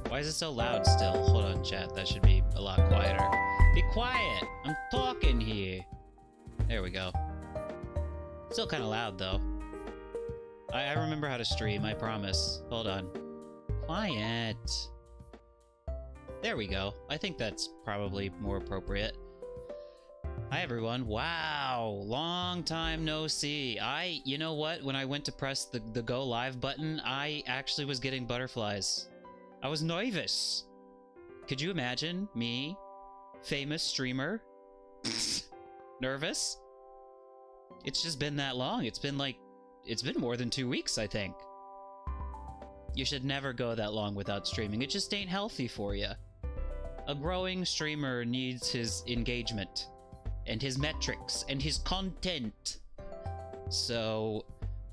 Why is it so loud still? Hold on, chat. That should be a lot quieter. Be quiet! I'm talking here. There we go. Still kind of loud, though. I remember how to stream, I promise. Hold on. Quiet. There we go. I think that's probably more appropriate. Hi, everyone. Wow. Long time no see. You know what? When I went to press the go live button, I actually was getting butterflies. I was nervous. Could you imagine me, famous streamer, nervous? It's just been that long. It's been more than 2 weeks, I think. You should never go that long without streaming. It just ain't healthy for you. A growing streamer needs his engagement and his metrics and his content. So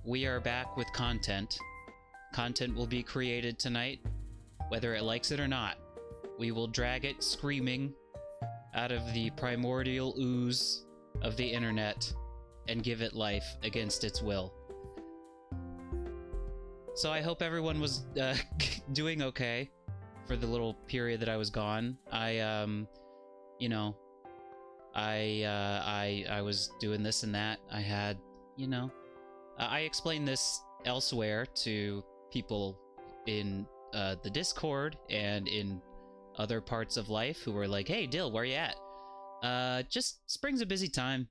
we are back with content. Content will be created tonight, whether it likes it or not. We will drag it screaming out of the primordial ooze of the internet and give it life against its will. So I hope everyone was doing okay for the little period that I was gone. I was doing this and that. I had, I explained this elsewhere to people in the Discord and in other parts of life who were like, hey, Dill, where you at? Just spring's a busy time.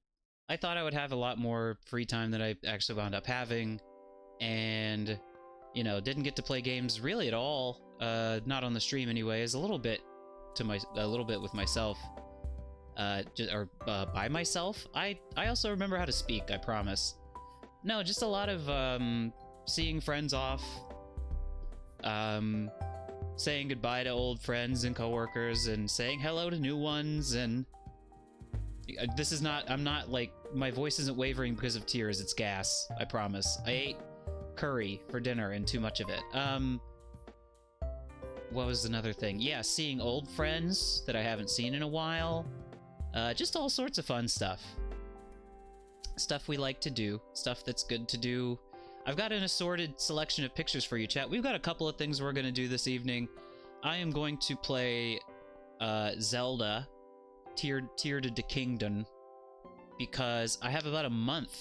I thought I would have a lot more free time than I actually wound up having, and didn't get to play games really at all. Not on the stream, anyways. A little bit with myself, by myself. I also remember how to speak. I promise. No, just a lot of seeing friends off, saying goodbye to old friends and coworkers, and saying hello to new ones. And this is not. I'm not like, my voice isn't wavering because of tears. It's gas. I promise. I ate curry for dinner and too much of it. What was another thing? Yeah, seeing old friends that I haven't seen in a while. Just all sorts of fun stuff. Stuff we like to do. Stuff that's good to do. I've got an assorted selection of pictures for you, chat. We've got a couple of things we're going to do this evening. I am going to play Zelda, Tear to the Kingdom, because I have about a month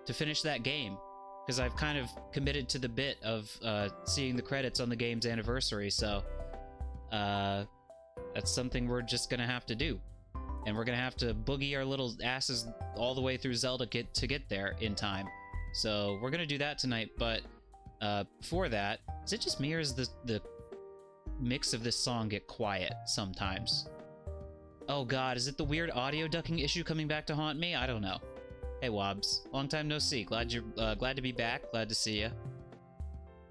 to finish that game. Because I've kind of committed to the bit of seeing the credits on the game's anniversary, so that's something we're just gonna have to do. And we're gonna have to boogie our little asses all the way through Zelda to get there in time. So we're gonna do that tonight, but before that, is it just me or is the mix of this song get quiet sometimes? Oh god, is it the weird audio ducking issue coming back to haunt me? I don't know. Hey Wobbs, long time no see. Glad to be back. Glad to see you.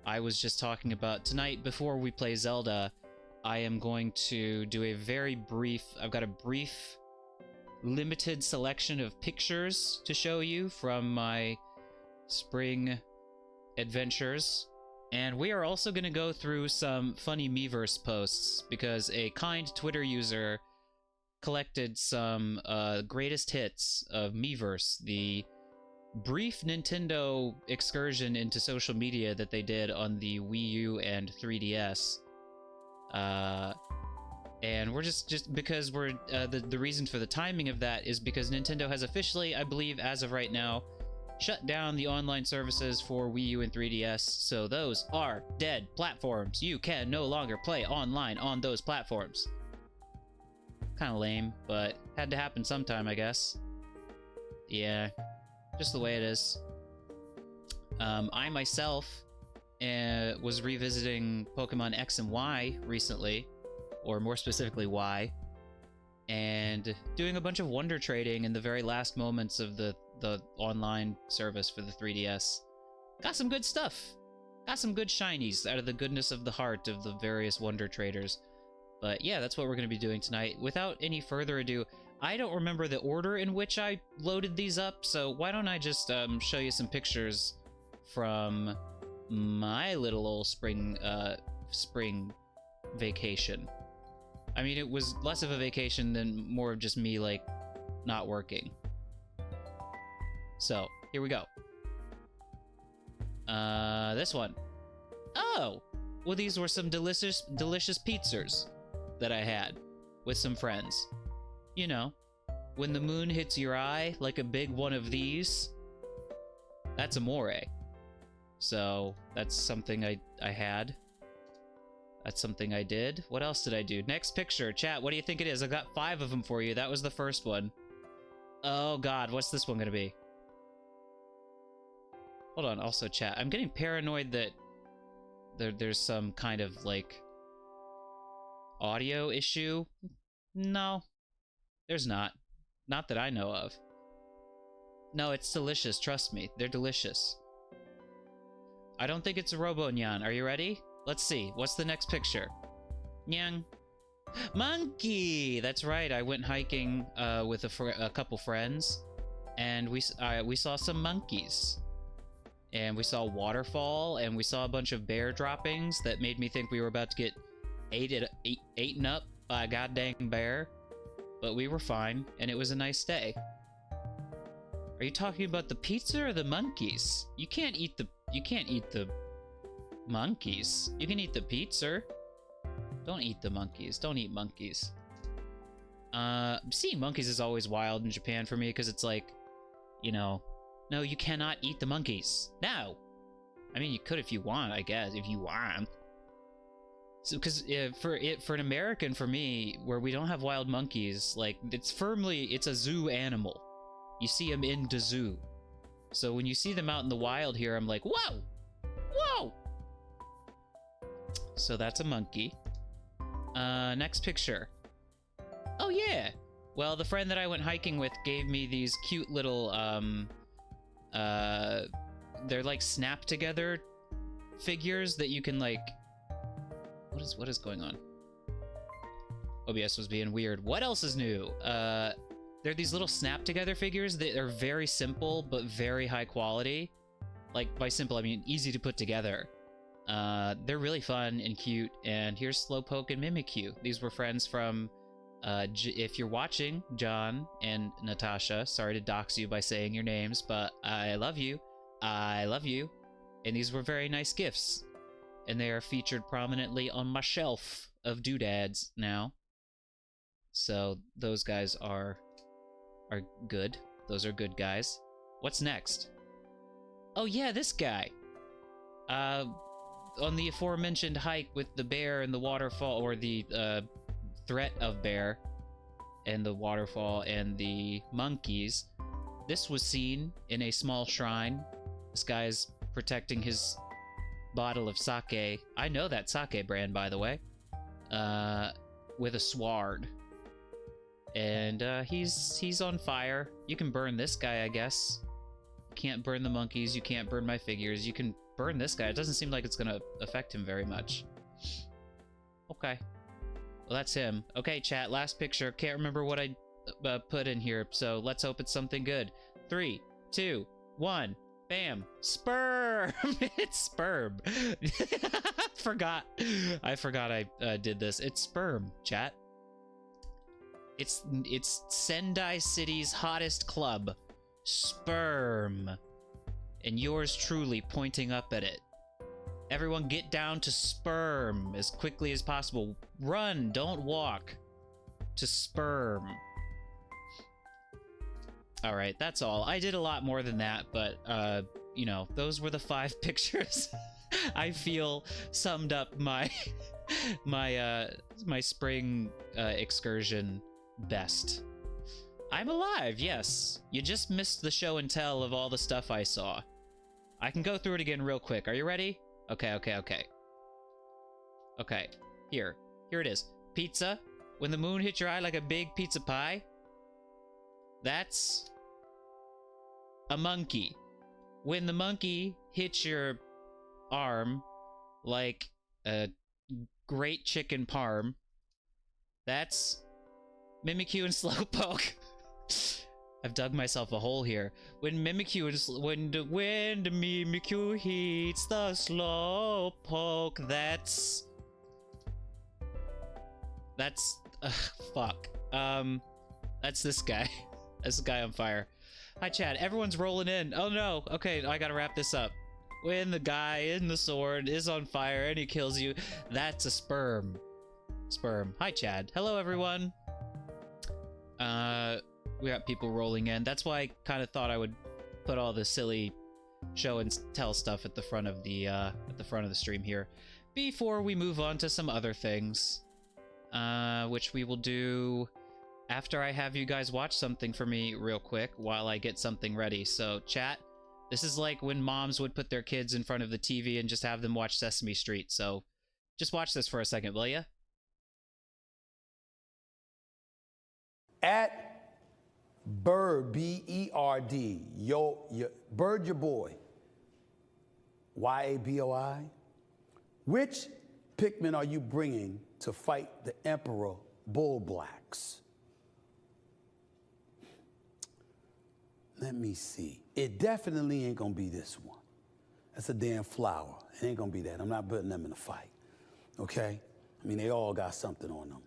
I was just talking about tonight before we play Zelda. I am going to do a very brief. I've got a brief, limited selection of pictures to show you from my spring adventures, and we are also going to go through some funny Miiverse posts because a kind Twitter user collected some greatest hits of Miiverse, the brief Nintendo excursion into social media that they did on the Wii U and 3DS. And we're just because we're the reason for the timing of that is because Nintendo has officially, I believe, as of right now, shut down the online services for Wii U and 3DS. So those are dead platforms. You can no longer play online on those platforms. Kind of lame, but had to happen sometime, I guess. Yeah, just the way it is. I myself was revisiting Pokemon X and Y recently, or more specifically Y, and doing a bunch of wonder trading in the very last moments of the online service for the 3DS. Got some good stuff. Got some good shinies out of the goodness of the heart of the various wonder traders. But yeah, that's what we're going to be doing tonight. Without any further ado, I don't remember the order in which I loaded these up, so why don't I just show you some pictures from my little old spring vacation. I mean, it was less of a vacation than more of just me, like, not working. So, here we go. This one. Oh! Well, these were some delicious pizzas that I had with some friends. You know, when the moon hits your eye like a big one of these, that's amore. So that's something I had. That's something I did. What else did I do? Next picture. Chat, what do you think it is? I got 5 of them for you. That was the first one. Oh god, what's this one gonna be? Hold on, also chat. I'm getting paranoid that there's some kind of, like, audio issue. No, there's not. Not that I know of. No, it's delicious, trust me. They're delicious. I don't think it's a robo-nyan. Are you ready? Let's see. What's the next picture? Nyang. Monkey! That's right. I went hiking with a couple friends, and we saw some monkeys. And we saw a waterfall, and we saw a bunch of bear droppings that made me think we were about to get eaten up by a goddamn bear. But we were fine, and it was a nice day. Are you talking about the pizza or the monkeys? You can't eat the monkeys. You can eat the pizza. Don't eat the monkeys. Don't eat monkeys. Seeing monkeys is always wild in Japan for me, because it's like, you know, no, you cannot eat the monkeys. No! I mean, you could if you want, I guess, if you want. So, because for an American, for me, where we don't have wild monkeys, like, it's a zoo animal. You see them in the zoo. So when you see them out in the wild here, I'm like, whoa! Whoa! So that's a monkey. Next picture. Oh yeah! Well, the friend that I went hiking with gave me these cute little, they're like snap together figures that you can, like, what is going on? OBS was being weird. What else is new? They're these little snap together figures that are very simple but very high quality. Like, by simple I mean easy to put together. They're really fun and cute, and here's Slowpoke and Mimikyu. These were friends from, if you're watching, John and Natasha, sorry to dox you by saying your names, but I love you. I love you. And these were very nice gifts. And they are featured prominently on my shelf of doodads now. So those guys are good. Those are good guys. What's next? Oh yeah, this guy. On the aforementioned hike with the bear and the waterfall, or the threat of bear and the waterfall and the monkeys, this was seen in a small shrine. This guy's protecting his bottle of sake. I know that sake brand, by the way. With a sword. And he's on fire. You can burn this guy, I guess. You can't burn the monkeys. You can't burn my figures. You can burn this guy. It doesn't seem like it's gonna affect him very much. Okay. Well, that's him. Okay, chat, last picture. Can't remember what I put in here, so let's hope it's something good. 3, 2, 1. Bam! Sperm! It's sperm. I forgot I did this. It's sperm, chat. It's Sendai City's hottest club. Sperm. And yours truly pointing up at it. Everyone get down to sperm as quickly as possible. Run, don't walk. To sperm. Alright, that's all. I did a lot more than that, but, you know, those were the 5 pictures I feel summed up my my spring excursion best. I'm alive, yes. You just missed the show and tell of all the stuff I saw. I can go through it again real quick. Are you ready? Okay. Okay, here it is. Pizza. When the moon hits your eye like a big pizza pie. That's a monkey. When the monkey hits your arm like a great chicken parm. That's Mimikyu and Slowpoke. I've dug myself a hole here. When Mimikyu is when the Mimikyu hits the Slowpoke, that's fuck. That's this guy. That's the guy on fire. Hi chat, everyone's rolling in. Oh no. Okay, I gotta wrap this up. when the guy in the sword is on fire and he kills you, that's a sperm. Sperm. Hi, Chad. Hello, everyone. We got people rolling in. That's why I kind of thought I would put all the silly show and tell stuff at the front of the stream here before we move on to some other things, which we will do after I have you guys watch something for me real quick while I get something ready. So, chat, this is like when moms would put their kids in front of the TV and just have them watch Sesame Street. So, just watch this for a second, will ya? At Bird, B-E-R-D, Bird your boy, Y-A-B-O-I. Which Pikmin are you bringing to fight the Emperor Bull Blacks? Let me see. It definitely ain't gonna be this one. That's a damn flower. It ain't gonna be that. I'm not putting them in a fight, okay? I mean, they all got something on them.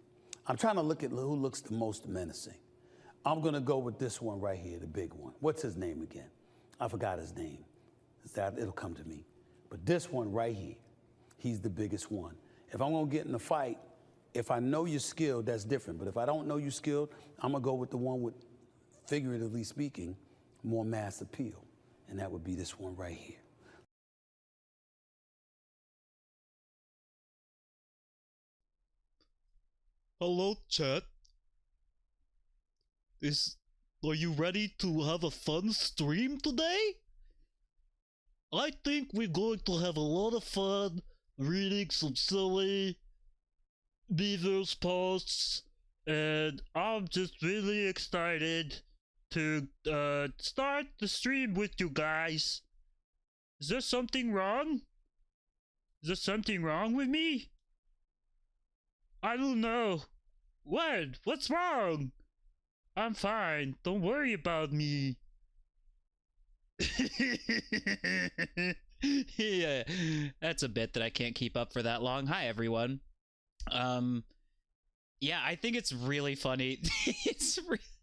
I'm trying to look at who looks the most menacing. I'm gonna go with this one right here, the big one. What's his name again? I forgot his name. It'll come to me. But this one right here, he's the biggest one. If I'm gonna get in a fight, if I know you're skilled, that's different. But if I don't know you're skilled, I'm gonna go with the one with, figuratively speaking, more mass appeal. And that would be this one right here. Hello, chat. Are you ready to have a fun stream today? I think we're going to have a lot of fun reading some silly Miiverse posts, and I'm just really excited to start the stream with you guys. Is there something wrong? Is there something wrong with me? I don't know. What? What's wrong? I'm fine. Don't worry about me. Yeah, that's a bit that I can't keep up for that long. Hi, everyone. Yeah, I think it's really funny.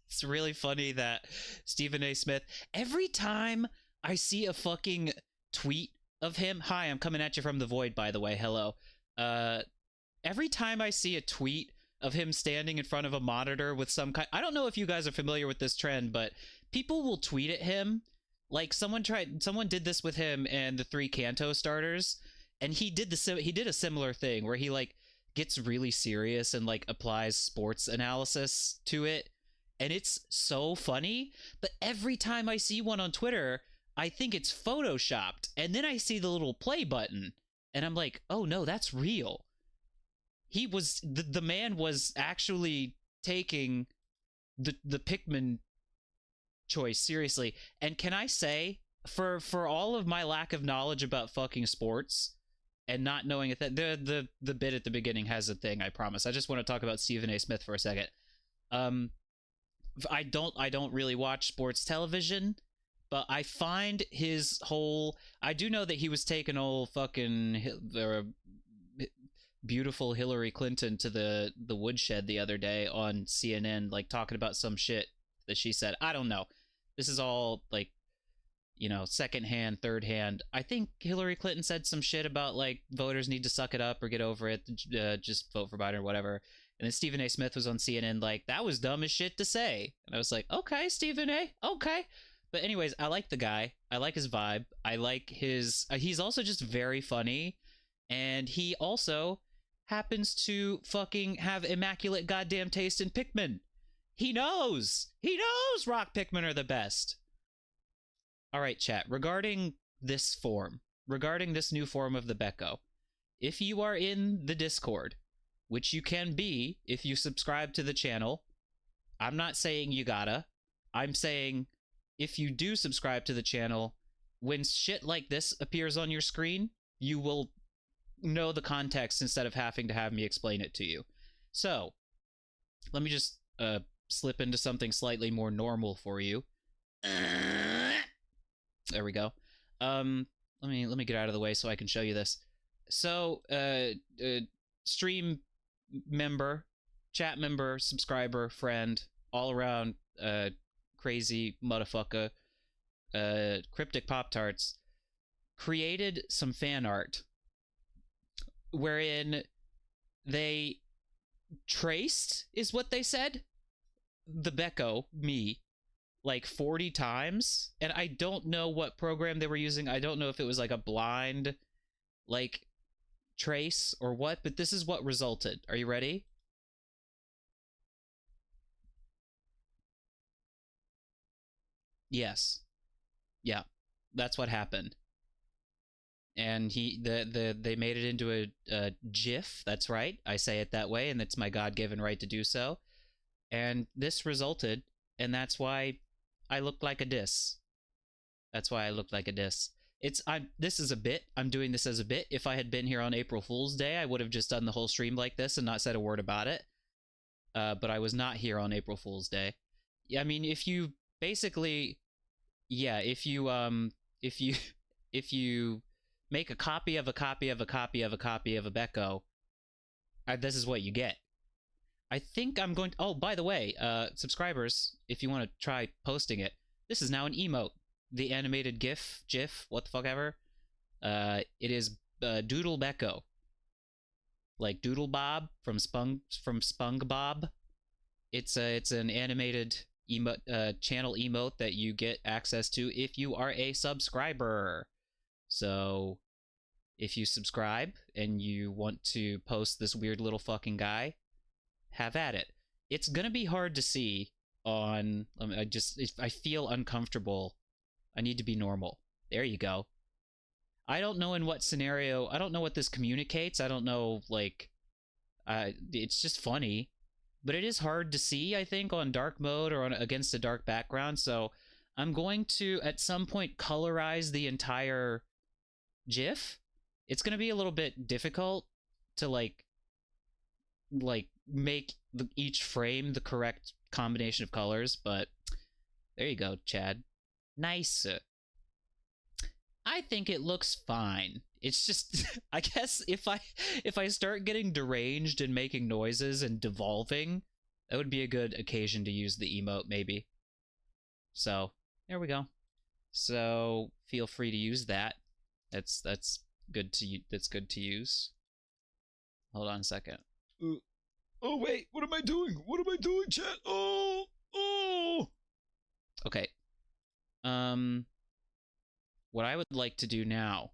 It's really funny that Stephen A. Smith, every time I see a fucking tweet of him, hi, I'm coming at you from the void, by the way, hello. Every time I see a tweet of him standing in front of a monitor with some kind, I don't know if you guys are familiar with this trend, but people will tweet at him. Like someone did this with him and the 3 Kanto starters, and he did a similar thing where he like gets really serious and like applies sports analysis to it, and it's so funny. But every time I see one on Twitter, I think it's photoshopped, and then I see the little play button, and I'm like, oh no, that's real. He was the man was actually taking the Pikmin choice seriously. And can I say, for all of my lack of knowledge about fucking sports and not knowing it, that the bit at the beginning has a thing, I promise. I just want to talk about Stephen A. Smith for a second. I don't really watch sports television, but I find his whole, I do know that he was taking old fucking beautiful Hillary Clinton to the woodshed the other day on CNN, like talking about some shit that she said. I don't know. This is all like, you know, secondhand, third hand. I think Hillary Clinton said some shit about like voters need to suck it up or get over it, just vote for Biden or whatever. And then Stephen A. Smith was on CNN like, that was dumb as shit to say. And I was like, okay, Stephen A., okay. But anyways, I like the guy. I like his vibe. I like his, he's also just very funny. And he also happens to fucking have immaculate goddamn taste in Pikmin. He knows rock Pikmin are the best. All right, chat, regarding this new form of the Beko, if you are in the Discord, which you can be if you subscribe to the channel, I'm not saying you gotta, I'm saying if you do subscribe to the channel, when shit like this appears on your screen, you will know the context instead of having to have me explain it to you. So, let me just slip into something slightly more normal for you. There we go. Let me get out of the way so I can show you this. So, stream member, chat member, subscriber, friend, all around crazy motherfucker, Cryptic Pop Tarts created some fan art wherein they traced, is what they said, the Beko, me, like 40 times. And I don't know what program they were using. I don't know if it was like a blind, like, trace or what, but this is what resulted. Are you ready? Yes. Yeah. That's what happened. And they made it into a GIF. That's right. I say it that way, and it's my God-given right to do so. And this resulted, and that's why I look like a diss. That's why I look like a diss. This is a bit. I'm doing this as a bit. If I had been here on April Fool's Day, I would have just done the whole stream like this and not said a word about it. But I was not here on April Fool's Day. Yeah, I mean, if you basically, yeah, if you make a copy of a copy of a copy of a copy of a Beko, this is what you get. I think I'm going to... Oh, by the way, subscribers, if you want to try posting it, this is now an emote. The animated GIF, what the fuck ever. It is DoodleBeko. Like Doodle Bob from SpongeBob. It's an animated channel emote that you get access to if you are a subscriber. So, if you subscribe and you want to post this weird little fucking guy, have at it. It's gonna be hard to see on... I feel uncomfortable. I need to be normal. There you go. I don't know in what scenario... I don't know what this communicates. I don't know, like... it's just funny. But it is hard to see, I think, on dark mode or against a dark background, so I'm going to, at some point, colorize the entire GIF. It's going to be a little bit difficult to, like make each frame the correct combination of colors, but there you go, Chad. Nice. I think it looks fine. It's just, I guess if I start getting deranged and making noises and devolving, that would be a good occasion to use the emote, maybe. So, there we go. So, feel free to use that. That's good to use. Hold on a second. Oh wait, what am I doing? What am I doing, chat? Oh. Okay. What I would like to do now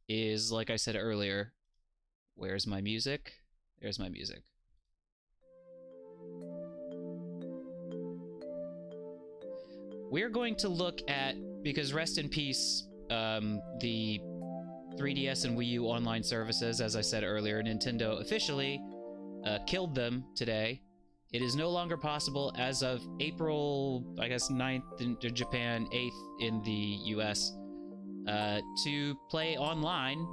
is, like I said earlier, where's my music? There's my music. We're going to look at, because rest in peace, the 3DS and Wii U online services, as I said earlier, Nintendo officially killed them today. It is no longer possible as of April, I guess, 9th in Japan, 8th in the US, to play online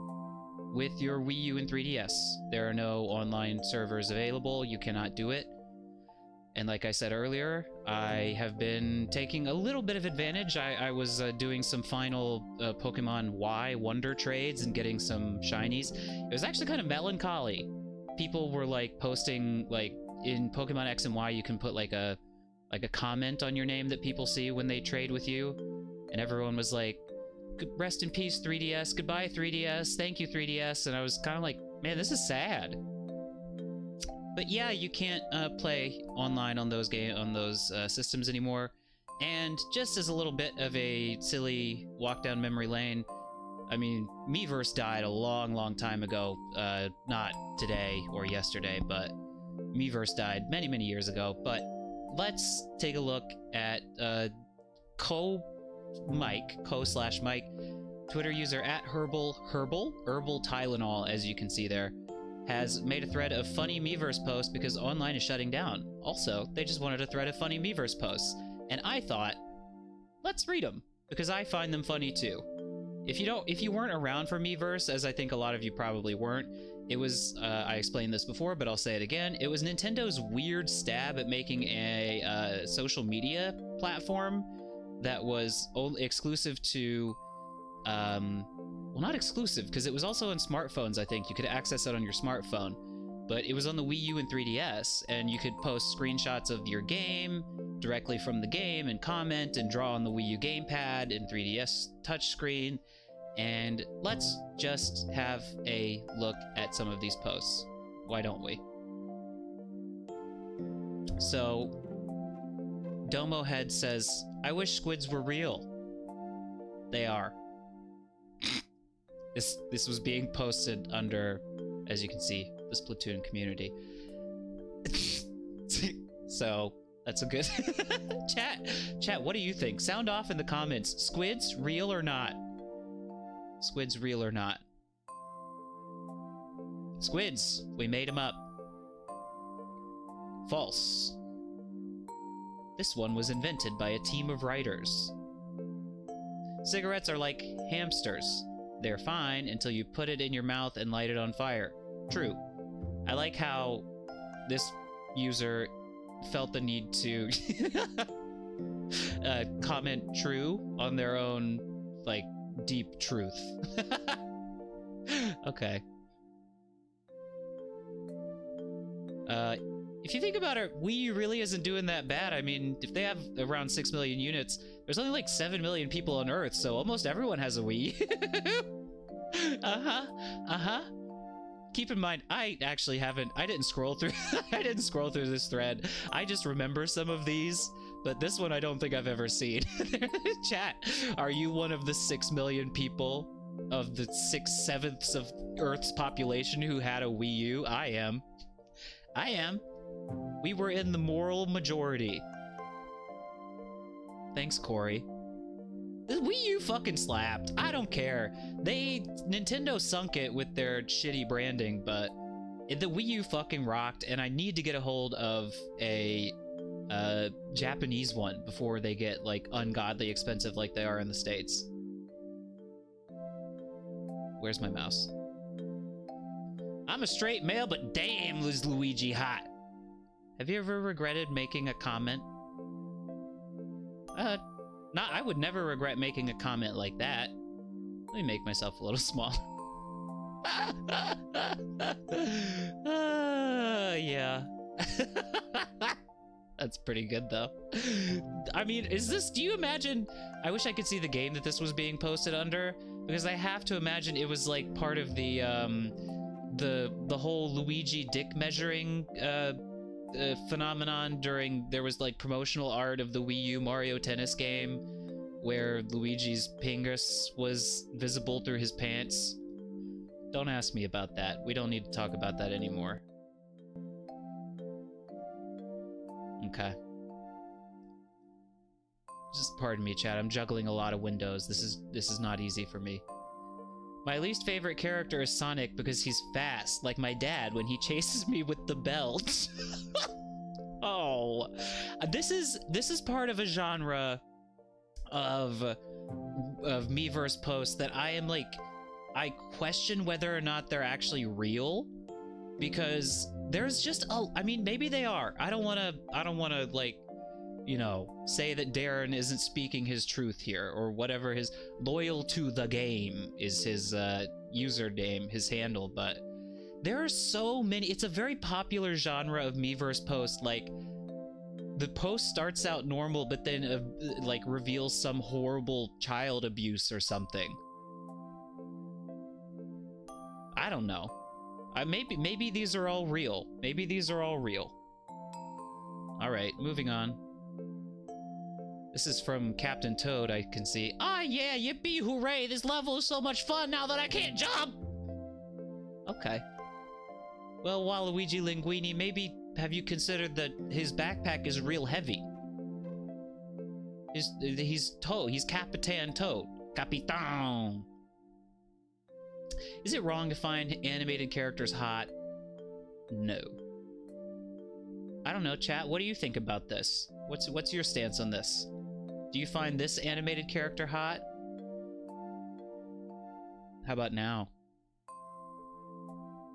with your Wii U and 3DS. There are no online servers available. You cannot do it. And like I said earlier, I have been taking a little bit of advantage. I was doing some final Pokemon Y Wonder trades and getting some shinies. It was actually kind of melancholy. People were like posting, like, in Pokemon X and Y, you can put like a comment on your name that people see when they trade with you, and everyone was like, rest in peace 3DS, goodbye 3DS, thank you 3DS, and I was kind of like, man, this is sad. But yeah, you can't play online on those systems anymore. And just as a little bit of a silly walk down memory lane, I mean, Miiverse died a long, long time ago. Not today or yesterday, but Miiverse died many, many years ago. But let's take a look at co/Mike, Twitter user at herbal Tylenol, as you can see there, has made a thread of funny Miiverse posts because online is shutting down. Also, they just wanted a thread of funny Miiverse posts. And I thought, let's read them, because I find them funny too. If you weren't around for Miiverse, as I think a lot of you probably weren't, it was, I explained this before, but I'll say it again, it was Nintendo's weird stab at making a social media platform that was exclusive to, well, not exclusive, because it was also on smartphones, I think. You could access it on your smartphone. But it was on the Wii U and 3DS, and you could post screenshots of your game, directly from the game and comment and draw on the Wii U gamepad and 3DS touchscreen. And let's just have a look at some of these posts. Why don't we? So, Domo Head says, I wish squids were real. They are. This was being posted under, as you can see, the Splatoon community. So, that's a good... Chat, what do you think? Sound off in the comments. Squids, real or not? Squids, real or not? Squids, we made them up. False. This one was invented by a team of writers. Cigarettes are like hamsters. They're fine until you put it in your mouth and light it on fire. True. I like how this user felt the need to comment true on their own, like, deep truth. Okay. If you think about it, Wii U really isn't doing that bad. I mean, if they have around 6 million units, there's only like 7 million people on Earth, so almost everyone has a Wii. Keep in mind, I actually haven't, I didn't scroll through this thread. I just remember some of these, but this one I don't think I've ever seen. Chat, are you one of the 6 million people of the 6/7 of Earth's population who had a Wii U? I am. We were in the moral majority. Thanks, Corey. The Wii U fucking slapped. I don't care. Nintendo sunk it with their shitty branding, but the Wii U fucking rocked, and I need to get a hold of a Japanese one before they get, like, ungodly expensive like they are in the States. Where's my mouse? I'm a straight male, but damn, was Luigi hot. Have you ever regretted making a comment? I would never regret making a comment like that. Let me make myself a little small. Yeah. That's pretty good, though. I mean, do you imagine... I wish I could see the game that this was being posted under, because I have to imagine it was, like, part of the whole Luigi dick measuring, phenomenon during... There was, like, promotional art of the Wii U Mario Tennis game, where Luigi's pingus was visible through his pants. Don't ask me about that. We don't need to talk about that anymore. Okay. Just pardon me, chat. I'm juggling a lot of windows. This is not easy for me. My least favorite character is Sonic because he's fast, like my dad when he chases me with the belt. Oh, this is part of a genre of Miiverse posts that I am like, I question whether or not they're actually real, because there's just I mean, maybe they are. I don't want to like, you know, say that Darren isn't speaking his truth here, or whatever his loyal to the game is his username, his handle, but there are so many. It's a very popular genre of Miiverse posts. Like, the post starts out normal, but then like reveals some horrible child abuse or something. I don't know. Maybe these are all real. Maybe these are all real. All right, moving on. This is from Captain Toad, I can see. Ah, yeah, yippee, hooray, this level is so much fun now that I can't jump! Okay. Well, Waluigi Linguini, maybe have you considered that his backpack is real heavy? He's Toad, he's Capitan Toad. Capitan! Is it wrong to find animated characters hot? No. I don't know, chat, what do you think about this? What's your stance on this? Do you find this animated character hot? How about now?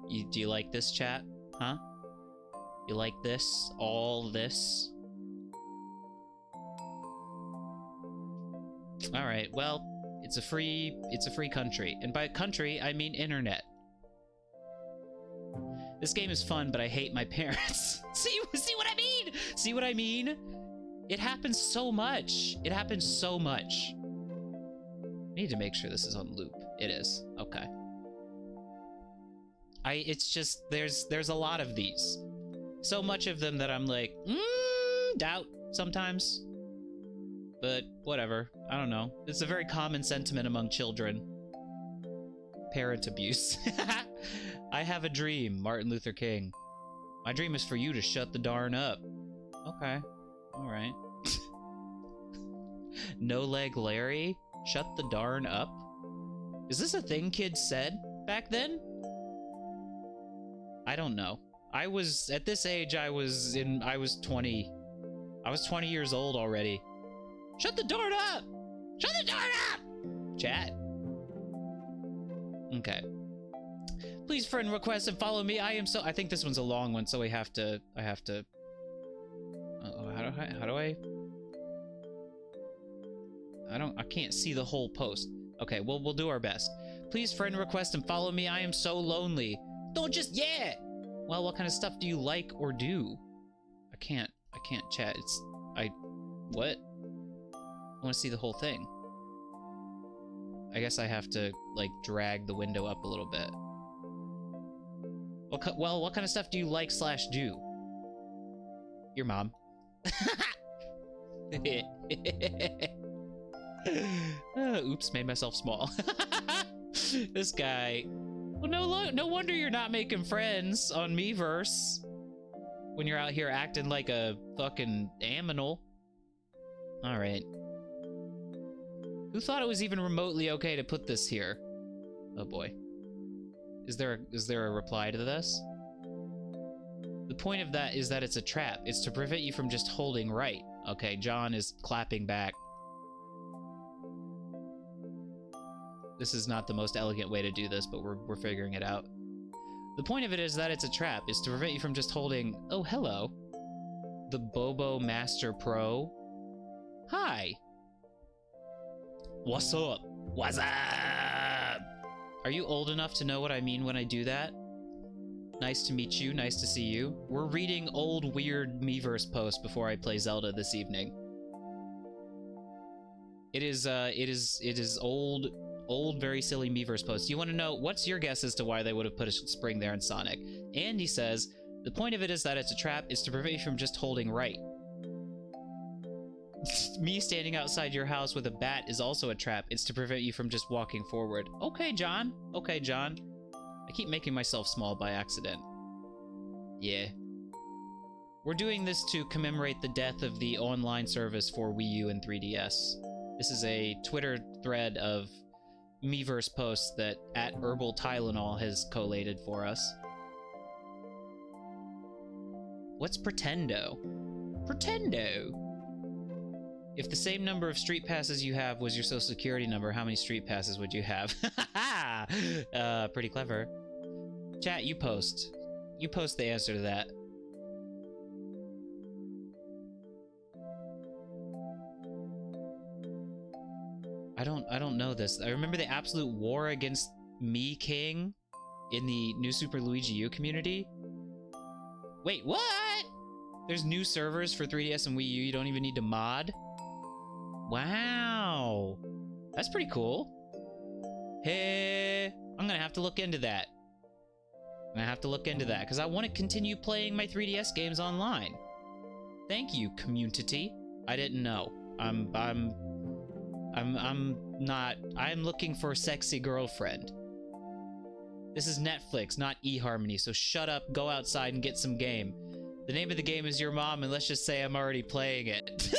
Do you like this, chat? Huh? You like this? All this? Alright, well, it's a free country. And by country, I mean internet. This game is fun, but I hate my parents. See what I mean? See what I mean? It happens so much. It happens so much. I need to make sure this is on loop. It is. Okay. It's just, there's a lot of these. So much of them that I'm like, doubt sometimes. But whatever. I don't know. It's a very common sentiment among children. Parent abuse. I have a dream, Martin Luther King. My dream is for you to shut the darn up. Okay. Alright. No leg Larry? Shut the darn up? Is this a thing kids said back then? I don't know. At this age, I was 20. I was 20 years old already. Shut the darn up! Shut the darn up! Chat. Okay. Please friend request and follow me. I think this one's a long one, so I have to. How do I? I can't see the whole post. Okay, well, we'll do our best. Please friend request and follow me. I am so lonely. Don't just, yeah! Well, what kind of stuff do you like or do? I can't chat. What? I want to see the whole thing. I guess I have to, like, drag the window up a little bit. What kind of stuff do you like / do? Your mom. Oops, made myself small. This guy. Well, no wonder you're not making friends on Miiverse when you're out here acting like a fucking aminal. All right. Who thought it was even remotely okay to put this here? Oh boy. Is there a reply to this? The point of that is that it's a trap. It's to prevent you from just holding right. Okay, John is clapping back. This is not the most elegant way to do this, but we're figuring it out. The point of it is that it's a trap. It's to prevent you from just holding... Oh, hello. The Bobo Master Pro. Hi. What's up? What's up? Are you old enough to know what I mean when I do that? Nice to meet you. Nice to see you. We're reading old, weird Miiverse posts before I play Zelda this evening. It is old, very silly Miiverse posts. You want to know, what's your guess as to why they would have put a spring there in Sonic? Andy says, the point of it is that it's a trap. It's to prevent you from just holding right. Me standing outside your house with a bat is also a trap. It's to prevent you from just walking forward. Okay, John. Okay, John. I keep making myself small by accident. Yeah. We're doing this to commemorate the death of the online service for Wii U and 3DS. This is a Twitter thread of Miiverse posts that @Herbal Tylenol has collated for us. What's Pretendo? Pretendo! If the same number of street passes you have was your social security number, how many street passes would you have? Pretty clever. Chat, you post. You post the answer to that. I don't know this. I remember the absolute war against Me King in the New Super Luigi U community. Wait, what? There's new servers for 3DS and Wii U. You don't even need to mod. Wow. That's pretty cool. Hey, I'm gonna have to look into that. I'm gonna have to look into that because I want to continue playing my 3DS games online. Thank you, community. I didn't know. I'm looking for a sexy girlfriend. This is Netflix, not eHarmony, so shut up, go outside and get some game. The name of the game is Your Mom, and let's just say I'm already playing it.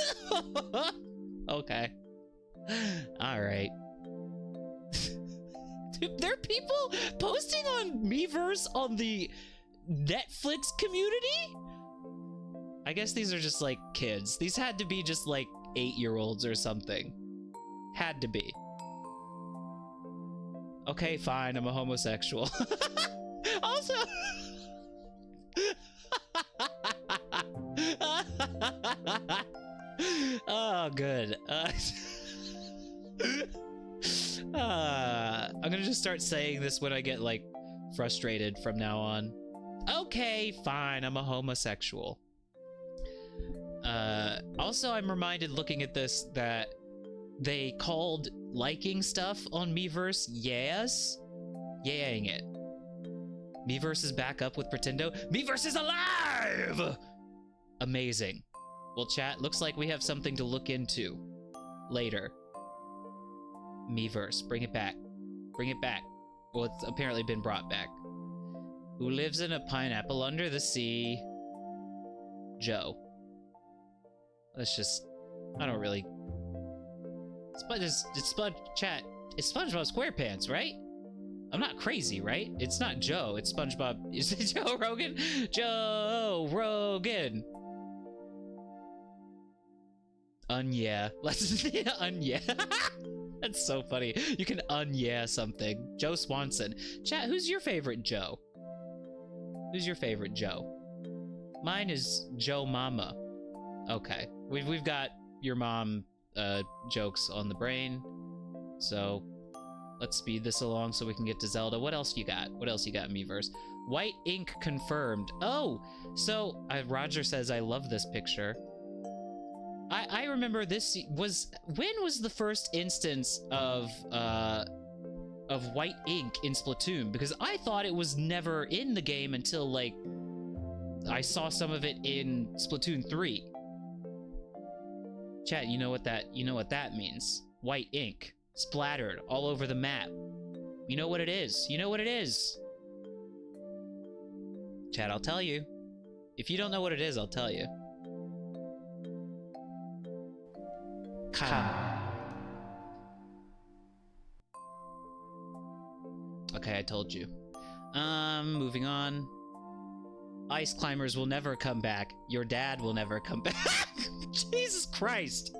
Okay. Alright. Dude, there are people posting on Miiverse on the Netflix community? I guess these are just, like, kids. These had to be just, like, 8-year-olds or something. Had to be. Okay, fine, I'm a homosexual. Also... Oh, good. I'm gonna just start saying this when I get, like, frustrated from now on. Okay, fine, I'm a homosexual. Also, I'm reminded looking at this that they called liking stuff on Miiverse yes. Yaying it. Miiverse is back up with Pretendo. Miiverse is alive! Amazing. Well, chat, looks like we have something to look into later. Miiverse, bring it back. Bring it back. Well, it's apparently been brought back. Who lives in a pineapple under the sea? Joe. That's just... I don't really... Chat. It's SpongeBob SquarePants, right? I'm not crazy, right? It's not Joe. It's SpongeBob. Is it Joe Rogan? Joe Rogan. Yeah. Let's yeah. That's so funny. You can yeah something. Joe Swanson. Chat, who's your favorite Joe? Who's your favorite Joe? Mine is Joe Mama. Okay. We've got your mom jokes on the brain. So let's speed this along so we can get to Zelda. What else you got? What else you got, Miiverse? White ink confirmed. Oh, so Roger says, I love this picture. I remember this was... When was the first instance of white ink in Splatoon? Because I thought it was never in the game until, like, I saw some of it in Splatoon 3. Chat, you know what that means. White ink. Splattered all over the map. You know what it is. You know what it is. Chat, I'll tell you. If you don't know what it is, I'll tell you. Come. Okay, I told you. Moving on. Ice climbers will never come back. Your dad will never come back. Jesus Christ.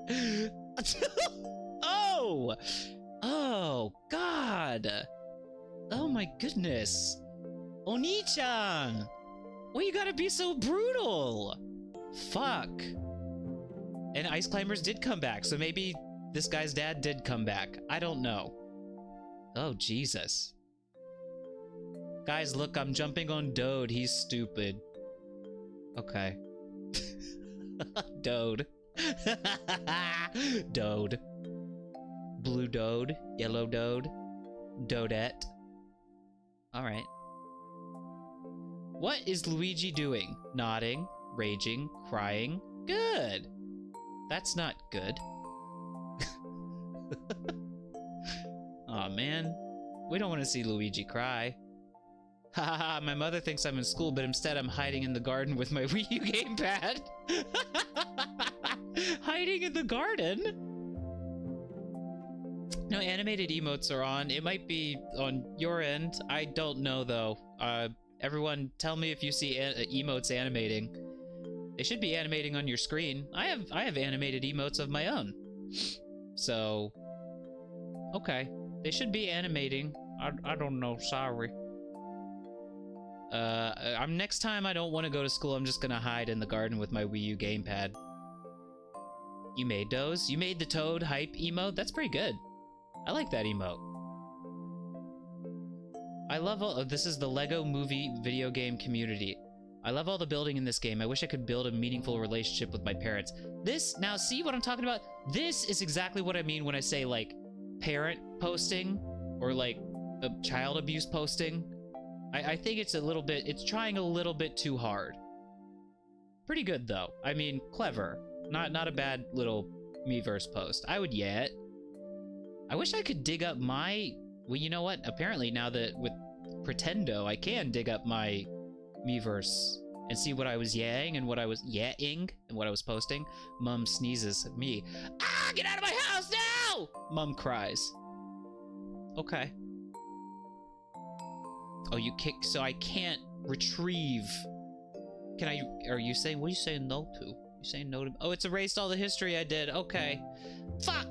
Oh! Oh, God. Oh my goodness. Oni-chan! Why you gotta be so brutal? Fuck. And ice climbers did come back, so maybe this guy's dad did come back. I don't know. Oh, Jesus. Guys, look, I'm jumping on Dode. He's stupid. Okay. Dode. Dode. Blue Dode. Yellow Dode. Dodette. Alright. What is Luigi doing? Nodding, raging, crying. Good. That's not good. Aw, man. We don't want to see Luigi cry. Haha, my mother thinks I'm in school, but instead I'm hiding in the garden with my Wii U gamepad. Hiding in the garden? No, animated emotes are on. It might be on your end. I don't know, though. Everyone, tell me if you see emotes animating. They should be animating on your screen. I have animated emotes of my own. So, okay. They should be animating. I don't know, sorry. Next time I don't want to go to school, I'm just gonna hide in the garden with my Wii U gamepad. You made those? You made the Toad hype emote? That's pretty good. I like that emote. I love all... this is the Lego Movie video game community. I love all the building in this game. I wish I could build a meaningful relationship with my parents. This, now see what I'm talking about? This is exactly what I mean when I say, like, parent posting or, like, a child abuse posting. I think it's a little bit, it's trying a little bit too hard. Pretty good, though. I mean, clever. Not a bad little Miiverse post. I would it. I wish I could dig up my... Well, you know what? Apparently, now that with Pretendo, I can dig up my Miiverse and see what I was yaying and what I was and what I was posting. Mom sneezes at me. Ah, get out of my house now! Mom cries. Okay. Oh, you kick, so I can't retrieve. Can I, are you saying, what are you saying no to? You saying no to, oh, it's erased all the history I did. Okay. Fuck!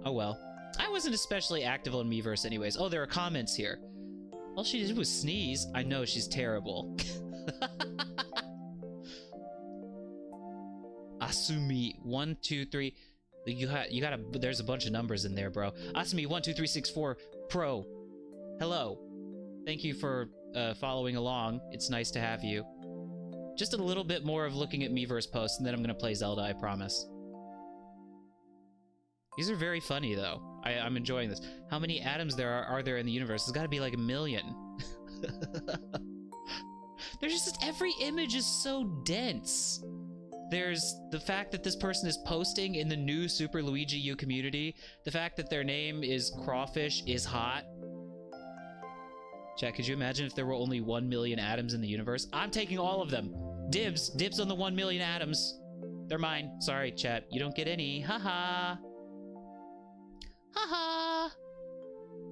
Oh well. I wasn't especially active on Miiverse anyways. Oh, there are comments here. All she did was sneeze. I know, she's terrible. Asumi, 1, 2, 3. You gotta, there's a bunch of numbers in there, bro. Asumi, 1, 2, 3, 6, 4, Pro. Hello. Thank you for following along. It's nice to have you. Just a little bit more of looking at Miiverse posts, and then I'm gonna play Zelda, I promise. These are very funny, though. I'm enjoying this. How many atoms are there in the universe? There's gotta be like 1 million. There's just, every image is so dense. There's the fact that this person is posting in the new Super Luigi U community. The fact that their name is Crawfish is hot. Chat, could you imagine if there were only 1 million atoms in the universe? I'm taking all of them. Dibs. Dibs on the 1 million atoms. They're mine. Sorry, chat. You don't get any. Haha. Haha.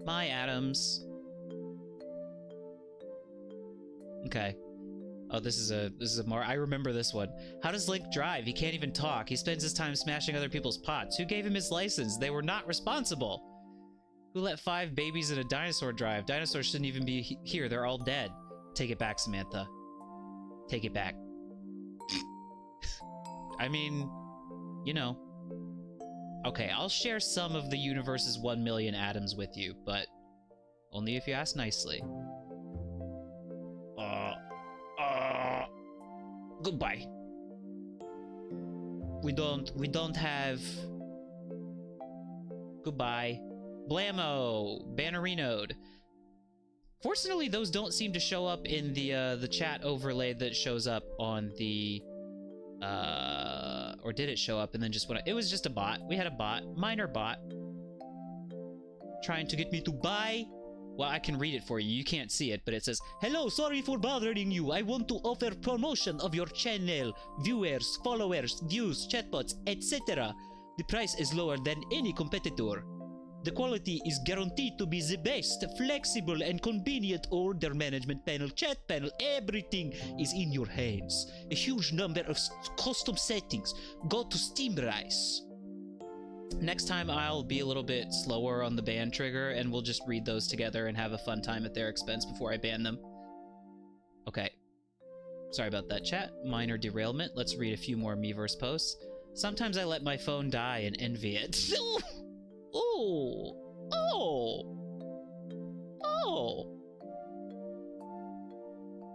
My atoms. Okay. Oh, this is a more. I remember this one. How does Link drive? He can't even talk. He spends his time smashing other people's pots. Who gave him his license? They were not responsible. Who let 5 babies and a dinosaur drive? Dinosaurs shouldn't even be here. They're all dead. Take it back, Samantha. Take it back. I mean, you know. Okay, I'll share some of the universe's 1 million atoms with you, but only if you ask nicely. Goodbye. We don't have... Goodbye. Blammo! Bannerinoed. Fortunately, those don't seem to show up in the chat overlay that shows up on the... Or did it show up and then just went... It was just a bot. We had a bot. Minor bot. Trying to get me to buy... Well, I can read it for you. You can't see it, but it says, "Hello, sorry for bothering you. I want to offer promotion of your channel. Viewers, followers, views, chatbots, etc. The price is lower than any competitor. The quality is guaranteed to be the best, flexible and convenient order management panel, chat panel, everything is in your hands. A huge number of custom settings. Go to Steamrise." Next time I'll be a little bit slower on the ban trigger and we'll just read those together and have a fun time at their expense before I ban them. Okay. Sorry about that, chat. Minor derailment. Let's read a few more Miiverse posts. Sometimes I let my phone die and envy it. Oh! Oh! Oh!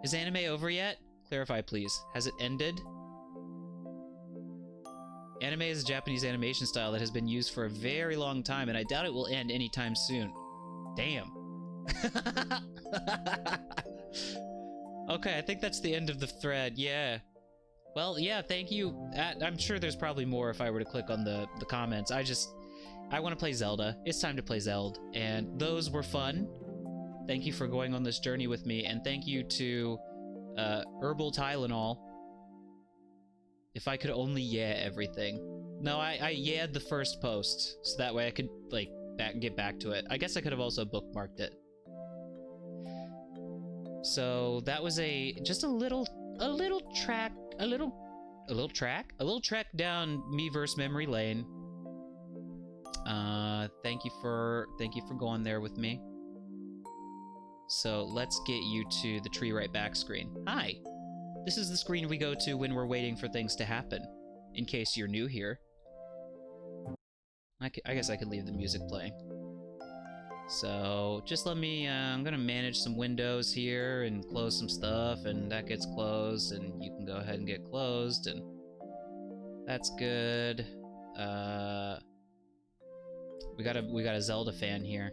Is anime over yet? Clarify, please. Has it ended? Anime is a Japanese animation style that has been used for a very long time, and I doubt it will end anytime soon. Damn. Okay, I think that's the end of the thread, yeah. Well, yeah, thank you. I'm sure there's probably more if I were to click on the comments. I want to play Zelda. It's time to play Zelda, and those were fun. Thank you for going on this journey with me, and thank you to Herbal Tylenol. If I could only yeah everything. No, I yeah-ed the first post, so that way I could, like, get back to it. I guess I could have also bookmarked it. So that was just a little trek down Miiverse memory lane. Thank you for going there with me. So let's get you to the tree right back screen. Hi. This is the screen we go to when we're waiting for things to happen, in case you're new here. I guess I could leave the music playing. So, just let me, I'm gonna manage some windows here and close some stuff, and that gets closed, and you can go ahead and get closed, and that's good. We got a Zelda fan here.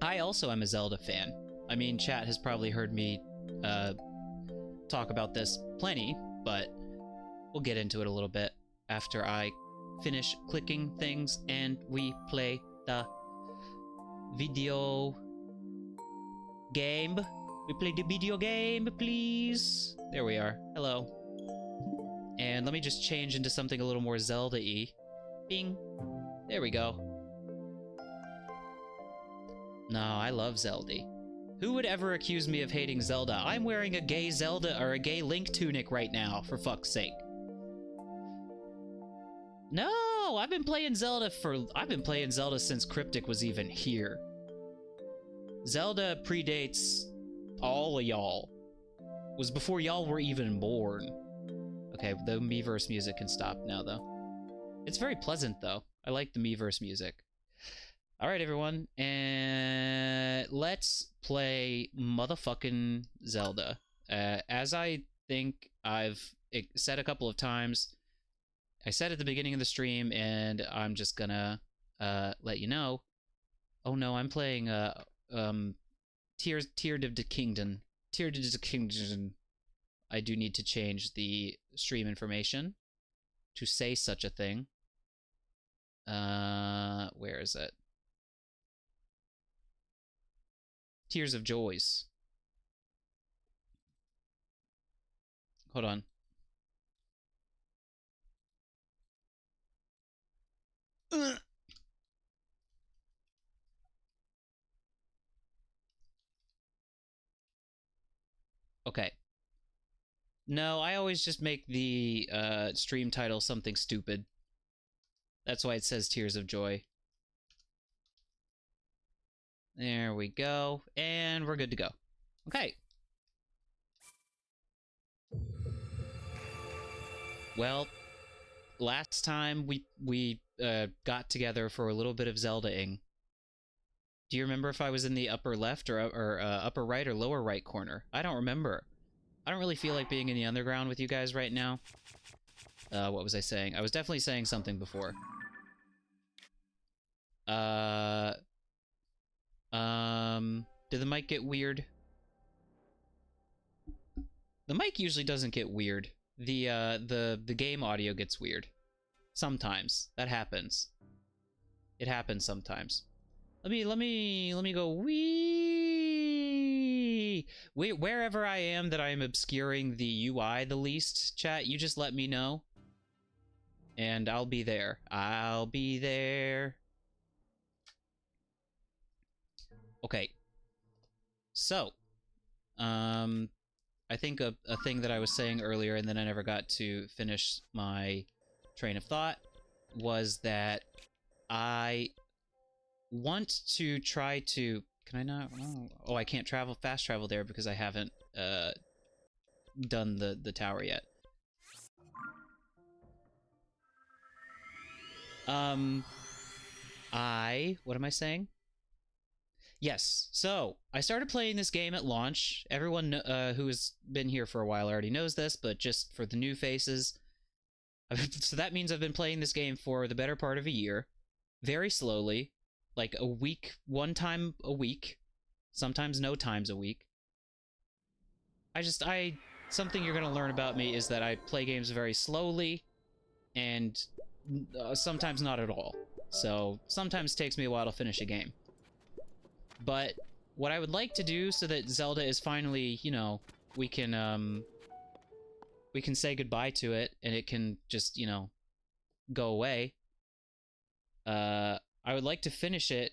I also am a Zelda fan. I mean, chat has probably heard me talk about this plenty, but we'll get into it a little bit after I finish clicking things and we play the video game. We play the video game, please. There we are. Hello. And let me just change into something a little more Zelda-y. Bing. There we go. No, I love Zelda. Who would ever accuse me of hating Zelda? I'm wearing a gay Zelda or a gay Link tunic right now, for fuck's sake. No, I've been playing Zelda since Cryptic was even here. Zelda predates all of y'all. Was before y'all were even born. Okay, the Miiverse music can stop now, though. It's very pleasant, though. I like the Miiverse music. Alright, everyone, and let's play motherfucking Zelda. As I think I've said a couple of times, I said at the beginning of the stream, and I'm just gonna let you know. Oh no, I'm playing Tears of the Kingdom. Tears of the Kingdom. I do need to change the stream information to say such a thing. Where is it? Tears of Joys. Hold on. Okay. No, I always just make the stream title something stupid. That's why it says Tears of Joy. There we go. And we're good to go. Okay. Well, last time we got together for a little bit of Zelda-ing. Do you remember if I was in the upper left or upper right or lower right corner? I don't remember. I don't really feel like being in the underground with you guys right now. What was I saying? I was definitely saying something before. Did the mic get weird? The mic usually doesn't get weird. The game audio gets weird. Sometimes. That happens. It happens sometimes. Let me go wee. Wherever I am that I am obscuring the UI the least, chat, you just let me know. And I'll be there. I'll be there. Okay. So, I think a thing that I was saying earlier and then I never got to finish my train of thought was that I want to try to... Can I not? Oh, I can't fast travel there because I haven't done the tower yet. What am I saying? Yes, so I started playing this game at launch. Everyone who has been here for a while already knows this, but just for the new faces. So that means I've been playing this game for the better part of a year. Very slowly. Like a week, one time a week. Sometimes no times a week. Something you're gonna learn about me is that I play games very slowly. And sometimes not at all. So sometimes it takes me a while to finish a game. But what I would like to do so that Zelda is finally, you know, we can say goodbye to it and it can just, you know, go away. I would like to finish it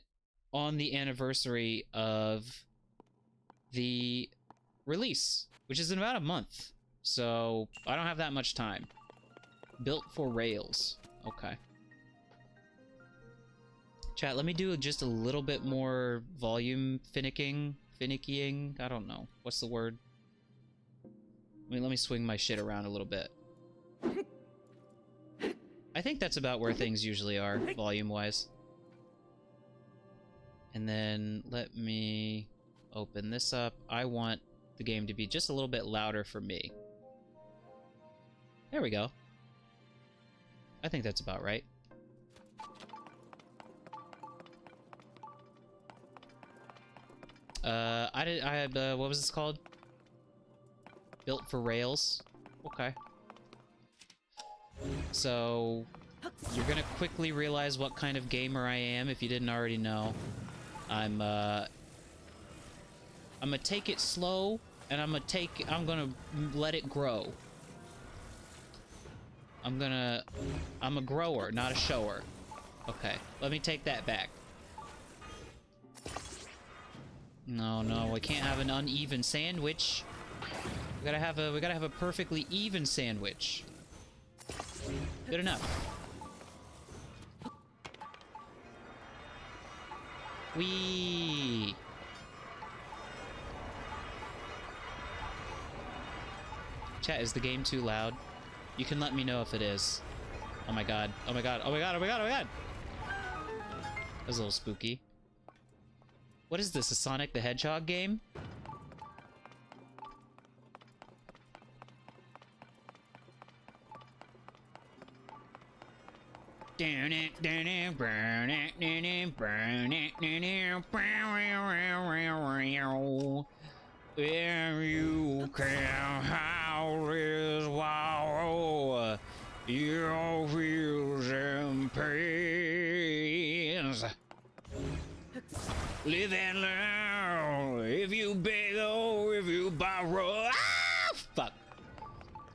on the anniversary of the release, which is in about a month. So I don't have that much time. Built for Rails. Okay. Chat, let me do just a little bit more volume finickying. I don't know. What's the word? Let me swing my shit around a little bit. I think that's about where things usually are, volume-wise. And then let me open this up. I want the game to be just a little bit louder for me. There we go. I think that's about right. What was this called? Built for Rails. Okay. So, you're gonna quickly realize what kind of gamer I am if you didn't already know. I'm gonna take it slow, and I'm gonna let it grow. I'm a grower, not a shower. Okay, let me take that back. No, we can't have an uneven sandwich. We gotta have a perfectly even sandwich. Good enough. Whee! Chat, is the game too loud? You can let me know if it is. Oh my god. Oh my god. Oh my god. Oh my god. Oh my god. That was a little spooky. What is this, a Sonic the Hedgehog game? Where you can howl is wow, your fears and pains. Live and learn, if you beg or if you borrow. Ah, fuck.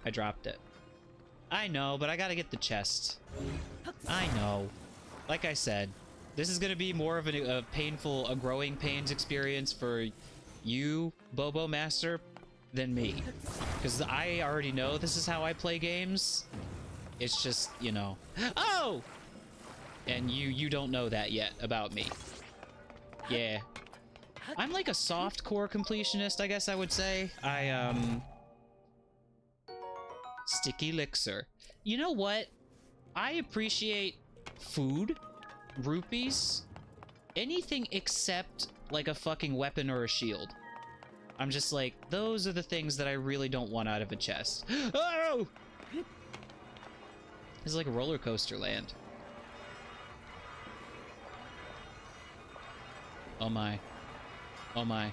I dropped it. I know, but I gotta get the chest. I know. Like I said, this is gonna be more of a painful, a growing pains experience for you, Bobo Master, than me. Because I already know this is how I play games. It's just, you know. Oh! And you don't know that yet about me. Yeah. I'm like a soft core completionist, I guess I would say. Sticky Elixir. You know what? I appreciate food, rupees, anything except like a fucking weapon or a shield. I'm just like, those are the things that I really don't want out of a chest. Oh! It's like a roller coaster land. Oh my. Oh my.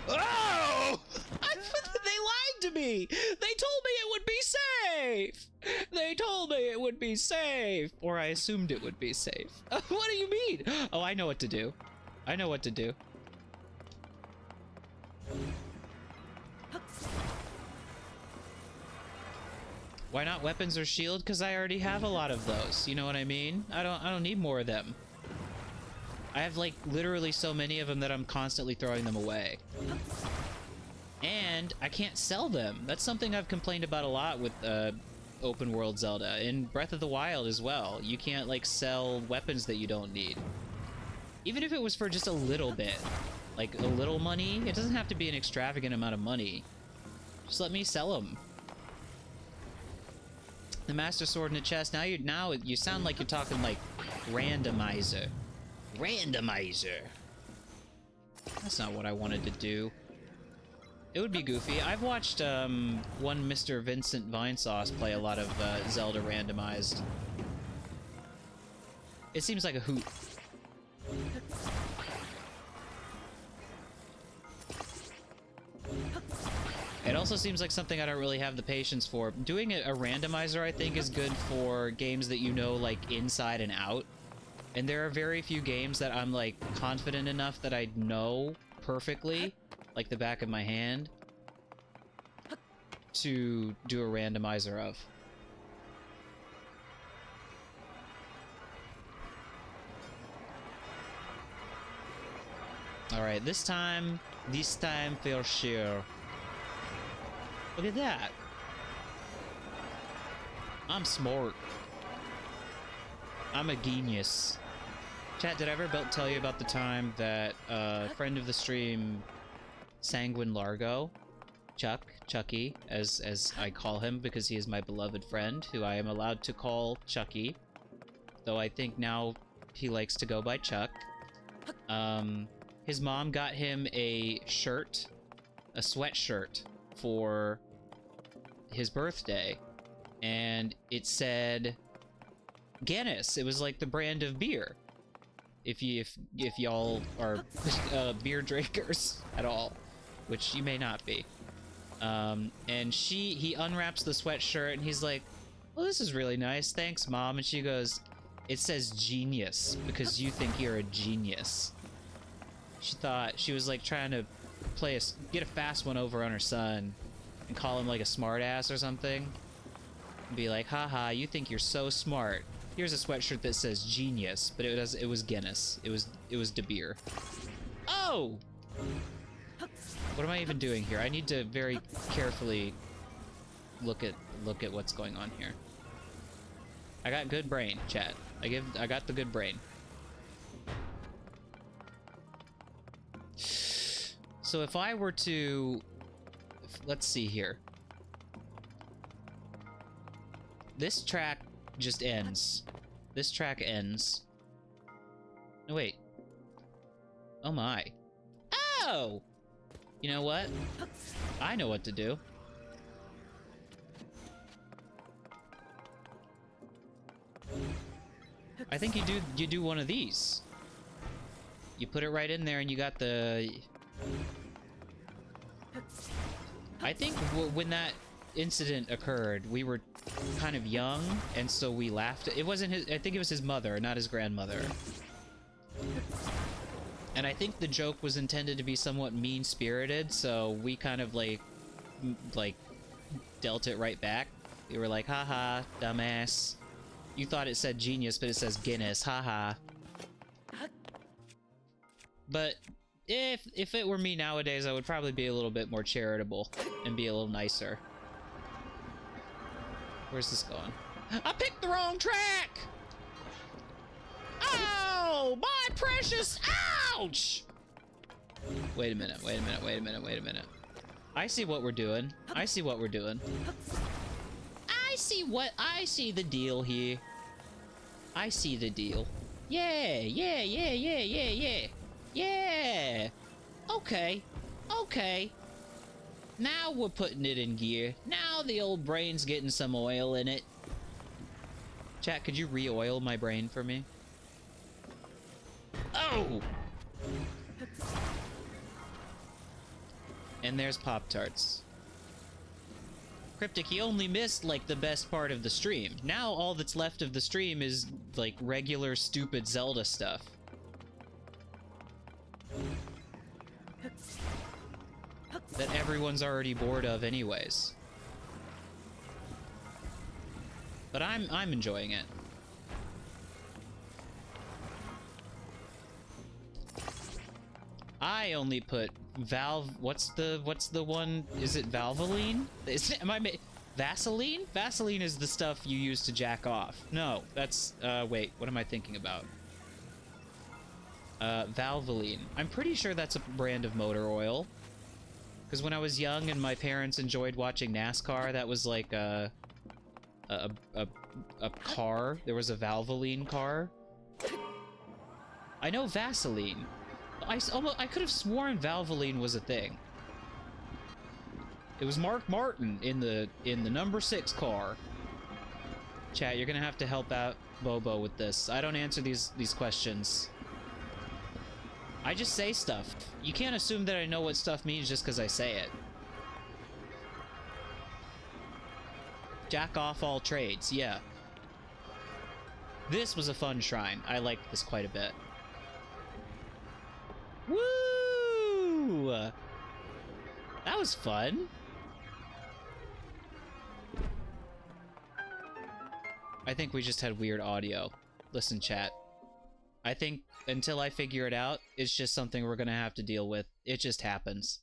Oh! They lied to me! They told me it would be safe! They told me it would be safe! Or I assumed it would be safe. What do you mean? Oh, I know what to do. I know what to do. Why not weapons or shield? Because I already have a lot of those. You know what I mean? I don't need more of them. I have like literally so many of them that I'm constantly throwing them away. And I can't sell them. That's something I've complained about a lot with open world Zelda. In Breath of the Wild as well. You can't like sell weapons that you don't need. Even if it was for just a little bit. Like a little money. It doesn't have to be an extravagant amount of money. Just let me sell them. The Master Sword in the chest. Now you sound like you're talking like randomizer. Randomizer. That's not what I wanted to do. It would be goofy. I've watched one Mr. Vincent Vinesauce play a lot of Zelda randomized. It seems like a hoot. It also seems like something I don't really have the patience for. Doing a randomizer, I think, is good for games that you know, like, inside and out. And there are very few games that I'm, like, confident enough that I know perfectly, like the back of my hand, to do a randomizer of. Alright, this time for sure. Look at that. I'm smart. I'm a genius. Chat, did I ever tell you about the time that a friend of the stream, Sanguine Largo, Chucky, as I call him because he is my beloved friend, who I am allowed to call Chucky, though I think now he likes to go by Chuck. His mom got him a shirt, a sweatshirt, for his birthday, and it said Guinness. It was like the brand of beer. If y'all are beer drinkers at all, which you may not be. And he unwraps the sweatshirt and he's like, "Well, this is really nice. Thanks, Mom." And she goes, "It says genius because you think you're a genius." She thought she was like trying to get a fast one over on her son and call him like a smartass or something. And be like, "Haha, you think you're so smart. Here's a sweatshirt that says genius," but it was Guinness. It was De Beer. Oh! What am I even doing here? I need to very carefully look at what's going on here. I got good brain, chat. I got the good brain. So if I were to, let's see here. This track just ends. This track ends. No, wait. Oh my. Oh! You know what? I know what to do. I think you do one of these. You put it right in there and you got the... I think when that incident occurred, we were kind of young, and so we laughed. It wasn't his... I think it was his mother, not his grandmother. And I think the joke was intended to be somewhat mean-spirited, so we kind of, like, dealt it right back. We were like, haha, dumbass. You thought it said genius, but it says Guinness, haha. But if it were me nowadays, I would probably be a little bit more charitable and be a little nicer. Where's this going? I picked the wrong track! Oh, my precious, ouch! Wait a minute, wait a minute, wait a minute, wait a minute. I see what we're doing. I see what we're doing. I see the deal here. I see the deal. Yeah, yeah, yeah, yeah, yeah, yeah. Yeah! Okay. Okay. Now we're putting it in gear. Now the old brain's getting some oil in it. Chat, could you re-oil my brain for me? Oh! And there's Pop-Tarts. Cryptic, he only missed, like, the best part of the stream. Now all that's left of the stream is, like, regular stupid Zelda stuff. That everyone's already bored of anyways. But I'm enjoying it. I only put what's the one? Is it Valvoline? Vaseline? Vaseline is the stuff you use to jack off. No, that's wait, what am I thinking about? Valvoline. I'm pretty sure that's a brand of motor oil. Because when I was young and my parents enjoyed watching NASCAR, that was like a car. There was a Valvoline car. I know Vaseline. I could have sworn Valvoline was a thing. It was Mark Martin in the number 6 car. Chat, you're gonna have to help out Bobo with this. I don't answer these questions. I just say stuff. You can't assume that I know what stuff means just because I say it. Jack off all trades, yeah. This was a fun shrine. I liked this quite a bit. Woo! That was fun. I think we just had weird audio. Listen, chat. I think until I figure it out, it's just something we're gonna have to deal with. It just happens.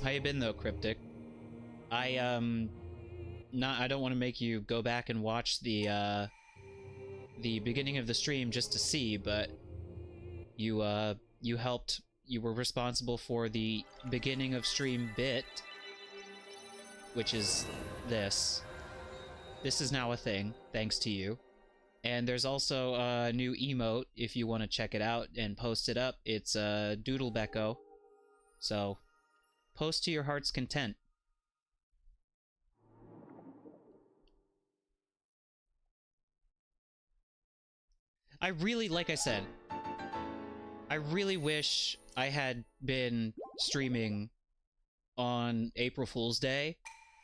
How you been though, Cryptic? I don't want to make you go back and watch the beginning of the stream just to see, but you were responsible for the beginning of stream bit, which is this. This is now a thing, thanks to you. And there's also a new emote, if you want to check it out and post it up. It's DoodleBeko. So, post to your heart's content. I really, like I said, I really wish I had been streaming on April Fool's Day,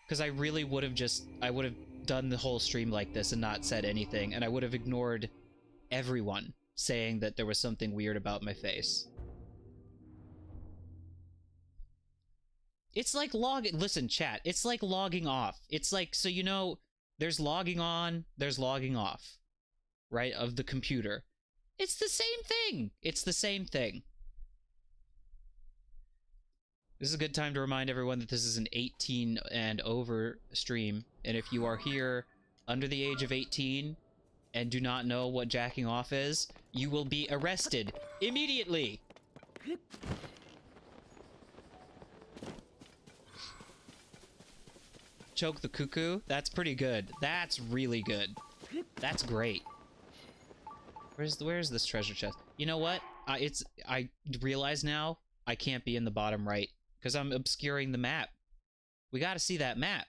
because I really would have I would have done the whole stream like this and not said anything, and I would have ignored everyone saying that there was something weird about my face. It's like listen, chat, it's like logging off. It's like, so you know, there's logging on, there's logging off, right, of the computer. It's the same thing. It's the same thing. This is a good time to remind everyone that this is an 18 and over stream, and if you are here under the age of 18 and do not know what jacking off is, you will be arrested immediately. choke the cuckoo. That's pretty good. That's really good. That's great. Where's this treasure chest? You know what? I realize now I can't be in the bottom right because I'm obscuring the map. We got to see that map.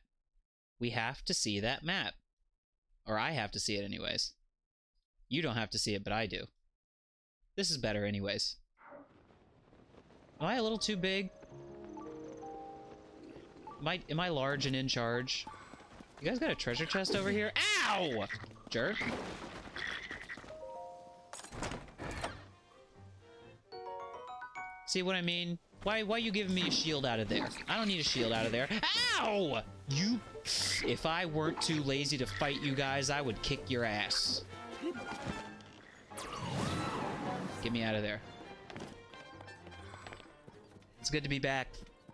We have to see that map. Or I have to see it anyways. You don't have to see it, but I do. This is better anyways. Am I a little too big? Am I large and in charge? You guys got a treasure chest over here? Ow! Jerk. See what I mean? Why you giving me a shield out of there? I don't need a shield out of there. Ow! You... If I weren't too lazy to fight you guys, I would kick your ass. Get me out of there. It's good to be back,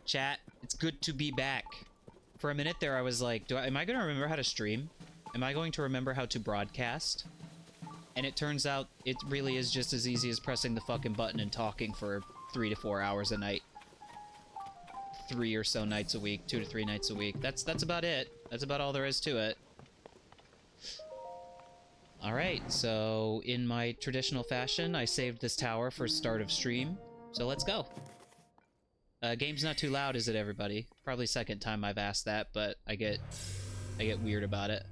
chat. It's good to be back. For a minute there, I was like, am I going to remember how to stream? Am I going to remember how to broadcast? And it turns out it really is just as easy as pressing the fucking button and talking for 3 to 4 hours a night. 3 or so nights a week, 2 to 3 nights a week. That's about it. That's about all there is to it. Alright, so in my traditional fashion, I saved this tower for start of stream. So let's go. Game's not too loud, is it, everybody? Probably second time I've asked that, but I get weird about it.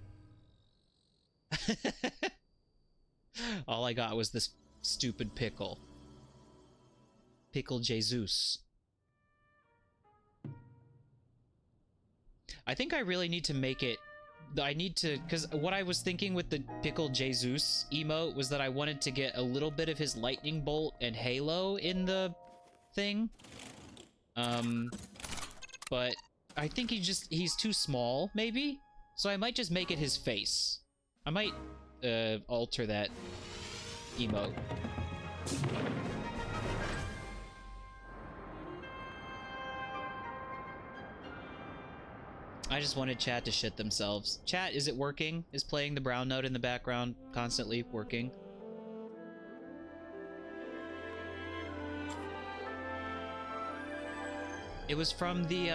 All I got was this stupid pickle. Pickle Jesus. I think I really need to make it... I need to... Because what I was thinking with the Pickle Jesus emote was that I wanted to get a little bit of his lightning bolt and halo in the thing. But I think he's too small, maybe? So I might just make it his face. I might, alter that emote. I just wanted chat to shit themselves. Chat, is it working? Is playing the brown note in the background constantly working? It was from the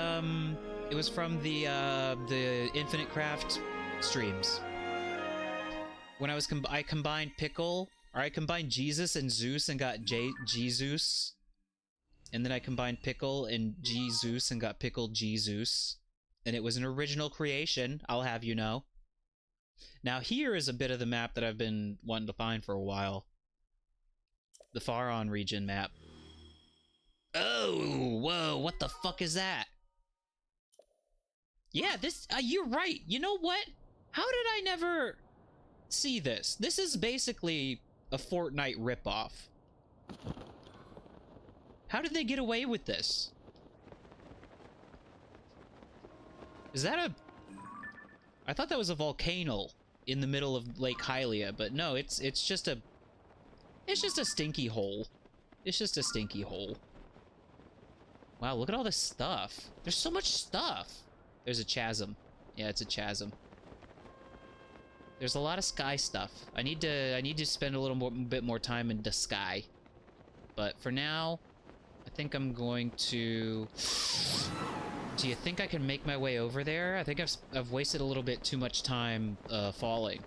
Infinite Craft streams. When I combined Pickle, or I combined Jesus and Zeus and got Jesus. And then I combined Pickle and Jesus and got Pickle Jesus. And it was an original creation, I'll have you know. Now here is a bit of the map that I've been wanting to find for a while. The Faron region map. Oh, whoa, what the fuck is that? Yeah, this, you're right. You know what? How did I never see this? This is basically a Fortnite ripoff. How did they get away with this? Is that a... I thought that was a volcano in the middle of Lake Hylia, but no, it's just a... It's just a stinky hole. It's just a stinky hole. Wow, look at all this stuff. There's so much stuff. There's a chasm. Yeah, it's a chasm. There's a lot of sky stuff. I need to spend a little bit more time in the sky. But for now, I think I'm going to... Do you think I can make my way over there? I think I've wasted a little bit too much time falling.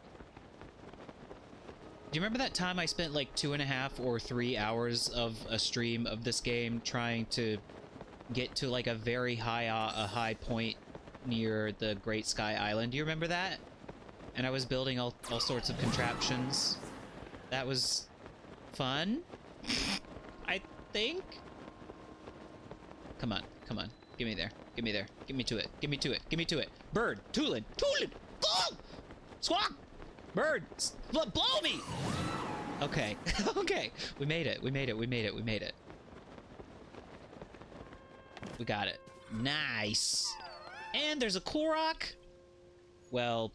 Do you remember that time I spent like 2.5 or 3 hours of a stream of this game trying to get to like a very high point near the Great Sky Island? Do you remember that? And I was building all sorts of contraptions. That was fun, I think. Come on, come on. Give me there. Give me there. Give me to it. Give me to it. Give me to it. Bird. Tulin. Tulin. Go! Squawk! Bird. Blow me! Okay. Okay. We made it. We made it. We made it. We made it. We got it. Nice. And there's a Korok. Well,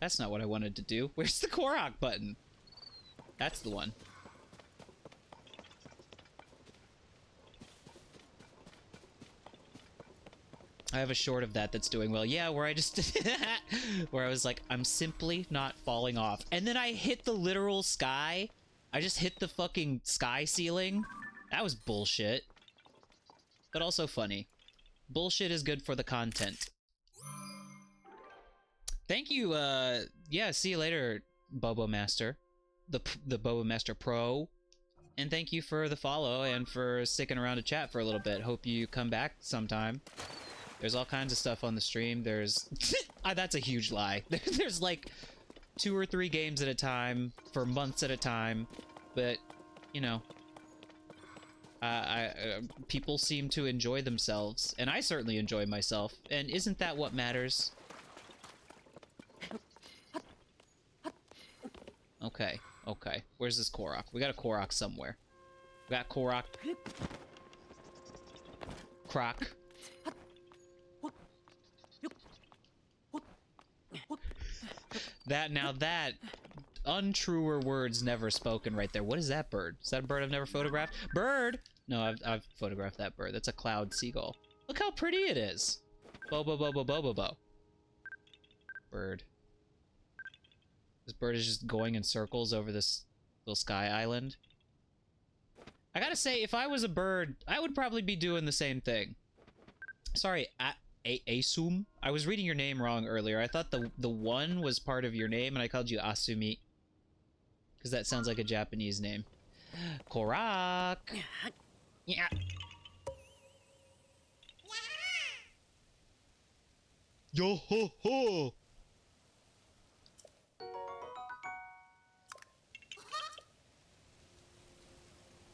that's not what I wanted to do. Where's the Korok button? That's the one. I have a short of that that's doing well. Yeah, where I just... where I was like, I'm simply not falling off. And then I hit the literal sky. I just hit the fucking sky ceiling. That was bullshit. But also funny. Bullshit is good for the content. Thank you. Yeah. See you later, Bobo Master, the Bobo Master Pro, and thank you for the follow and for sticking around to chat for a little bit. Hope you come back sometime. There's all kinds of stuff on the stream. There's that's a huge lie. There's like 2 or 3 games at a time for months at a time, but you know, people seem to enjoy themselves, and I certainly enjoy myself, and isn't that what matters? Okay, okay. Where's this Korok? We got a Korok somewhere. We got Korok. Croc. That untruer words never spoken right there. What is that bird? Is that a bird I've never photographed? Bird! No, I've photographed that bird. That's a cloud seagull. Look how pretty it is. Bobo, bobo, bobo, bo. Bird. This bird is just going in circles over this little sky island. I gotta say, if I was a bird, I would probably be doing the same thing. Sorry, Asum? I was reading your name wrong earlier. I thought the one was part of your name, and I called you Asumi. Because that sounds like a Japanese name. Korok! Yeah. Yo ho ho!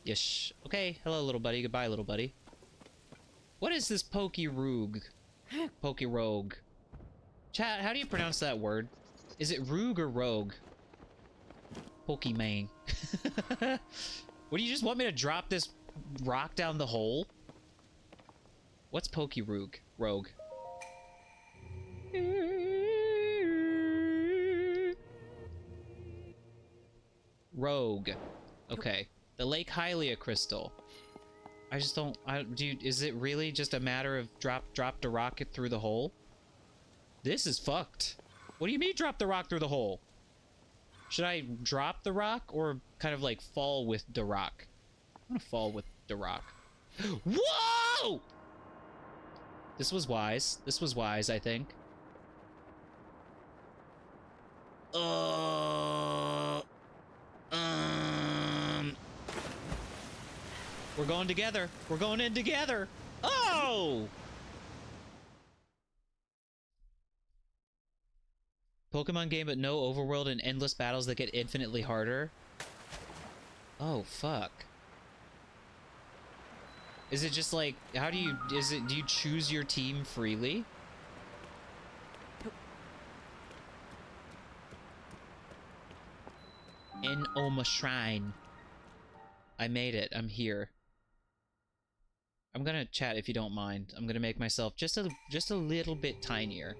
Yes. Okay, hello, little buddy. Goodbye, little buddy. What is this Pokerogue? Pokerogue. Chat, how do you pronounce that word? Is it Roog or Rogue? Pokemon. What, do you just want me to drop this rock down the hole? What's Pokerogue? Rogue. Rogue. Okay. The Lake Hylia crystal. I just don't... is it really just a matter of drop the rocket through the hole? This is fucked. What do you mean drop the rock through the hole? Should I drop the rock or kind of like fall with the rock? I'm gonna fall with the rock. Whoa! This was wise. This was wise, I think. We're going together. We're going in together. Oh! Pokemon game, but no overworld and endless battles that get infinitely harder. Oh, fuck. Is it just like, how do you, do you choose your team freely? In Oma Shrine. I made it. I'm here. I'm gonna chat if you don't mind. I'm gonna make myself just a little bit tinier.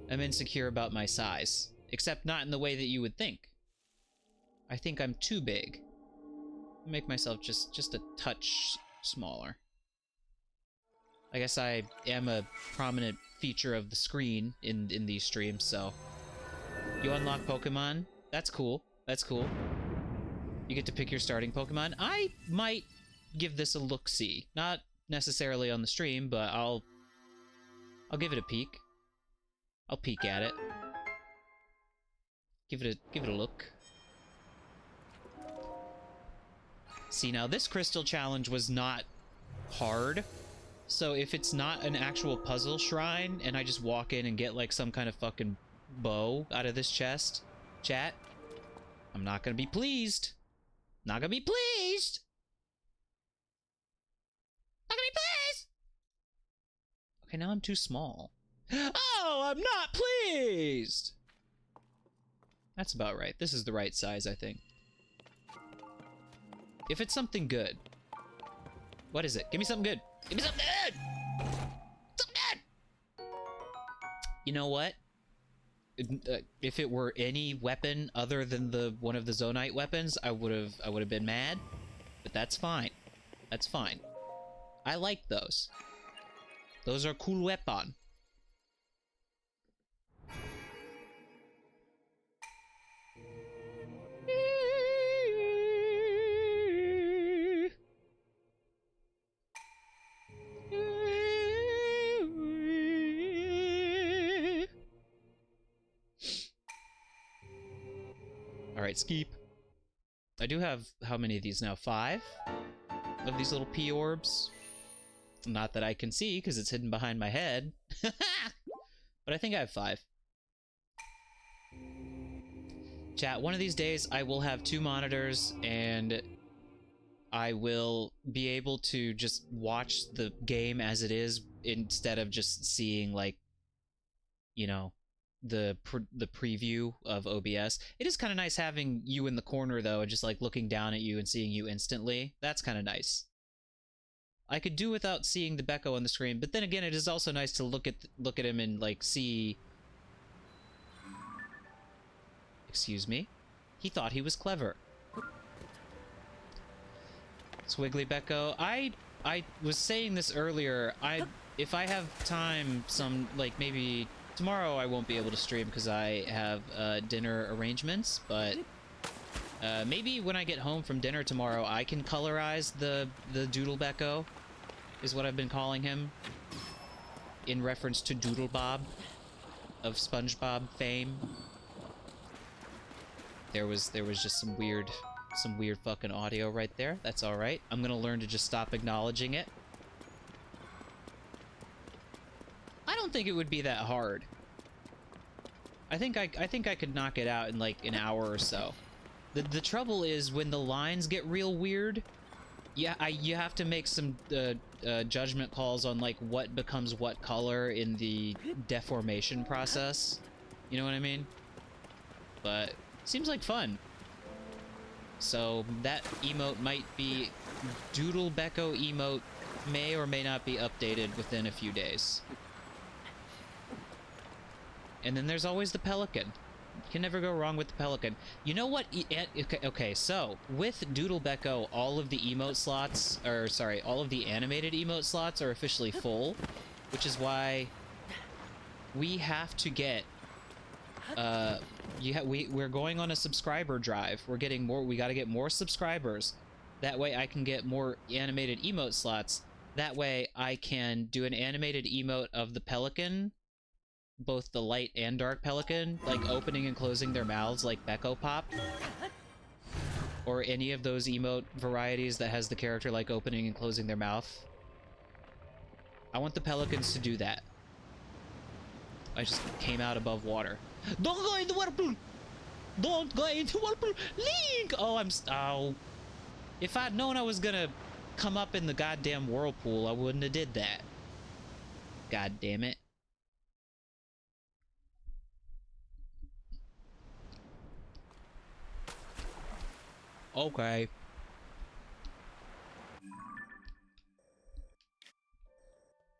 I'm insecure about my size, except not in the way that you would think. I think I'm too big. I'll make myself just a touch smaller. I guess I am a prominent feature of the screen in these streams, so you unlock Pokemon. That's cool. That's cool. You get to pick your starting Pokemon. I might give this a look-see. Not necessarily on the stream, but I'll give it a peek. I'll peek at it. Give it a look. See, now this crystal challenge was not hard. So if it's not an actual puzzle shrine and I just walk in and get like some kind of fucking bow out of this chest, chat, I'm not gonna be pleased. Not gonna be pleased. Not gonna be pleased. Okay, now I'm too small. Oh, I'm not pleased. That's about right. This is the right size, I think. If it's something good. What is it? Give me something good. Give me something good! Something good! You know what? If it were any weapon other than one of the Zonite weapons, I would have been mad. But that's fine. That's fine. I like those. Those are cool weapon. Alright, Skeep. I do have, how many of these now? 5 of these little pea orbs. Not that I can see, because it's hidden behind my head. But I think I have 5. Chat, one of these days I will have 2 monitors, and I will be able to just watch the game as it is, instead of just seeing, like, you know, the preview of OBS. It is kind of nice having you in the corner, though, and just, like, looking down at you and seeing you instantly. That's kind of nice. I could do without seeing the Beko on the screen, but then again, it is also nice to look at him and, like, see... Excuse me? He thought he was clever. Swiggly Beko. I was saying this earlier. If I have time, like, maybe tomorrow I won't be able to stream because I have dinner arrangements, but maybe when I get home from dinner tomorrow, I can colorize the DoodleBeko, is what I've been calling him, in reference to DoodleBob of SpongeBob fame. There was just some weird fucking audio right there. That's all right. I'm gonna learn to just stop acknowledging it. I don't think it would be that hard. I think I could knock it out in like an hour or so. The trouble is when the lines get real weird. Yeah, you have to make some judgment calls on like what becomes what color in the deformation process. You know what I mean? But seems like fun. So that emote might be... DoodleBeko emote may or may not be updated within a few days. And then there's always the pelican. You can never go wrong with the pelican. You know what? Okay, so with DoodleBeko, all of the emote slots, or sorry, all of the animated emote slots are officially full, which is why we have to get... we're going on a subscriber drive. We're getting more. We got to get more subscribers. That way I can get more animated emote slots. That way I can do an animated emote of the pelican, both the light and dark pelican, like opening and closing their mouths like Beko Pop, or any of those emote varieties that has the character like opening and closing their mouth. I want the pelicans to do that. I just came out above water. Don't go into whirlpool! Don't go into whirlpool! Link! Oh, oh. If I'd known I was gonna come up in the goddamn whirlpool, I wouldn't have did that. God damn it. Okay.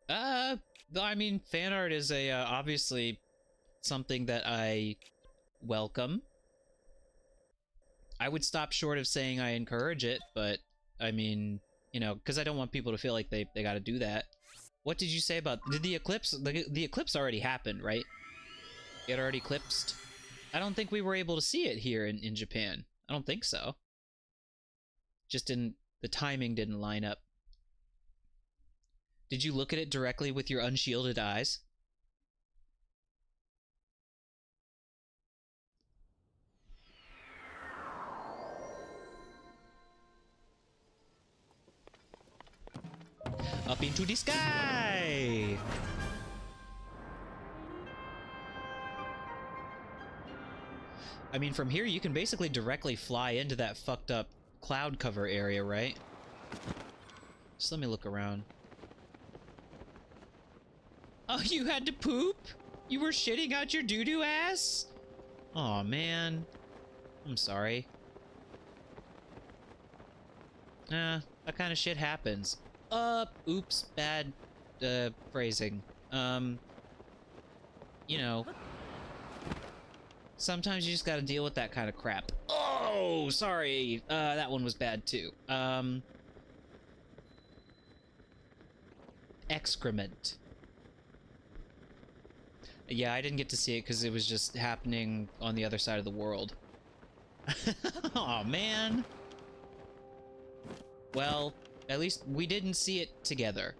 I mean, fan art is a, obviously something that I welcome. I would stop short of saying I encourage it, but, I mean, you know, because I don't want people to feel like they gotta do that. What did you say about... Did the eclipse... The eclipse already happened, right? It already eclipsed? I don't think we were able to see it here in Japan. I don't think so. Just didn't... The timing didn't line up. Did you look at it directly with your unshielded eyes? Up into the sky! I mean, from here you can basically directly fly into that fucked up cloud cover area, right? Just let me look around. Oh, you had to poop? You were shitting out your doo-doo ass? Aw, man. I'm sorry. That kind of shit happens. Oops, bad, phrasing. You know. Sometimes you just gotta deal with that kind of crap. Oh, sorry. That one was bad too. Excrement. Yeah, I didn't get to see it because it was just happening on the other side of the world. Aw, man. Well, at least we didn't see it together.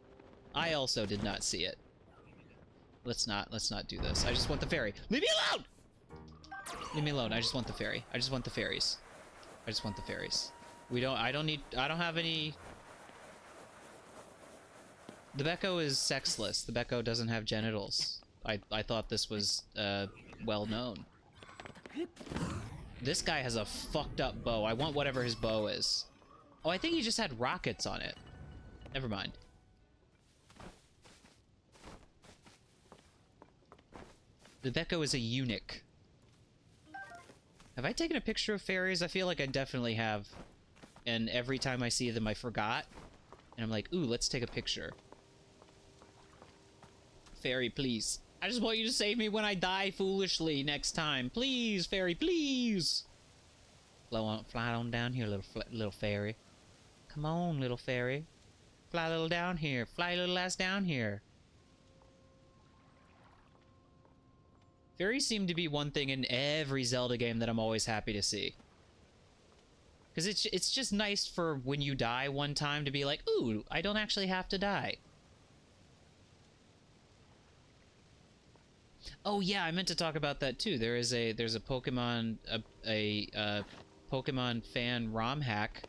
I also did not see it. Let's not do this. I just want the fairy. Leave me alone! Leave me alone. I just want the fairy. I just want the fairies. I just want the fairies. I don't have any... The Beko is sexless. The Beko doesn't have genitals. I thought this was, well known. This guy has a fucked up bow. I want whatever his bow is. Oh, I think he just had rockets on it. Never mind. The Beko is a eunuch. Have I taken a picture of fairies? I feel like I definitely have. And every time I see them, I forgot. And I'm like, ooh, let's take a picture. Fairy, please. I just want you to save me when I die foolishly next time. Please, fairy, please. Fly on down here, little fairy. Come on, little fairy. Fly a little down here. Fly a little ass down here. Fairies seem to be one thing in every Zelda game that I'm always happy to see. Because it's just nice for when you die one time to be like, ooh, I don't actually have to die. Oh yeah, I meant to talk about that too. There's a Pokemon Pokemon fan ROM hack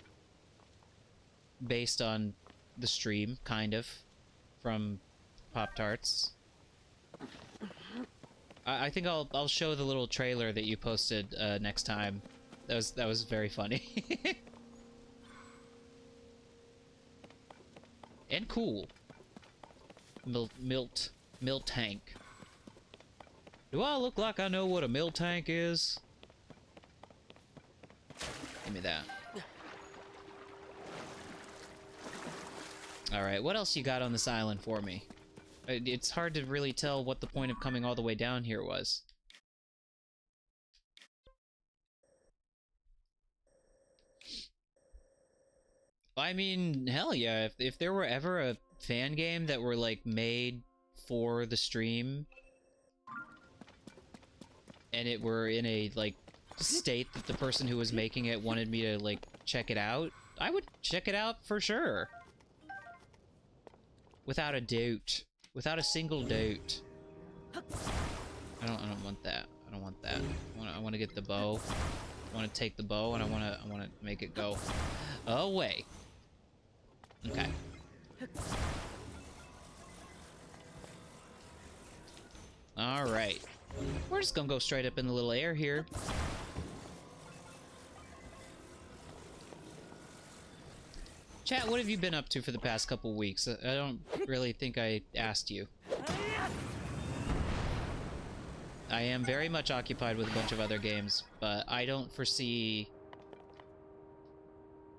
based on the stream, kind of, from Pop-Tarts. I think I'll show the little trailer that you posted next time. That was very funny. And cool. Miltank. Do I look like I know what a Miltank is? Give me that. Alright, what else you got on this island for me? It's hard to really tell what the point of coming all the way down here was. I mean, hell yeah, if there were ever a fan game that were, like, made for the stream, and it were in a, like, state that the person who was making it wanted me to, like, check it out, I would check it out for sure. Without a doubt. Without a single doubt. I don't want that. I don't want that. I want to get the bow. I want to take the bow and I want to make it go away. Okay. All right. We're just gonna go straight up in the little air here. Chat, what have you been up to for the past couple weeks? I don't really think I asked you. I am very much occupied with a bunch of other games, but I don't foresee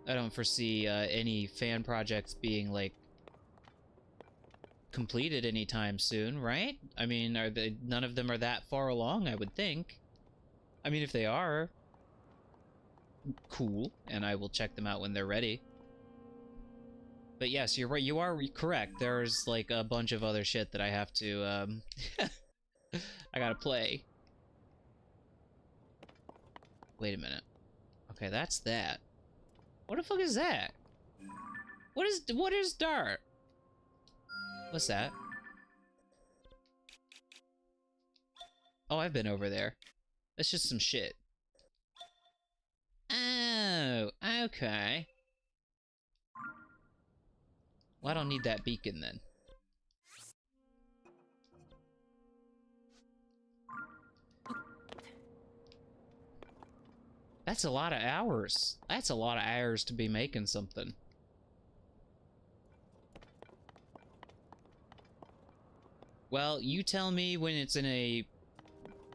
any fan projects being, like, completed anytime soon, right? I mean, none of them are that far along, I would think. I mean, if they are, cool, and I will check them out when they're ready. But yes, you're right, you are correct. There's, like, a bunch of other shit that I have to, I gotta play. Wait a minute. Okay, that's that. What the fuck is that? What is Dart? What's that? Oh, I've been over there. That's just some shit. Oh, okay. Well, I don't need that beacon then. That's a lot of hours. That's a lot of hours to be making something. Well, you tell me when it's in a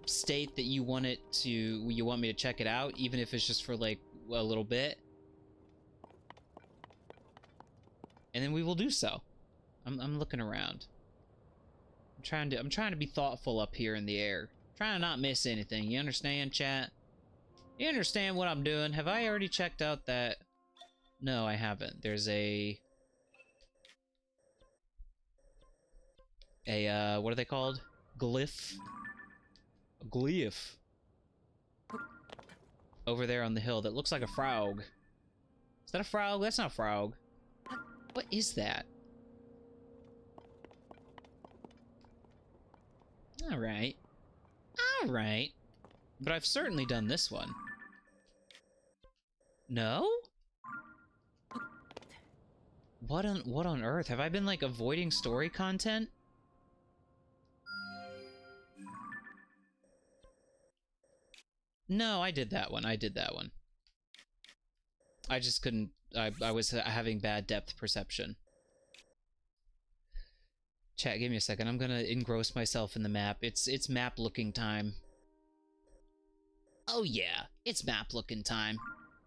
state that you want me to check it out, even if it's just for, like, a little bit. And then we will do so. I'm looking around. I'm trying to be thoughtful up here in the air. Trying to not miss anything. You understand, chat? You understand what I'm doing? Have I already checked out that? No, I haven't. There's a what are they called? Glyph? A glyph. Over there on the hill that looks like a frog. Is that a frog? That's not a frog. What is that? Alright. Alright. But I've certainly done this one. No? What on earth? Have I been, like, avoiding story content? No, I did that one. I did that one. I just couldn't... I was having bad depth perception. Chat, give me a second. I'm gonna engross myself in the map. It's map-looking time. Oh yeah, it's map-looking time.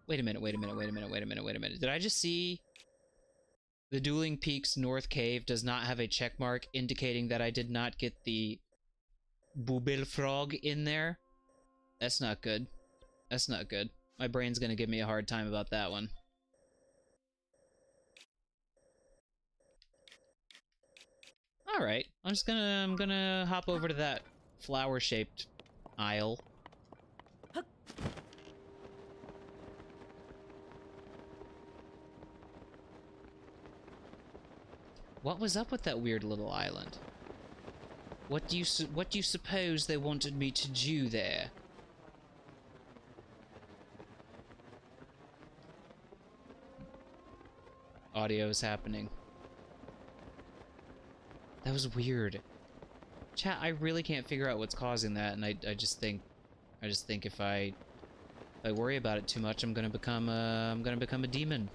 Wait a minute, wait a minute, wait a minute, wait a minute, wait a minute. Did I just see... The Dueling Peaks North Cave does not have a check mark indicating that I did not get the Boobel Frog in there? That's not good. That's not good. My brain's gonna give me a hard time about that one. Alright, I'm gonna hop over to that flower-shaped aisle. What was up with that weird little island? What do you suppose they wanted me to do there? Audio is happening. That was weird. Chat, I really can't figure out what's causing that, and I just think if I worry about it too much, I'm gonna become a demon.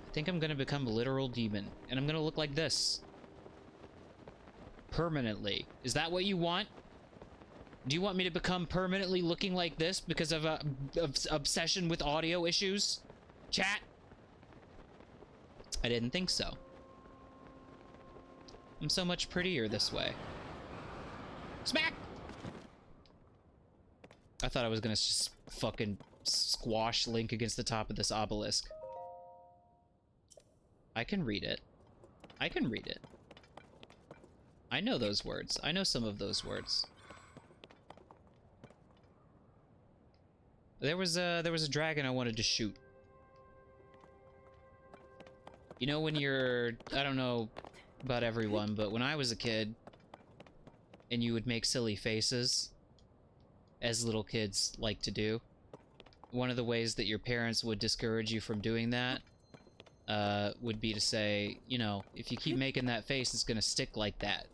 I think I'm gonna become a literal demon, and I'm gonna look like this. Permanently. Is that what you want? Do you want me to become permanently looking like this because of a obsession with audio issues? Chat? I didn't think so. I'm so much prettier this way. Smack! I thought I was gonna just fucking squash Link against the top of this obelisk. I can read it. I can read it. I know those words. I know some of those words. There was a dragon I wanted to shoot. You know when you're... I don't know about everyone, but when I was a kid, and you would make silly faces, as little kids like to do, one of the ways that your parents would discourage you from doing that would be to say, you know, if you keep making that face, it's gonna stick like that.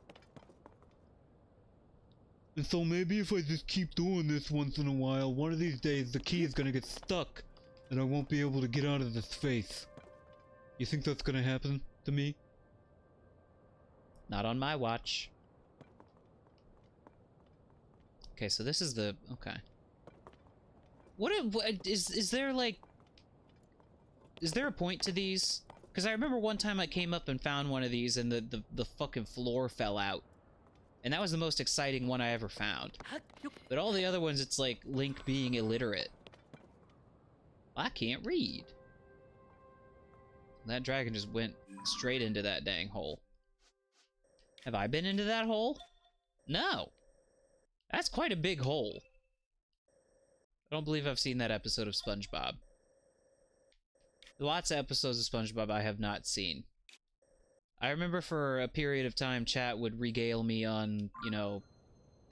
And so maybe if I just keep doing this once in a while, one of these days the key is gonna get stuck, and I won't be able to get out of this face. You think that's gonna happen to me? Not on my watch. Okay, so this is the... okay. What is there, like... Is there a point to these? Because I remember one time I came up and found one of these and the fucking floor fell out. And that was the most exciting one I ever found. But all the other ones, it's like Link being illiterate. I can't read. That dragon just went straight into that dang hole. Have I been into that hole? No. That's quite a big hole. I don't believe I've seen that episode of SpongeBob. Lots of episodes of SpongeBob I have not seen. I remember for a period of time, chat would regale me on, you know,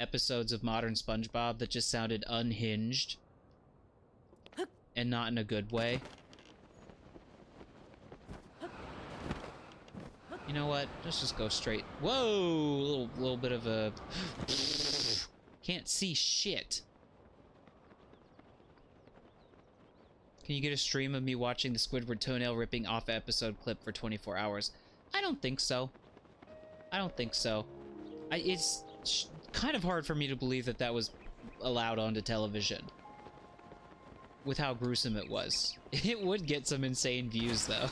episodes of modern SpongeBob that just sounded unhinged. And not in a good way. You know what? Let's just go straight. Whoa! Little bit of a... Can't see shit. Can you get a stream of me watching the Squidward toenail ripping off episode clip for 24 hours? I don't think so. I don't think so. It's kind of hard for me to believe that that was allowed onto television. With how gruesome it was. It would get some insane views, though.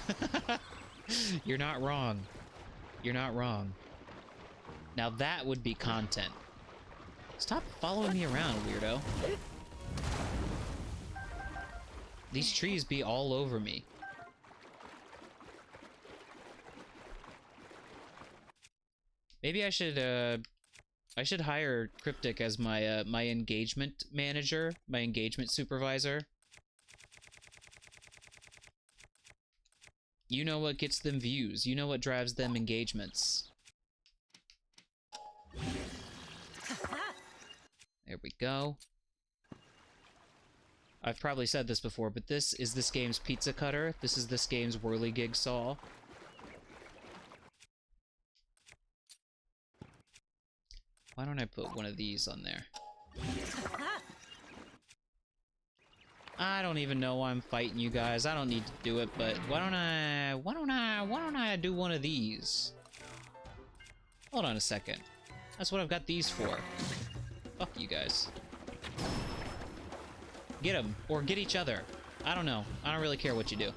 You're not wrong. You're not wrong. Now that would be content. Stop following me around, weirdo. These trees be all over me. Maybe I should hire Cryptic as my my engagement manager, my engagement supervisor. You know what gets them views. You know what drives them engagements. There we go. I've probably said this before, but this is this game's pizza cutter. This is this game's whirligig saw. Why don't I put one of these on there? I don't even know why I'm fighting you guys. I don't need to do it, but why don't I do one of these? Hold on a second. That's what I've got these for. Fuck you guys. Get them, or get each other. I don't know. I don't really care what you do.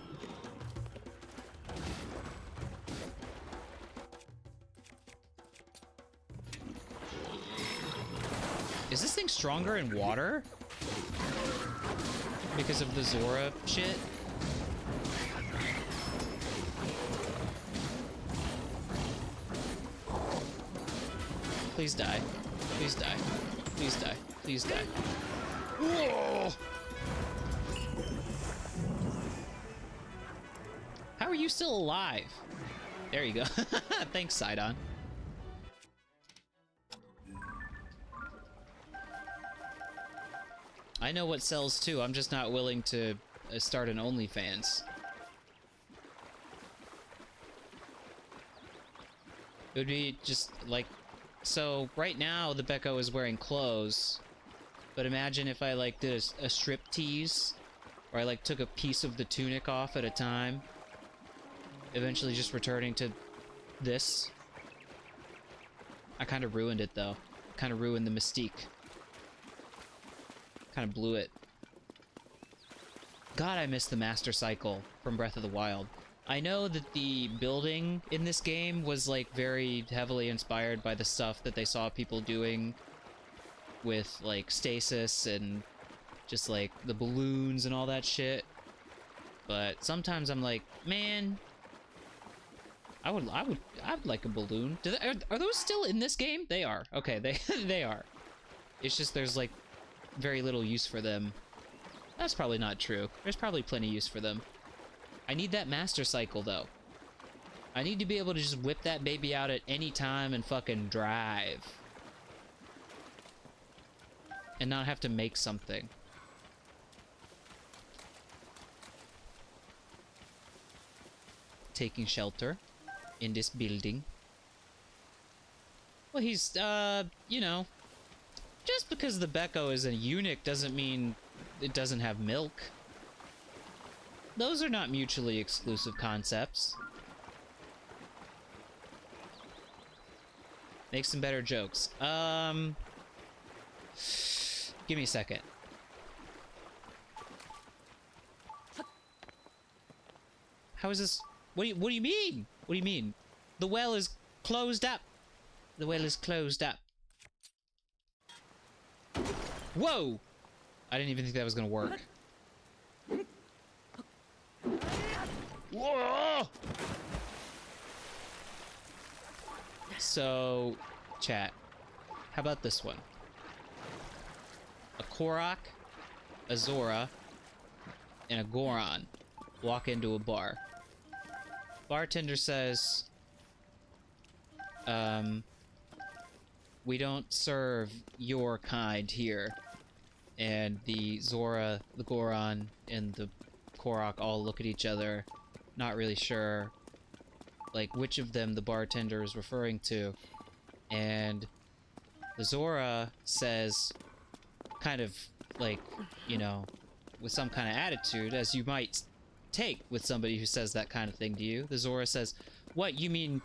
Is this thing stronger in water? Because of the Zora shit? Please die. Please die. Please die. Please die. Whoa! How are you still alive? There you go. Thanks, Sidon. I know what sells too. I'm just not willing to start an OnlyFans. It would be just like... So, right now, the Beko is wearing clothes. But imagine if I, like, did a strip tease. Or I, like, took a piece of the tunic off at a time. Eventually just returning to this. I kind of ruined it, though. Kind of ruined the mystique. Kind of blew it. God, I miss the Master Cycle from Breath of the Wild. I know that the building in this game was, like, very heavily inspired by the stuff that they saw people doing with, like, stasis and just, like, the balloons and all that shit. But sometimes I'm like, man, I would like a balloon. Are those still in this game? They are. Okay, they are. It's just there's, like, very little use for them. That's probably not true. There's probably plenty use for them. I need that Master Cycle, though. I need to be able to just whip that baby out at any time and fucking drive. And not have to make something. Taking shelter in this building. Well, he's, you know, just because the Beko is a eunuch doesn't mean it doesn't have milk. Those are not mutually exclusive concepts. Make some better jokes. Give me a second. How is this? What do you mean? What do you mean? The well is closed up. The well is closed up. Whoa! I didn't even think that was gonna work. Whoa! So, chat. How about this one? A Korok, a Zora, and a Goron walk into a bar. Bartender says, we don't serve your kind here. And the Zora, the Goron, and the Korok all look at each other, not really sure, like, which of them the bartender is referring to. And the Zora says, kind of, like, you know, with some kind of attitude, as you might take with somebody who says that kind of thing to you. The Zora says, what, you mean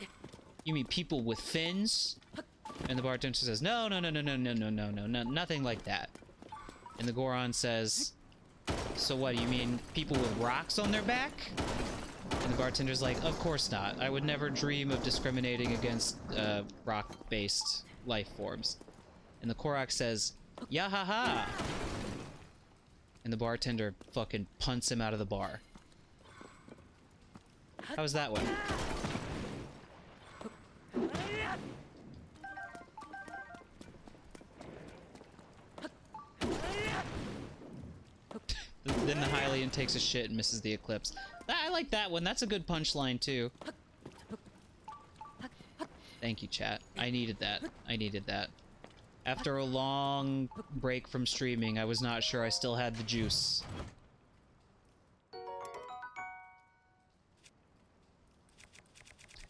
people with fins? And the bartender says, no, nothing like that. And the Goron says, so what, you mean people with rocks on their back? And the bartender's like, of course not. I would never dream of discriminating against rock-based life forms. And the Korok says, yahaha! And the bartender fucking punts him out of the bar. How was that one? Then the Hylian takes a shit and misses the Eclipse. I like that one. That's a good punchline, too. Thank you, chat. I needed that. I needed that. After a long break from streaming, I was not sure I still had the juice.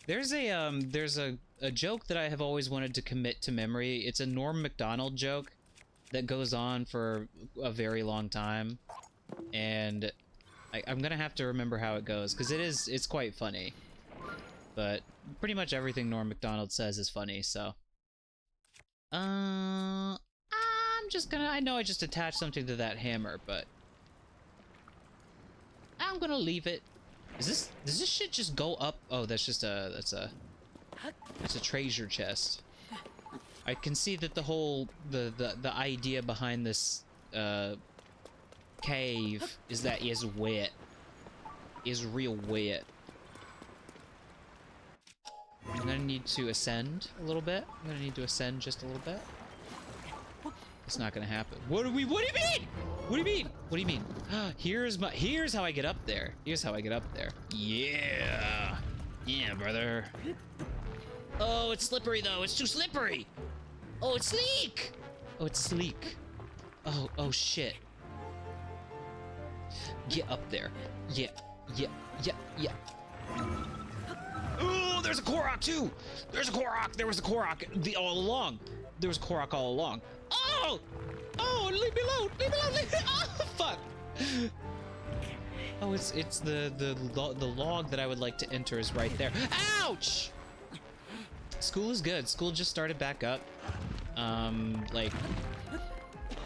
There's a joke that I have always wanted to commit to memory. It's a Norm Macdonald joke that goes on for a very long time, and I'm gonna have to remember how it goes, because it's quite funny. But pretty much everything Norm Macdonald says is funny, so I'm just gonna, I know I just attached something to that hammer, but I'm gonna leave it. Does this shit just go up? Oh, that's just it's a treasure chest. I can see that the whole the idea behind this cave is that it's wet. Is real wet. I'm gonna need to ascend a little bit. I'm gonna need to ascend just a little bit. It's not gonna happen. What do you mean? What do you mean? What do you mean? Here's how I get up there. Here's how I get up there. Yeah. Yeah, brother. Oh, it's slippery though. It's too slippery. Oh, it's sleek. Oh, it's sleek. Oh shit. Get up there. Yeah. Oh, there's a Korok too. There's a Korok. There was a Korok all along. There was a Korok all along. Oh, leave me alone. Leave me alone. Oh, fuck. Oh, it's the log that I would like to enter is right there. Ouch! School is good. School just started back up, like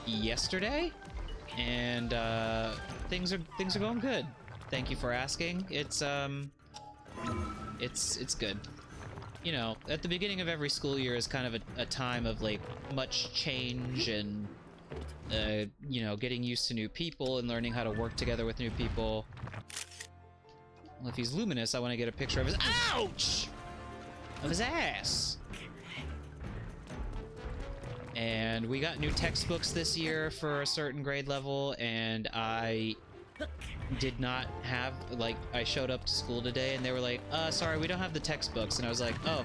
yesterday, and things are going good. Thank you for asking. It's good. You know, at the beginning of every school year is kind of a time of like much change and you know, getting used to new people and learning how to work together with new people. Well, if he's luminous, I want to get a picture of his ouch! Of his ass. And we got new textbooks this year for a certain grade level, and I did not have, like, I showed up to school today and they were like, sorry, we don't have the textbooks. And I was like, oh,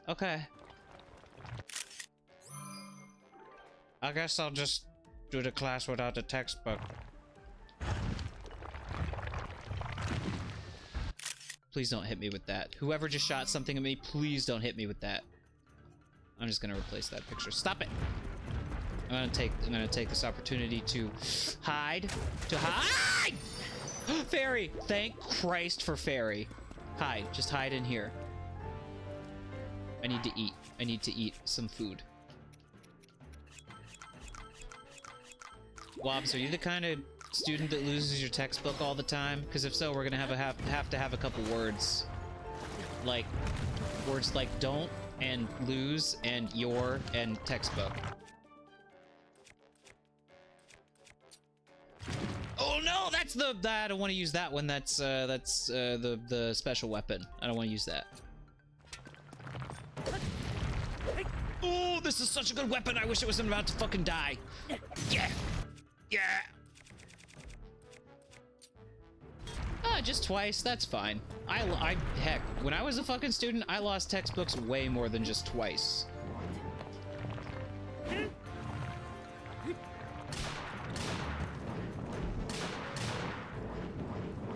okay. I guess I'll just do the class without the textbook. Please don't hit me with that. Whoever just shot something at me, please don't hit me with that. I'm just gonna replace that picture. Stop it! I'm gonna take this opportunity to hide. To hide! Fairy! Thank Christ for Fairy. Hide. Just hide in here. I need to eat. I need to eat some food. Wobbs, are you the kind of student that loses your textbook all the time? Because if so, we're gonna have to have a couple words. Like, words like don't, and lose, and your, and textbook. Oh no, that's I don't want to use that one. That's the special weapon. I don't want to use that. Oh, this is such a good weapon. I wish it wasn't about to fucking die. Yeah. Yeah. Just twice. That's fine. Heck, when I was a fucking student, I lost textbooks way more than just twice.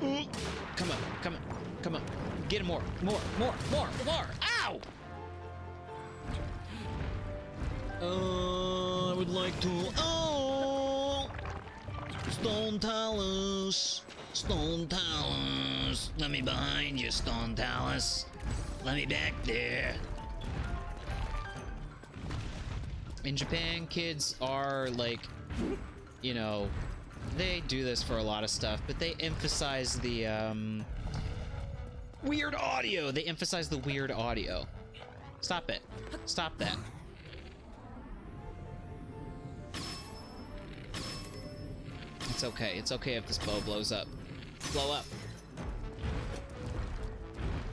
Ooh. Come on. Get him more. Ow! I would like to. Oh! Stone Talus. Let me behind you, Stone Talus. Let me back there. In Japan, kids are like, you know, they do this for a lot of stuff, but they emphasize the weird audio. They emphasize the weird audio. Stop it. Stop that. It's okay. It's okay if this bow blows up. Blow up.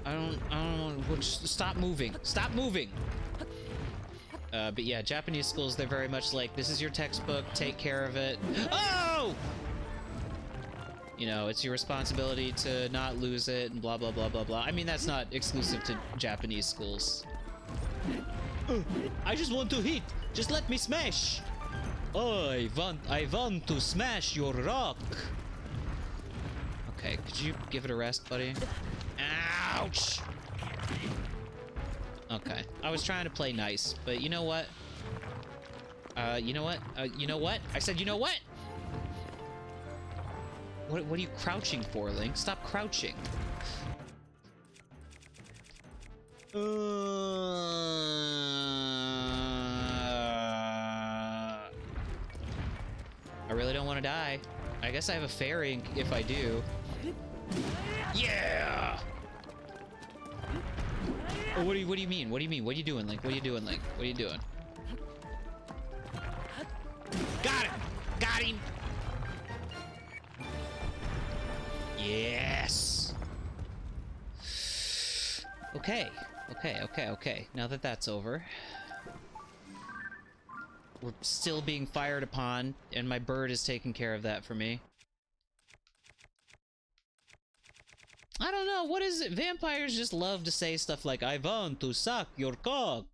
I don't stop moving. Stop moving. But yeah, Japanese schools, they're very much like, this is your textbook, take care of it. Oh! You know, it's your responsibility to not lose it and blah, blah, blah, blah, blah. I mean, that's not exclusive to Japanese schools. I just want to hit. Just let me smash. I want to smash your rock. Okay, could you give it a rest, buddy? Ouch! Okay, I was trying to play nice, but you know what? You know what? You know what? I said, you know what? What are you crouching for, Link? Stop crouching. I really don't want to die. I guess I have a fairy if I do. Yeah! Oh, what do you mean? What do you mean? What are you doing, Link? What are you doing, Link? What are you doing? Got him! Got him! Yes! Okay. Okay. Now that that's over. We're still being fired upon, and my bird is taking care of that for me. I don't know, what is it? Vampires just love to say stuff like, I want to suck your cock,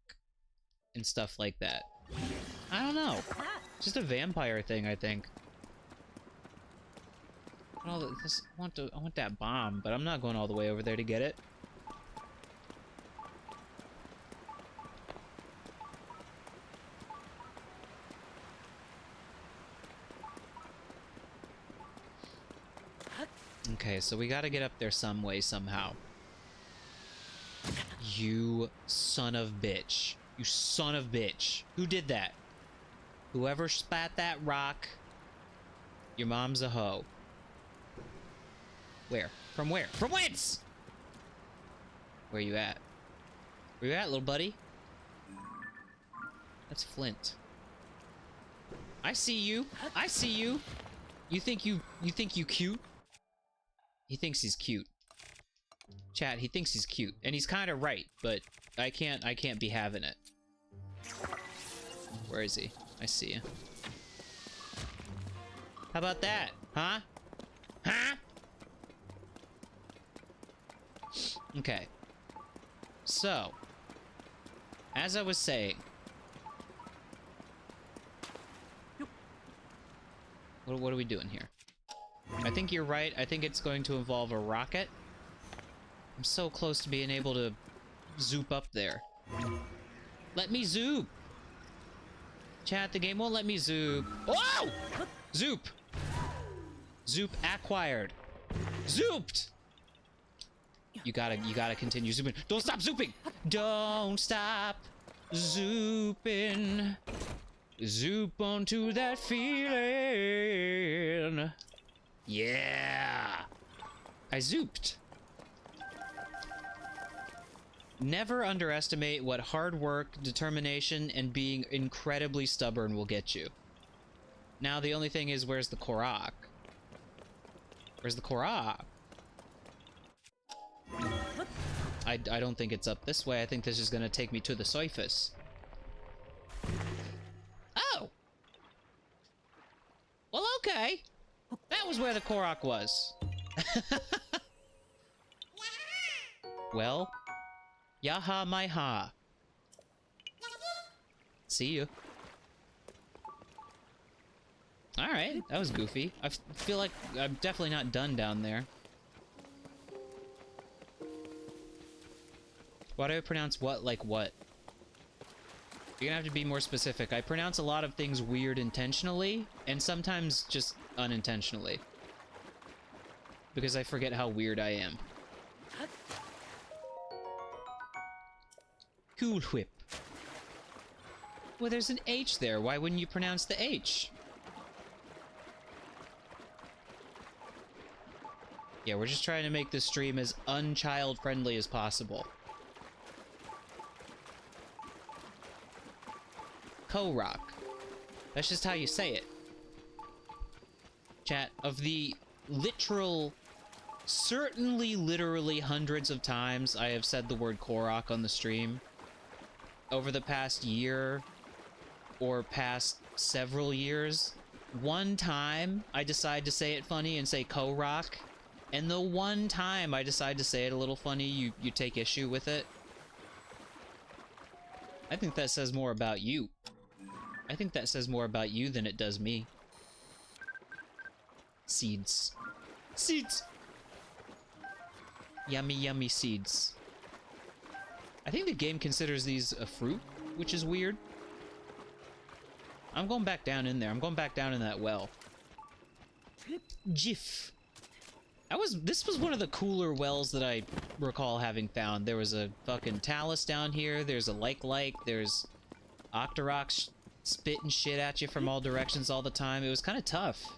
and stuff like that. I don't know. Just a vampire thing, I think. I want that bomb, but I'm not going all the way over there to get it. Okay, so we gotta get up there some way, somehow. You son of bitch. You son of bitch. Who did that? Whoever spat that rock, your mom's a hoe. Where? From where? From whence? Where you at? Where you at, little buddy? That's Flint. I see you. I see you. You think you cute? He thinks he's cute. Chat, he thinks he's cute. And he's kind of right, but I can't be having it. Where is he? I see you. How about that? Huh? Huh? Okay. So, as I was saying, what are we doing here? I think you're right. I think it's going to involve a rocket. I'm so close to being able to zoop up there. Let me zoop! Chat, the game won't let me zoop. Oh! Zoop! Zoop acquired. Zooped! You gotta continue zooping. Don't stop zooping! Don't stop zooping. Zoop onto that feeling. Yeah! I zooped. Never underestimate what hard work, determination, and being incredibly stubborn will get you. Now, the only thing is, where's the Korok? Where's the Korok? I don't think it's up this way. I think this is gonna take me to the surface. Oh! Well, okay. That was where the Korok was. Well, yaha my ha. See you. Alright, that was goofy. I feel like I'm definitely not done down there. Why do I pronounce what like what? You're gonna have to be more specific. I pronounce a lot of things weird intentionally, and sometimes just unintentionally. Because I forget how weird I am. Cool Whip. Well, there's an H there. Why wouldn't you pronounce the H? Yeah, we're just trying to make this stream as unchild-friendly as possible. Korok. That's just how you say it. Chat, of the literal, certainly literally hundreds of times I have said the word Korok on the stream over the past year or past several years, one time I decide to say it funny and say Ko-Rock, and the one time I decide to say it a little funny, you take issue with it. I think that says more about you. I think that says more about you than it does me. Seeds. Seeds! Yummy, yummy seeds. I think the game considers these a fruit, which is weird. I'm going back down in there. I'm going back down in that well. Jiff. This was one of the cooler wells that I recall having found. There was a fucking talus down here. There's a like. There's Octoroks spitting shit at you from all directions all the time. It was kind of tough.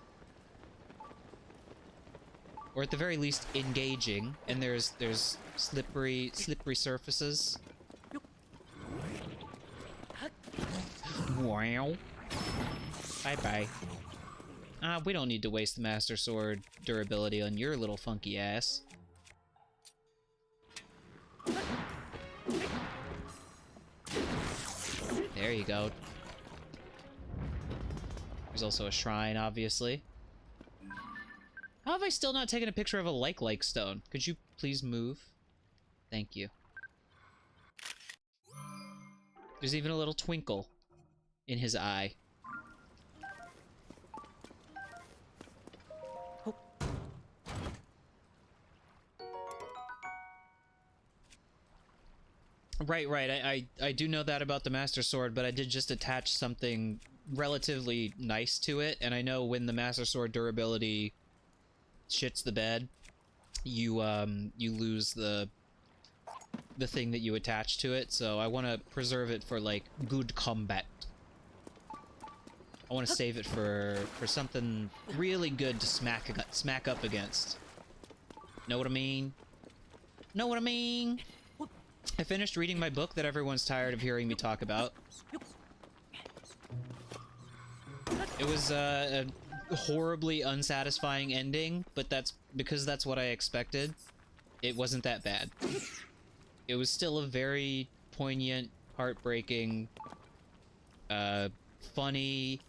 Or at the very least, engaging. And there's slippery surfaces. Wow. Bye-bye. We don't need to waste the Master Sword durability on your little funky ass. There you go. There's also a shrine, obviously. How have I still not taken a picture of a like stone? Could you please move? Thank you. There's even a little twinkle in his eye. Right. I do know that about the Master Sword, but I did just attach something relatively nice to it, and I know when the Master Sword durability shits the bed, you lose the thing that you attach to it, so I want to preserve it for, like, good combat. I want to save it for something really good to smack up against. Know what I mean? Know what I mean? I finished reading my book that everyone's tired of hearing me talk about. It was a horribly unsatisfying ending, but that's because that's what I expected. It wasn't that bad. It was still a very poignant, heartbreaking, funny,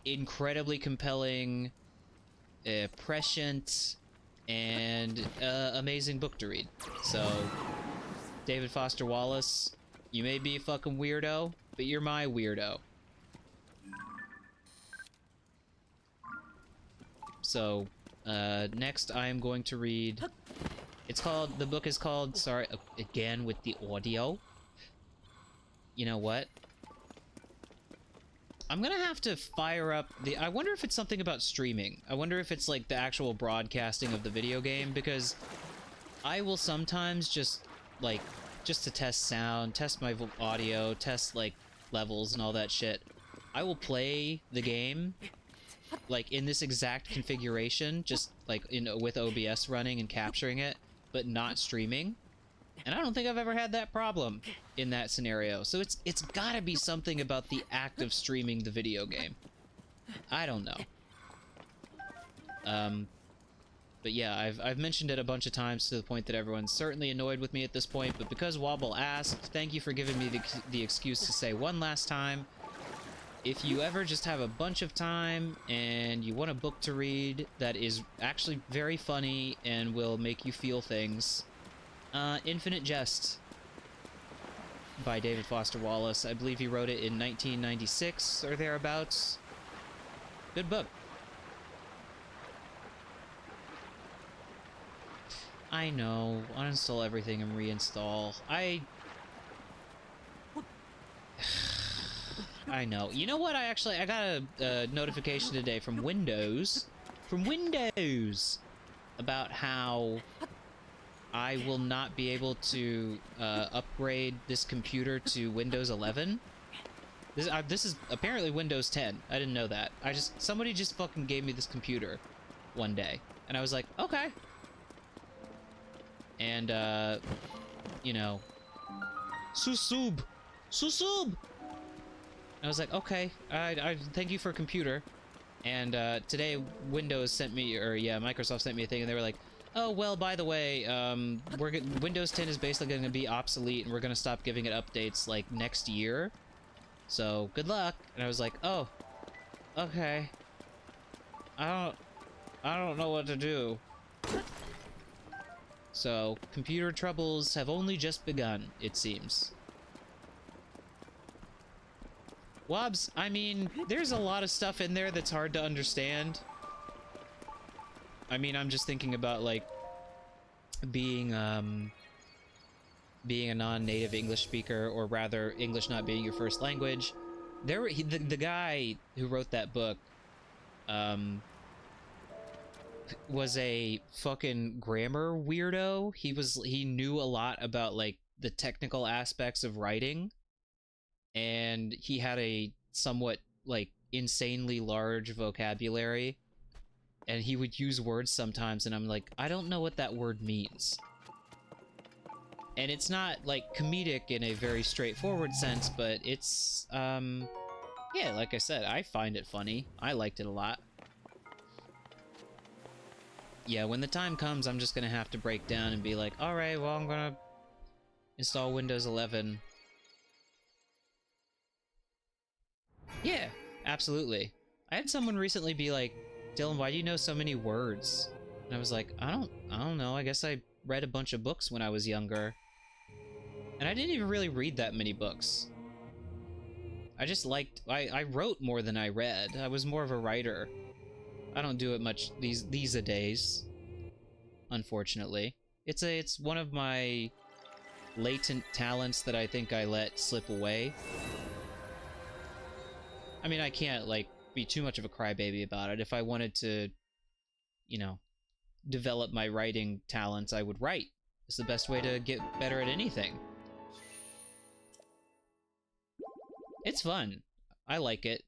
incredibly compelling, prescient, and amazing book to read. So, David Foster Wallace, you may be a fucking weirdo, but you're my weirdo. So, next I am going to read... the book is called, sorry, again with the audio. You know what? I'm gonna have to fire up I wonder if it's something about streaming. I wonder if it's like the actual broadcasting of the video game, because I will sometimes just to test sound, test my audio, test like levels and all that shit. I will play the game like in this exact configuration, just like with OBS running and capturing it, but not streaming. And I don't think I've ever had that problem in that scenario. So it's gotta be something about the act of streaming the video game. I don't know. But yeah, I've mentioned it a bunch of times to the point that everyone's certainly annoyed with me at this point, but because Wobble asked, thank you for giving me the excuse to say one last time. If you ever just have a bunch of time and you want a book to read that is actually very funny and will make you feel things, Infinite Jest by David Foster Wallace. I believe he wrote it in 1996 or thereabouts. Good book. I know. Uninstall everything and reinstall. I know. You know what? I got a notification today from Windows. About how I will not be able to upgrade this computer to Windows 11. This is apparently Windows 10. I didn't know that. Somebody just fucking gave me this computer one day, and I was like, okay. And you know, Susub. I was like, okay. I thank you for a computer. And today Windows sent me, Microsoft sent me a thing, and they were like, oh, well, by the way, Windows 10 is basically going to be obsolete, and we're going to stop giving it updates, like, next year. So, good luck. And I was like, oh, Okay. I don't know what to do. So, computer troubles have only just begun, it seems. Wobbs, I mean, there's a lot of stuff in there that's hard to understand. I mean, I'm just thinking about, like, being a non-native English speaker, or rather, English not being your first language. The guy who wrote that book, was a fucking grammar weirdo. He knew a lot about, like, the technical aspects of writing, and he had a somewhat, like, insanely large vocabulary, and he would use words sometimes, and I'm like, I don't know what that word means. And it's not, like, comedic in a very straightforward sense, but it's, yeah, like I said, I find it funny. I liked it a lot. Yeah, when the time comes, I'm just gonna have to break down and be like, alright, well, I'm gonna install Windows 11. Yeah, absolutely. I had someone recently be like, Dylan, why do you know so many words? And I was like, I don't know, I guess I read a bunch of books when I was younger. And I didn't even really read that many books. I just liked, I wrote more than I read. I was more of a writer. I don't do it much these days, unfortunately. It's one of my latent talents that I think I let slip away. I mean, I can't, like, be too much of a crybaby about it. If I wanted to, you know, develop my writing talents, I would write. It's the best way to get better at anything. It's fun. I like it.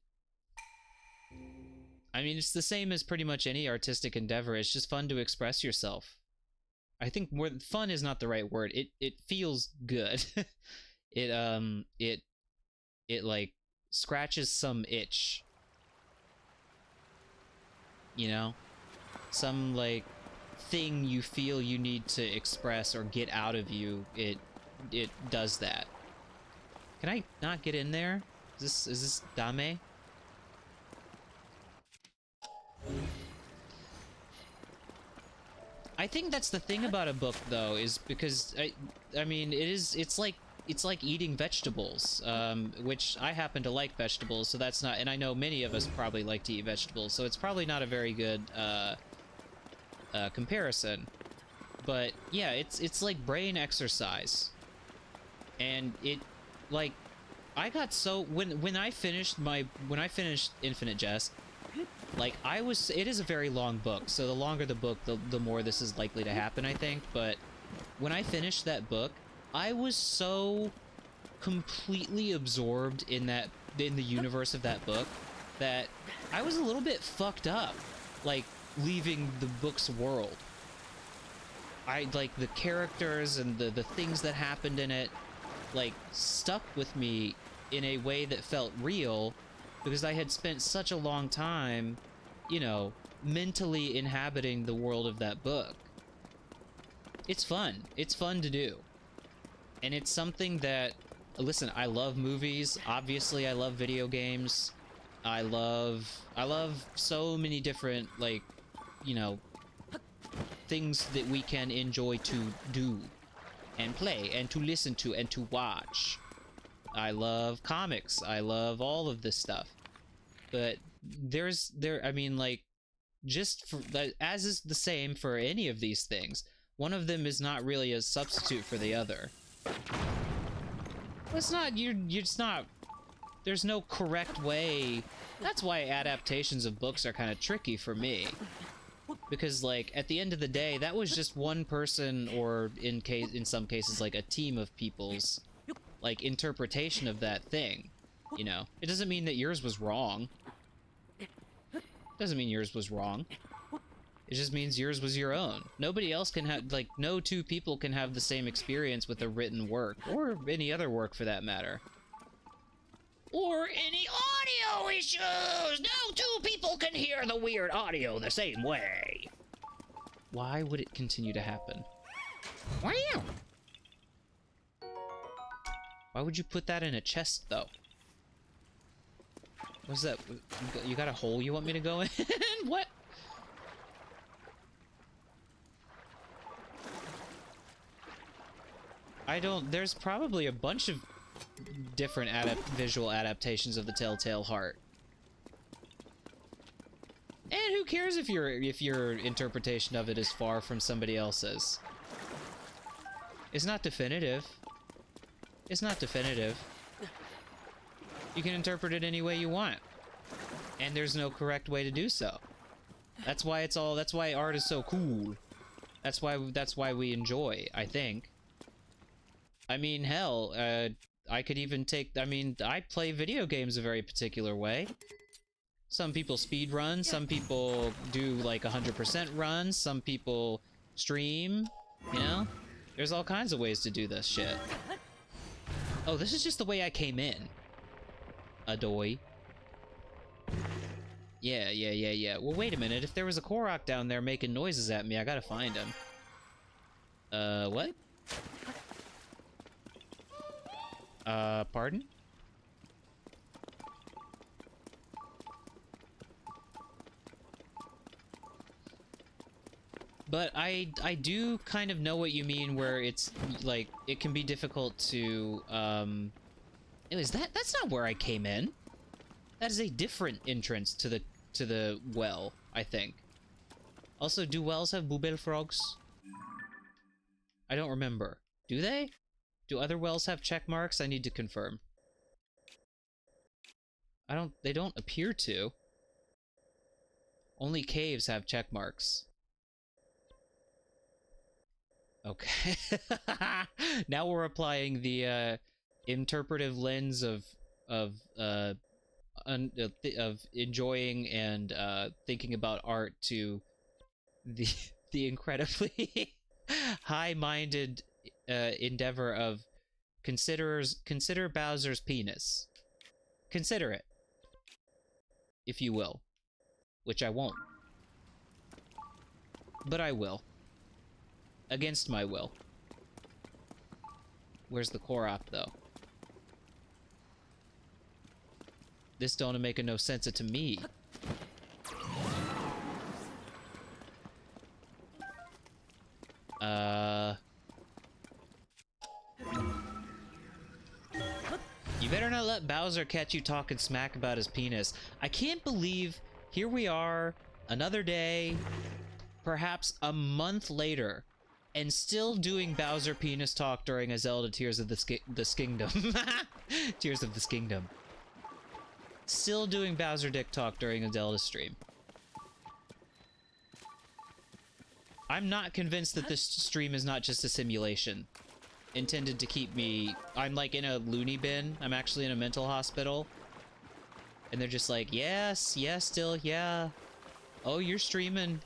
I mean, it's the same as pretty much any artistic endeavor. It's just fun to express yourself. I think more fun is not the right word. It feels good. it like scratches some itch. You know? Some, like, thing you feel you need to express or get out of you. It does that. Can I not get in there? Is this Dame? I think that's the thing about a book, though, is because I mean, it's like eating vegetables, which I happen to like vegetables, so that's not, and I know many of us probably like to eat vegetables, so it's probably not a very good comparison. But yeah, it's like brain exercise, and it, like, I got so when I finished Infinite Jest, like, it is a very long book, so the longer the book, the more this is likely to happen, I think. But when I finished that book, I was so completely absorbed in the universe of that book that I was a little bit fucked up, like, leaving the book's world. I, like, the characters and the things that happened in it, like, stuck with me in a way that felt real, because I had spent such a long time, you know, mentally inhabiting the world of that book. It's fun. It's fun to do. And it's something that, listen, I love movies. Obviously, I love video games. I love so many different, like, you know, things that we can enjoy to do and play and to listen to and to watch. I love comics. I love all of this stuff. But I mean, like, just for, as is the same for any of these things, one of them is not really a substitute for the other. Well, it's not, it's not, there's no correct way. That's why adaptations of books are kind of tricky for me. Because, like, at the end of the day, that was just one person, or in some cases, like, a team of people's, like, interpretation of that thing, you know? It doesn't mean that yours was wrong. Doesn't mean yours was wrong. It just means yours was your own. Nobody else can have, like, no two people can have the same experience with a written work, or any other work for that matter. Or any audio issues! No two people can hear the weird audio the same way. Why would it continue to happen? Wow! Why would you put that in a chest, though? What's that? You got a hole you want me to go in? What? I don't... There's probably a bunch of different visual adaptations of the Telltale Heart. And who cares if your interpretation of it is far from somebody else's? It's not definitive. It's not definitive. You can interpret it any way you want. And there's no correct way to do so. That's why that's why art is so cool. That's why we enjoy, I think. I mean, hell, I could even take... I mean, I play video games a very particular way. Some people speed run, some people do like 100% runs, some people stream, you know? There's all kinds of ways to do this shit. Oh, this is just the way I came in. Adoy. Yeah. Well, wait a minute. If there was a Korok down there making noises at me, I gotta find him. What? Pardon? But I do kind of know what you mean, where it's like it can be difficult to anyways, that's not where I came in. That is a different entrance to the well, I think. Also, do wells have boobel frogs? I don't remember. Do they? Do other wells have check marks? I need to confirm. They don't appear to. Only caves have check marks. Okay. Now we're applying the interpretive lens of enjoying and thinking about art to the incredibly high-minded endeavor of consider Bowser's penis. Consider it, if you will, which I won't, but I will. Against my will. Where's the Korok, though? This don't make no sense to me. You better not let Bowser catch you talking smack about his penis. I can't believe here we are, another day, perhaps a month later, and still doing Bowser penis talk during a Zelda Tears of the Skingdom. Tears of the Skingdom. Still doing Bowser dick talk during a Zelda stream. I'm not convinced that this stream is not just a simulation intended to keep me... I'm like in a loony bin. I'm actually in a mental hospital. And they're just like, yes, still, yeah. Oh, you're streaming.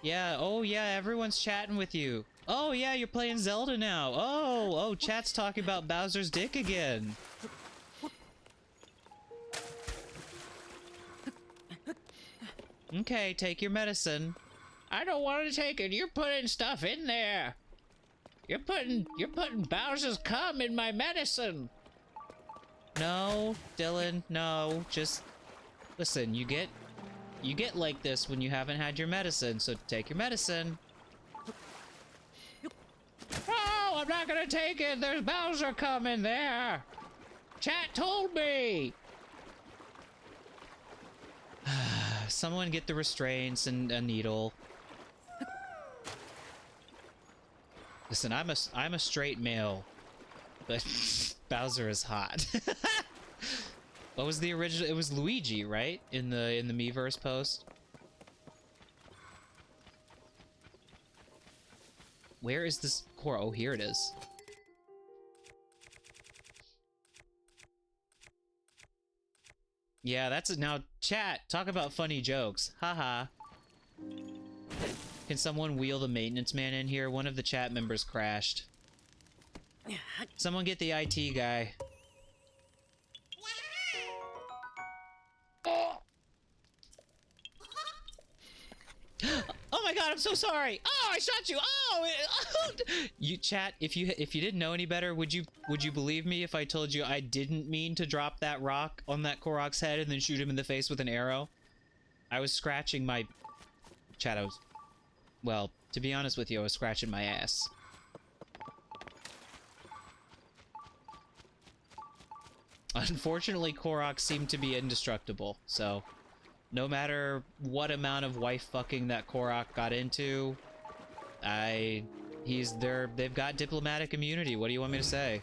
Yeah, oh yeah, everyone's chatting with you. Oh yeah, you're playing Zelda now. Oh, chat's talking about Bowser's dick again. Okay, take your medicine. I don't want to take it. You're putting stuff in there. You're putting Bowser's cum in my medicine. No, Dylan, no. Just listen, you get like this when you haven't had your medicine, so take your medicine. Oh, I'm not gonna take it. There's Bowser coming there. Chat told me. Someone get the restraints and a needle. Listen, I'm a straight male, but Bowser is hot. What was the original? It was Luigi, right? In the Miiverse post. Where is this core? Oh, here it is. Yeah, that's it. Now, chat, talk about funny jokes. Haha. Can someone wheel the maintenance man in here? One of the chat members crashed. Someone get the IT guy. Oh my god, I'm so sorry. Oh, I shot you. Oh, you chat. If you didn't know any better, would you believe me if I told you I didn't mean to drop that rock on that Korok's head and then shoot him in the face with an arrow? I was scratching my chat. Well, to be honest with you, I was scratching my ass. Unfortunately, Korok seemed to be indestructible, so no matter what amount of wife fucking that Korok got into, they've got diplomatic immunity. What do you want me to say?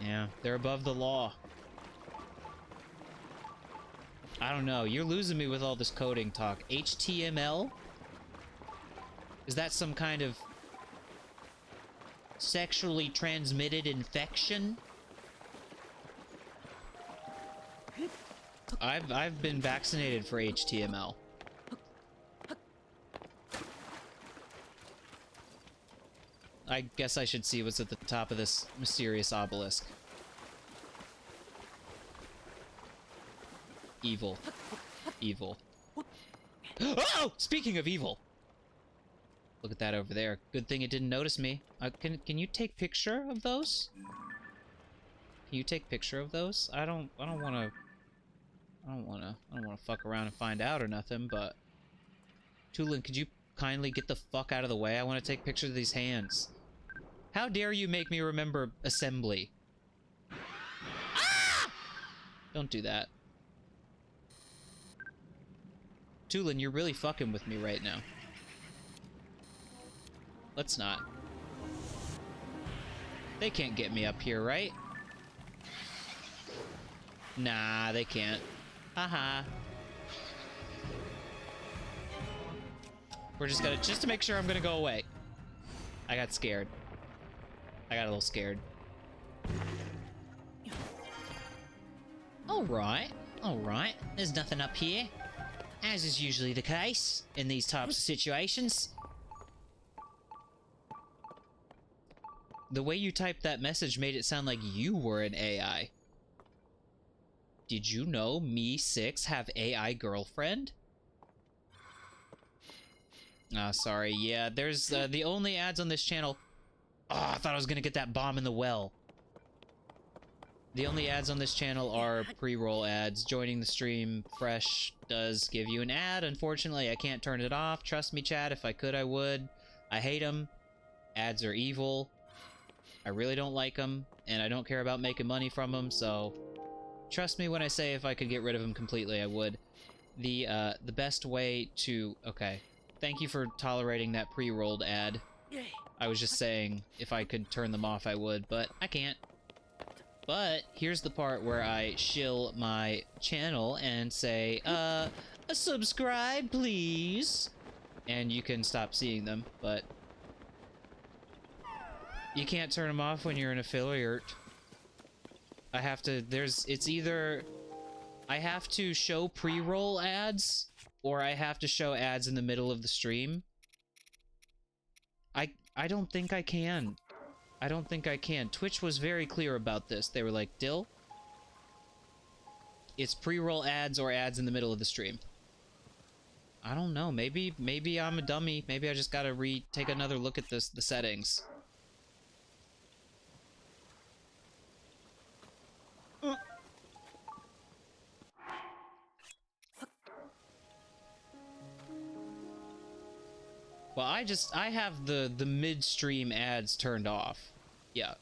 Yeah, they're above the law. I don't know. You're losing me with all this coding talk. HTML? Is that some kind of sexually transmitted infection? I've been vaccinated for HTML. I guess I should see what's at the top of this mysterious obelisk. Evil. Evil. Oh! Speaking of evil! Look at that over there. Good thing it didn't notice me. Can you take picture of those? Can you take picture of those? I don't wanna fuck around and find out or nothing, but... Tulin, could you kindly get the fuck out of the way? I want to take pictures of these hands. How dare you make me remember assembly? Ah! Don't do that. Tulin, you're really fucking with me right now. Let's not. They can't get me up here, right? Nah, they can't. Haha. We're just to make sure I'm gonna go away. I got scared. I got a little scared. Alright. Alright. There's nothing up here. As is usually the case in these types of situations. The way you typed that message made it sound like you were an AI. Did you know Me6 have AI girlfriend? Ah, sorry. Yeah, there's the only ads on this channel. Oh, I thought I was gonna get that bomb in the well. The only ads on this channel are pre-roll ads. Joining the stream fresh does give you an ad. Unfortunately, I can't turn it off. Trust me, chat. If I could, I would. I hate them. Ads are evil. I really don't like them, and I don't care about making money from them, so... Trust me when I say if I could get rid of them completely, I would. The best way to... Okay. Thank you for tolerating that pre-rolled ad. I was just saying, if I could turn them off, I would, but I can't. But, here's the part where I shill my channel and say, subscribe, please! And you can stop seeing them, but... You can't turn them off when you're an affiliate. I have to, it's either I have to show pre-roll ads or I have to show ads in the middle of the stream. I don't think I can. I don't think I can. Twitch was very clear about this. They were like, Dill, it's pre-roll ads or ads in the middle of the stream. I don't know. Maybe I'm a dummy. Maybe I just gotta take another look at the settings. Well, I have the midstream ads turned off. Yeah.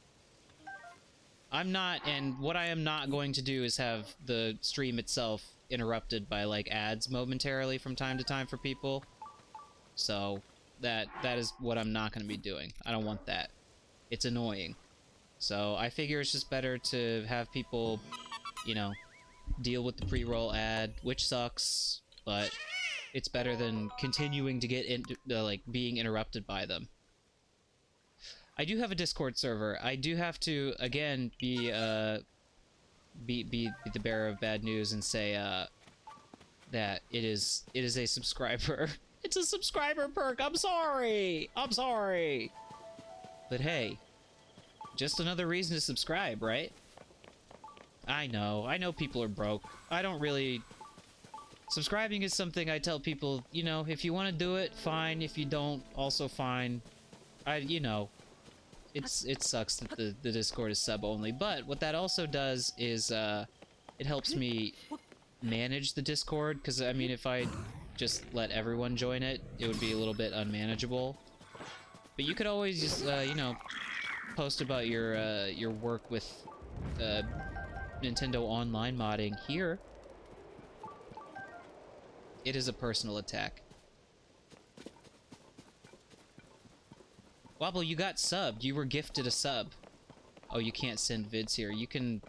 I'm not, and what I am not going to do is have the stream itself interrupted by, like, ads momentarily from time to time for people. So, that is what I'm not going to be doing. I don't want that. It's annoying. So, I figure it's just better to have people, you know, deal with the pre-roll ad, which sucks, but... It's better than continuing to get into, like, being interrupted by them. I do have a Discord server. I do have to, again, be the bearer of bad news and say, that it is a subscriber. It's a subscriber perk. I'm sorry. I'm sorry. But hey, just another reason to subscribe, right? I know people are broke. I don't really Subscribing is something I tell people, you know, if you want to do it, fine. If you don't, also fine. You know, it sucks that the Discord is sub only, but what that also does is, it helps me manage the Discord, because, I mean, if I just let everyone join it, it would be a little bit unmanageable. But you could always just, you know, post about your work with, Nintendo Online modding here. It is a personal attack. Wobble, you got subbed. You were gifted a sub. Oh, you can't send vids here. You can...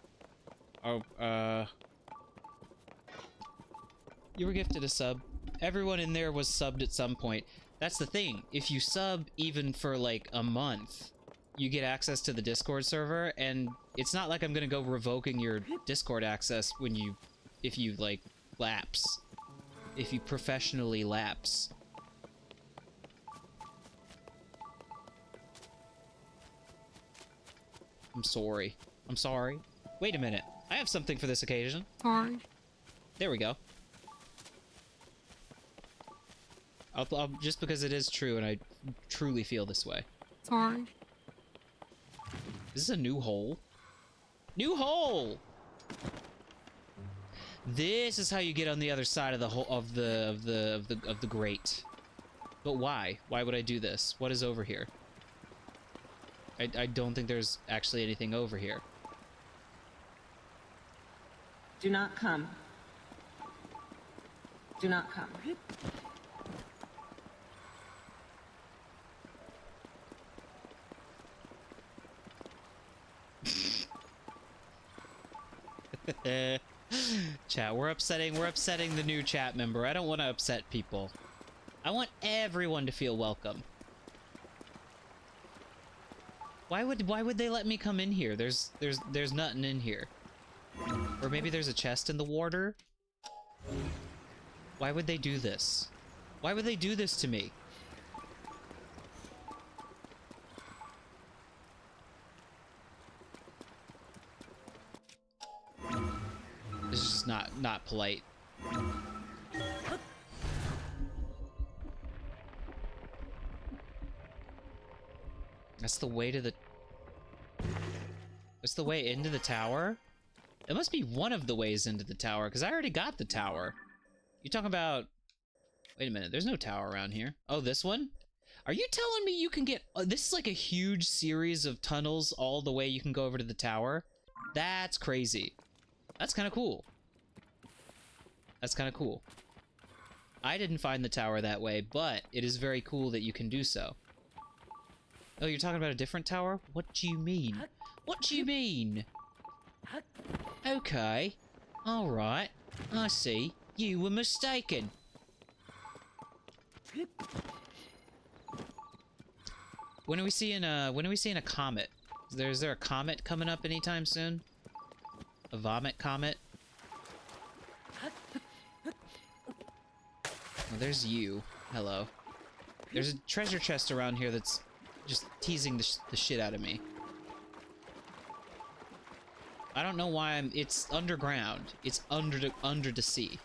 Oh, you were gifted a sub. Everyone in there was subbed at some point. That's the thing. If you sub even for, like, a month, you get access to the Discord server, and it's not like I'm gonna go revoking your Discord access when you... if you, like, lapse. If you professionally lapse. I'm sorry. I'm sorry. Wait a minute. I have something for this occasion. Sorry. There we go. I'll just because it is true and I truly feel this way. Sorry. Is this a new hole? New hole! This is how you get on the other side of the hole of the grate. But why? Why would I do this? What is over here? I don't think there's actually anything over here. Do not come. Do not come. Chat, we're upsetting the new chat member. I don't want to upset people. I want everyone to feel welcome. Why would they let me come in here? There's nothing in here. Or maybe there's a chest in the water? Why would they do this? Why would they do this to me? This is just not polite. That's the way to the... That's the way into the tower? It must be one of the ways into the tower, because I already got the tower. You talking about... Wait a minute, there's no tower around here. Oh, this one? Are you telling me you can get... this is like a huge series of tunnels all the way you can go over to the tower? That's crazy. That's kind of cool. That's kind of cool. I didn't find the tower that way, but it is very cool that you can do so. Oh, you're talking about a different tower? What do you mean? What do you mean? Okay. Alright. I see. You were mistaken. When are we seeing a comet? Is there a comet coming up anytime soon? A vomit comet? Oh, there's you. Hello. There's a treasure chest around here that's just teasing the shit out of me. I don't know why it's underground. It's under the sea.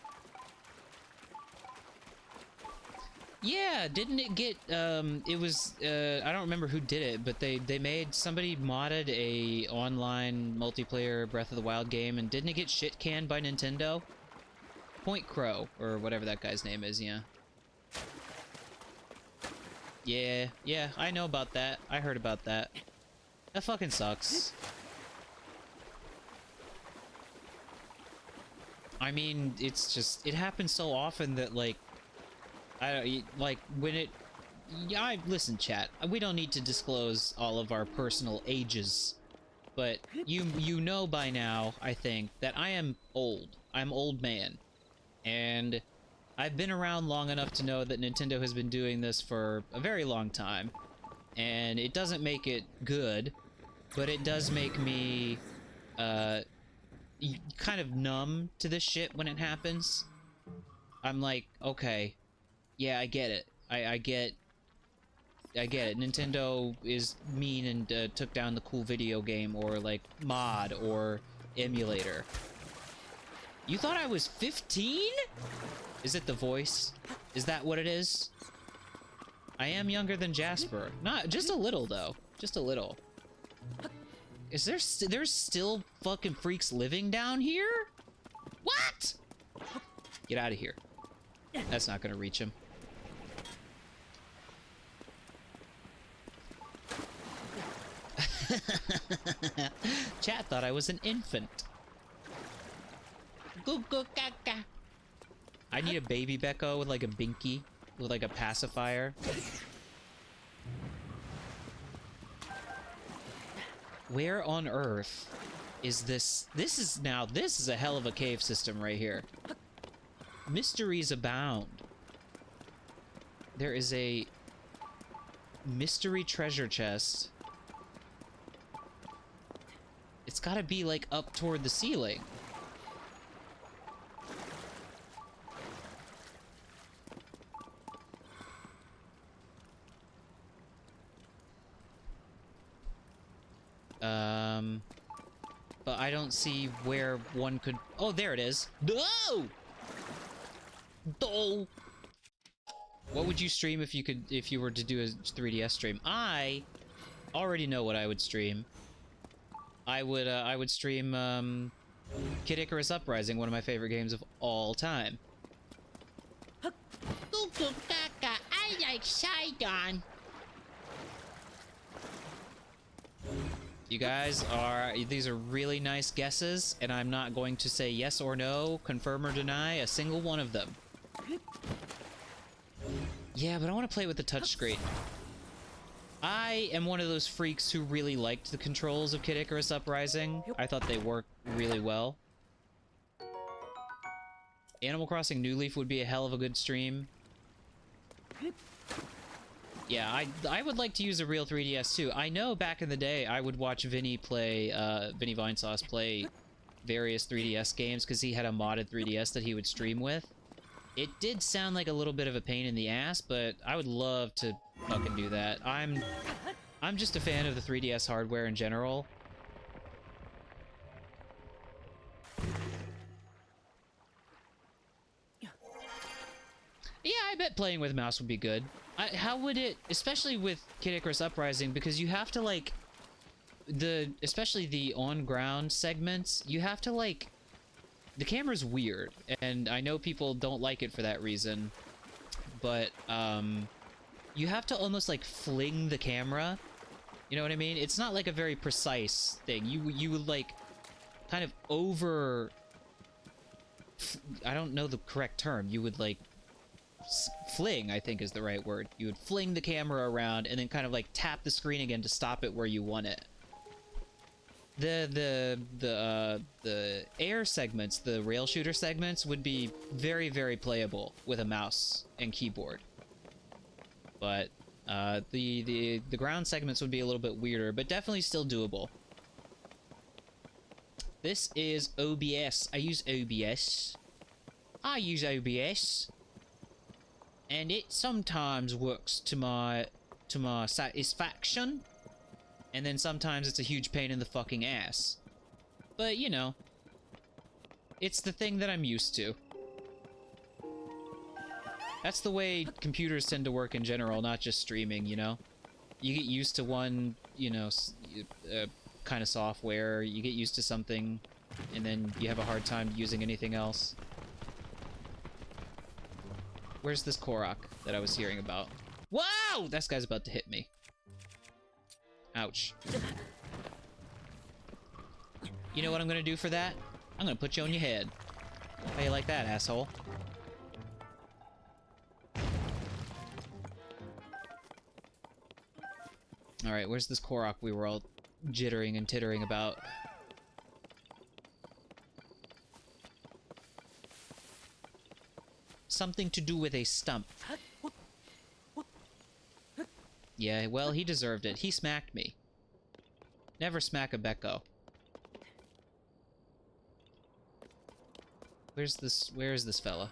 Yeah, didn't it get, it was, I don't remember who did it, but somebody modded a online multiplayer Breath of the Wild game, and didn't it get shit canned by Nintendo? Point Crow, or whatever that guy's name is, yeah. Yeah, I know about that. I heard about that. That fucking sucks. I mean, it's just, it happens so often that, like, listen, chat, we don't need to disclose all of our personal ages, but you know by now, I think, that I am old. I'm old man. And I've been around long enough to know that Nintendo has been doing this for a very long time. And it doesn't make it good, but it does make me, kind of numb to this shit when it happens. I'm like, okay, yeah, I get it. I get it. Nintendo is mean and took down the cool video game or, like, mod or emulator. You thought I was 15? Is it the voice? Is that what it is? I am younger than Jasper. Not just a little though. Just a little. Is there's still fucking freaks living down here? What? Get out of here. That's not gonna reach him. Chat thought I was an infant. Goo goo gaga. I need a baby Beko with like a binky, with like a pacifier. Where on earth is this? This is a hell of a cave system right here. Mysteries abound. There is a mystery treasure chest. It's gotta be like up toward the ceiling. But I don't see where one could... Oh, there it is. No! No! What would you stream if you were to do a 3DS stream? I already know what I would stream. I would stream, Kid Icarus Uprising, one of my favorite games of all time. I like Sidon. You guys these are really nice guesses, and I'm not going to say yes or no, confirm or deny a single one of them. Yeah, but I want to play with the touchscreen. I am one of those freaks who really liked the controls of Kid Icarus Uprising. I thought they worked really well. Animal Crossing New Leaf would be a hell of a good stream. Yeah, I would like to use a real 3DS too. I know back in the day I would watch Vinny play, Vinny Vinesauce play various 3DS games because he had a modded 3DS that he would stream with. It did sound like a little bit of a pain in the ass, but I would love to fucking do that. I'm just a fan of the 3DS hardware in general. Yeah, I bet playing with a mouse would be good. How would it, especially with Kid Icarus Uprising, because you have to like, especially the on-ground segments, you have to like, the camera's weird, and I know people don't like it for that reason, but you have to almost like fling the camera, you know what I mean? It's not like a very precise thing. You would like kind of over, I don't know the correct term, you would like fling, I think is the right word. You would fling the camera around and then kind of like tap the screen again to stop it where you want it. The air segments, the rail shooter segments would be very, very playable with a mouse and keyboard. But the ground segments would be a little bit weirder, but definitely still doable. This is OBS. I use OBS. And it sometimes works to my satisfaction, and then sometimes it's a huge pain in the fucking ass. But, you know, it's the thing that I'm used to. That's the way computers tend to work in general, not just streaming, you know? You get used to one, you know, kind of software, you get used to something, and then you have a hard time using anything else. Where's this Korok that I was hearing about? Wow! This guy's about to hit me. Ouch. You know what I'm gonna do for that? I'm gonna put you on your head. How you like that, asshole? Alright, where's this Korok we were all jittering and tittering about? Something to do with a stump. Yeah, well, he deserved it. He smacked me. Never smack a Beko. Where is this fella?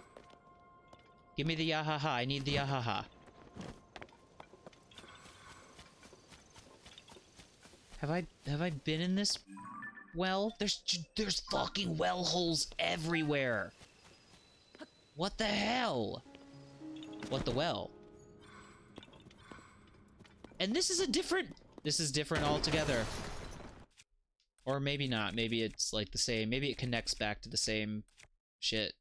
Give me the yahaha. I need the yahaha. Have I been in this? well? There's fucking well holes everywhere. What the hell? What the well? And this is different altogether. Or maybe not. Maybe it's like the same. Maybe it connects back to the same shit.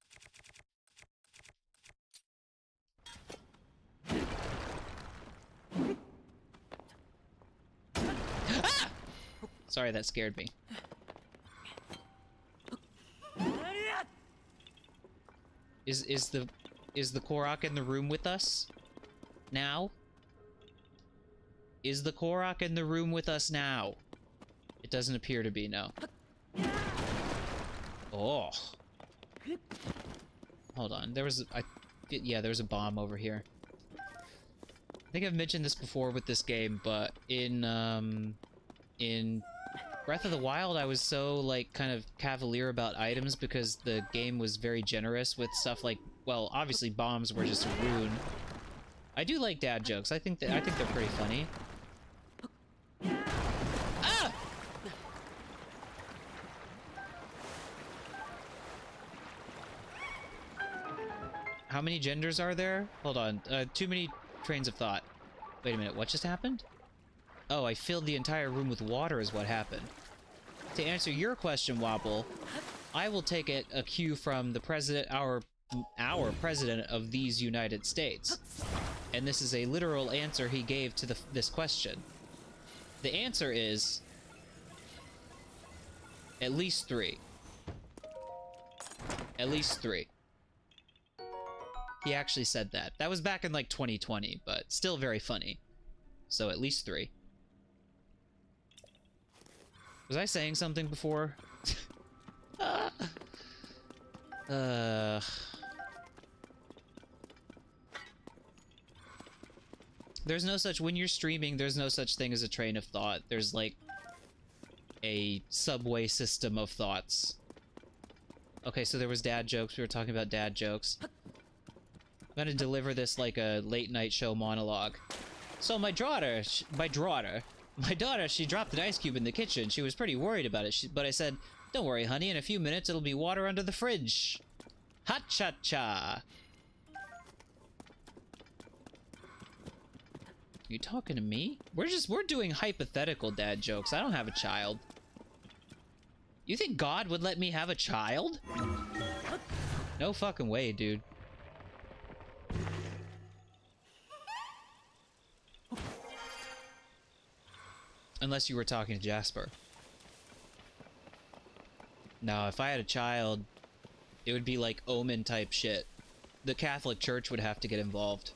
Ah! Sorry, that scared me. Is the Korok in the room with us now? Is the Korok in the room with us now? It doesn't appear to be, no. Oh. Hold on. There was a bomb over here. I think I've mentioned this before with this game, but in Breath of the Wild, I was so, like, kind of cavalier about items because the game was very generous with stuff like, well, obviously bombs were just a rune. I do like dad jokes. I think they're pretty funny. Ah! How many genders are there? Hold on. Too many trains of thought. Wait a minute. What just happened? Oh, I filled the entire room with water is what happened. To answer your question, Wobble, I will take it a cue from the president, our president of these United States. And this is a literal answer he gave to this question. The answer is at least 3. At least 3. He actually said that. That was back in like 2020, but still very funny. So at least 3. Was I saying something before? There's no such, when you're streaming, there's no such thing as a train of thought. There's like a subway system of thoughts. Okay, so there was dad jokes. We were talking about dad jokes. I'm gonna deliver this like a late night show monologue. So my daughter, she dropped an ice cube in the kitchen. She was pretty worried about it, but I said, don't worry, honey, in a few minutes it'll be water under the fridge. Ha-cha-cha. You talking to me? We're doing hypothetical dad jokes. I don't have a child. You think God would let me have a child? No fucking way, dude. Unless you were talking to Jasper. No, if I had a child, it would be like Omen type shit. The Catholic Church would have to get involved.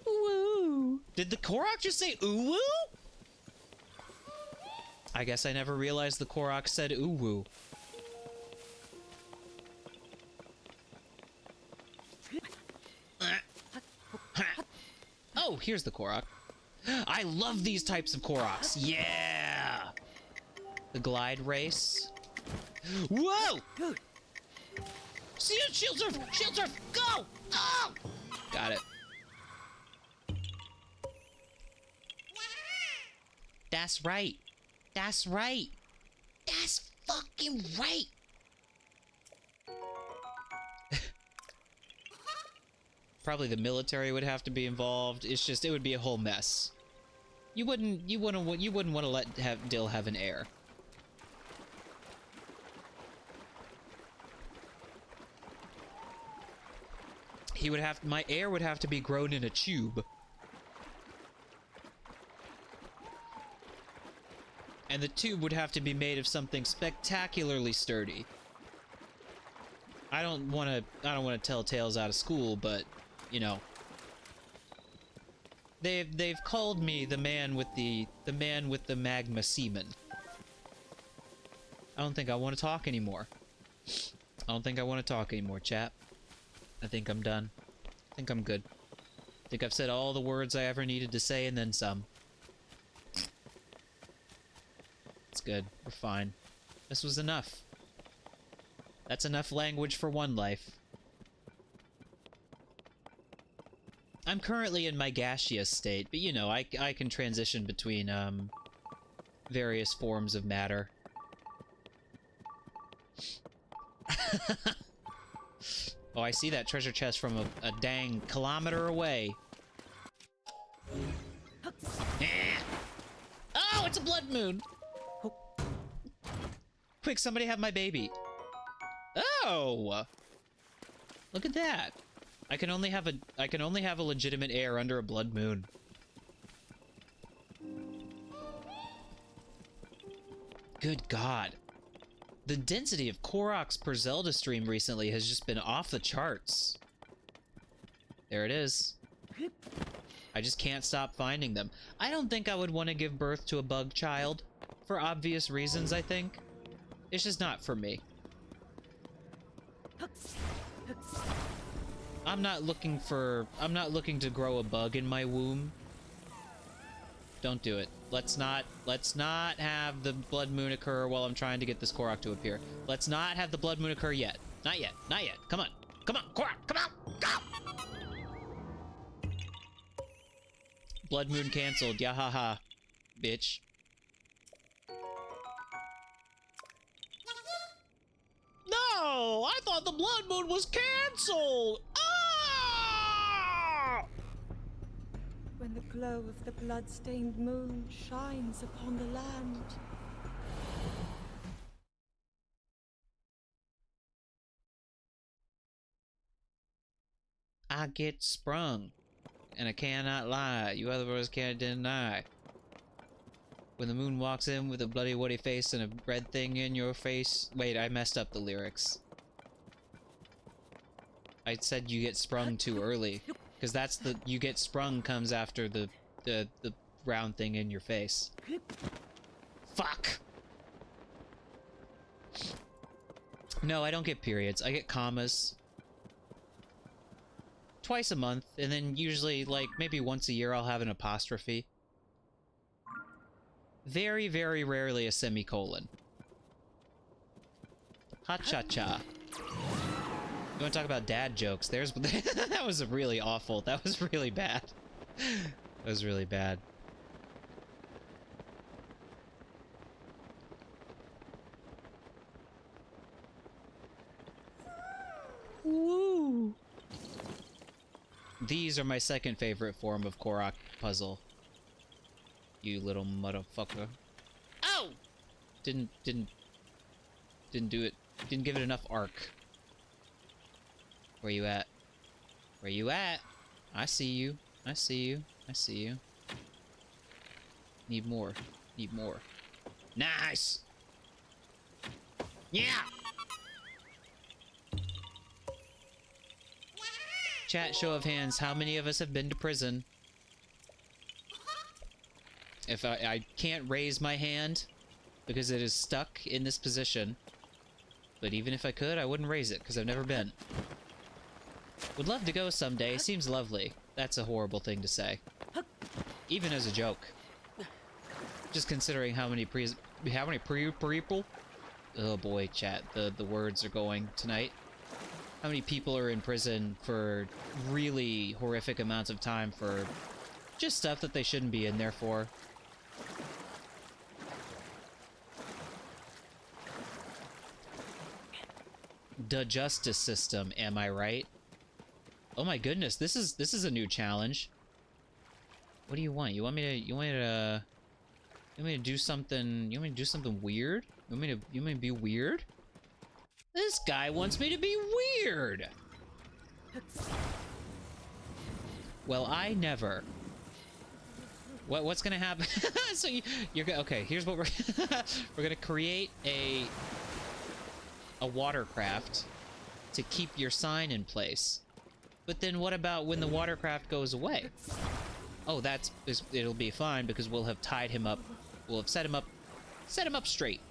Ooh. Did the Korok just say ooh woo? I guess I never realized the Korok said ooh woo. Oh, here's the Korok. I love these types of Koroks. Yeah! The glide race. Whoa! Shield surf! Shield surf! Go! Oh! Got it. That's right. That's right. That's fucking right. Probably the military would have to be involved. It's just, it would be a whole mess. You wouldn't want to let Dill have an heir. My heir would have to be grown in a tube. And the tube would have to be made of something spectacularly sturdy. I don't want to tell tales out of school, but you know, they've called me the man with the magma semen. I don't think I want to talk anymore. I don't think I want to talk anymore, chap. I think I'm done. I think I'm good. I think I've said all the words I ever needed to say and then some. It's good. We're fine. This was enough. That's enough language for one life. I'm currently in my gaseous state, but you know, I can transition between various forms of matter. Oh, I see that treasure chest from a dang kilometer away. Oh, it's a blood moon! Quick, somebody have my baby. Oh! Look at that. I can only have a legitimate heir under a blood moon. Good God. The density of Koroks per Zelda stream recently has just been off the charts. There it is. I just can't stop finding them. I don't think I would want to give birth to a bug child. For obvious reasons, I think. It's just not for me. I'm not looking to grow a bug in my womb. Don't do it. Let's not have the blood moon occur while I'm trying to get this Korok to appear. Let's not have the blood moon occur yet. Not yet. Not yet. Come on. Come on, Korok. Come on. Go! Blood moon canceled. Yahaha. Bitch. No! I thought the blood moon was canceled! Ah! When the glow of the blood-stained moon shines upon the land. I get sprung, and I cannot lie. You other brothers can't deny. When the moon walks in with a bloody woody face and a red thing in your face. Wait, I messed up the lyrics. I said you get sprung too early. Because that's the... You get sprung comes after the round thing in your face. Fuck! No, I don't get periods. I get commas. Twice a month, and then usually, like, maybe once a year I'll have an apostrophe. Very, very rarely a semicolon. Ha-cha-cha. You want to talk about dad jokes? There's... That was really awful. That was really bad. That was really bad. Woo! These are my second favorite form of Korok puzzle. You little motherfucker. Oh! Didn't do it. Didn't give it enough arc. Where you at? Where you at? I see you. I see you. I see you. Need more. Need more. Nice! Yeah! Chat, show of hands, how many of us have been to prison? If I can't raise my hand because it is stuck in this position. But even if I could, I wouldn't raise it because I've never been. Would love to go someday. Seems lovely. That's a horrible thing to say. Even as a joke. Just considering how many people? Oh boy, chat. The words are going tonight. How many people are in prison for really horrific amounts of time for just stuff that they shouldn't be in there for? The justice system, am I right? Oh my goodness, this is a new challenge. What do you want? You want me to do something? You want me to do something weird? You want me to be weird? This guy wants me to be weird. Well, I never. What's gonna happen? So you're okay. Here's what we're gonna create a watercraft to keep your sign in place. But then what about when the watercraft goes away? Oh, it'll be fine because we'll have tied him up. We'll have set him up straight.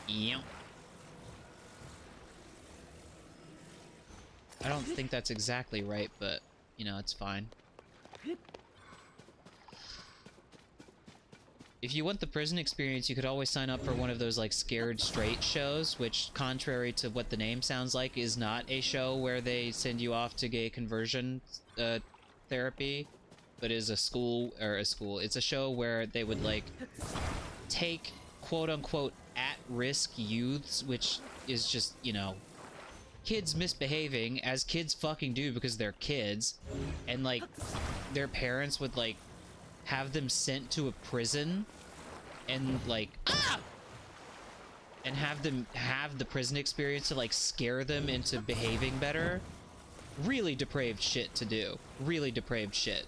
Yeah. I don't think that's exactly right, but you know, it's fine. If you want the prison experience, you could always sign up for one of those, like, Scared Straight shows, which, contrary to what the name sounds like, is not a show where they send you off to gay conversion therapy. but is a school, or a school. It's a show where they would, like, take quote-unquote at-risk youths, which is just, you know, kids misbehaving, as kids fucking do because they're kids, and, like, their parents would, like, have them sent to a prison, and, like, and have them have the prison experience to, like, scare them into behaving better. Really depraved shit to do. Really depraved shit.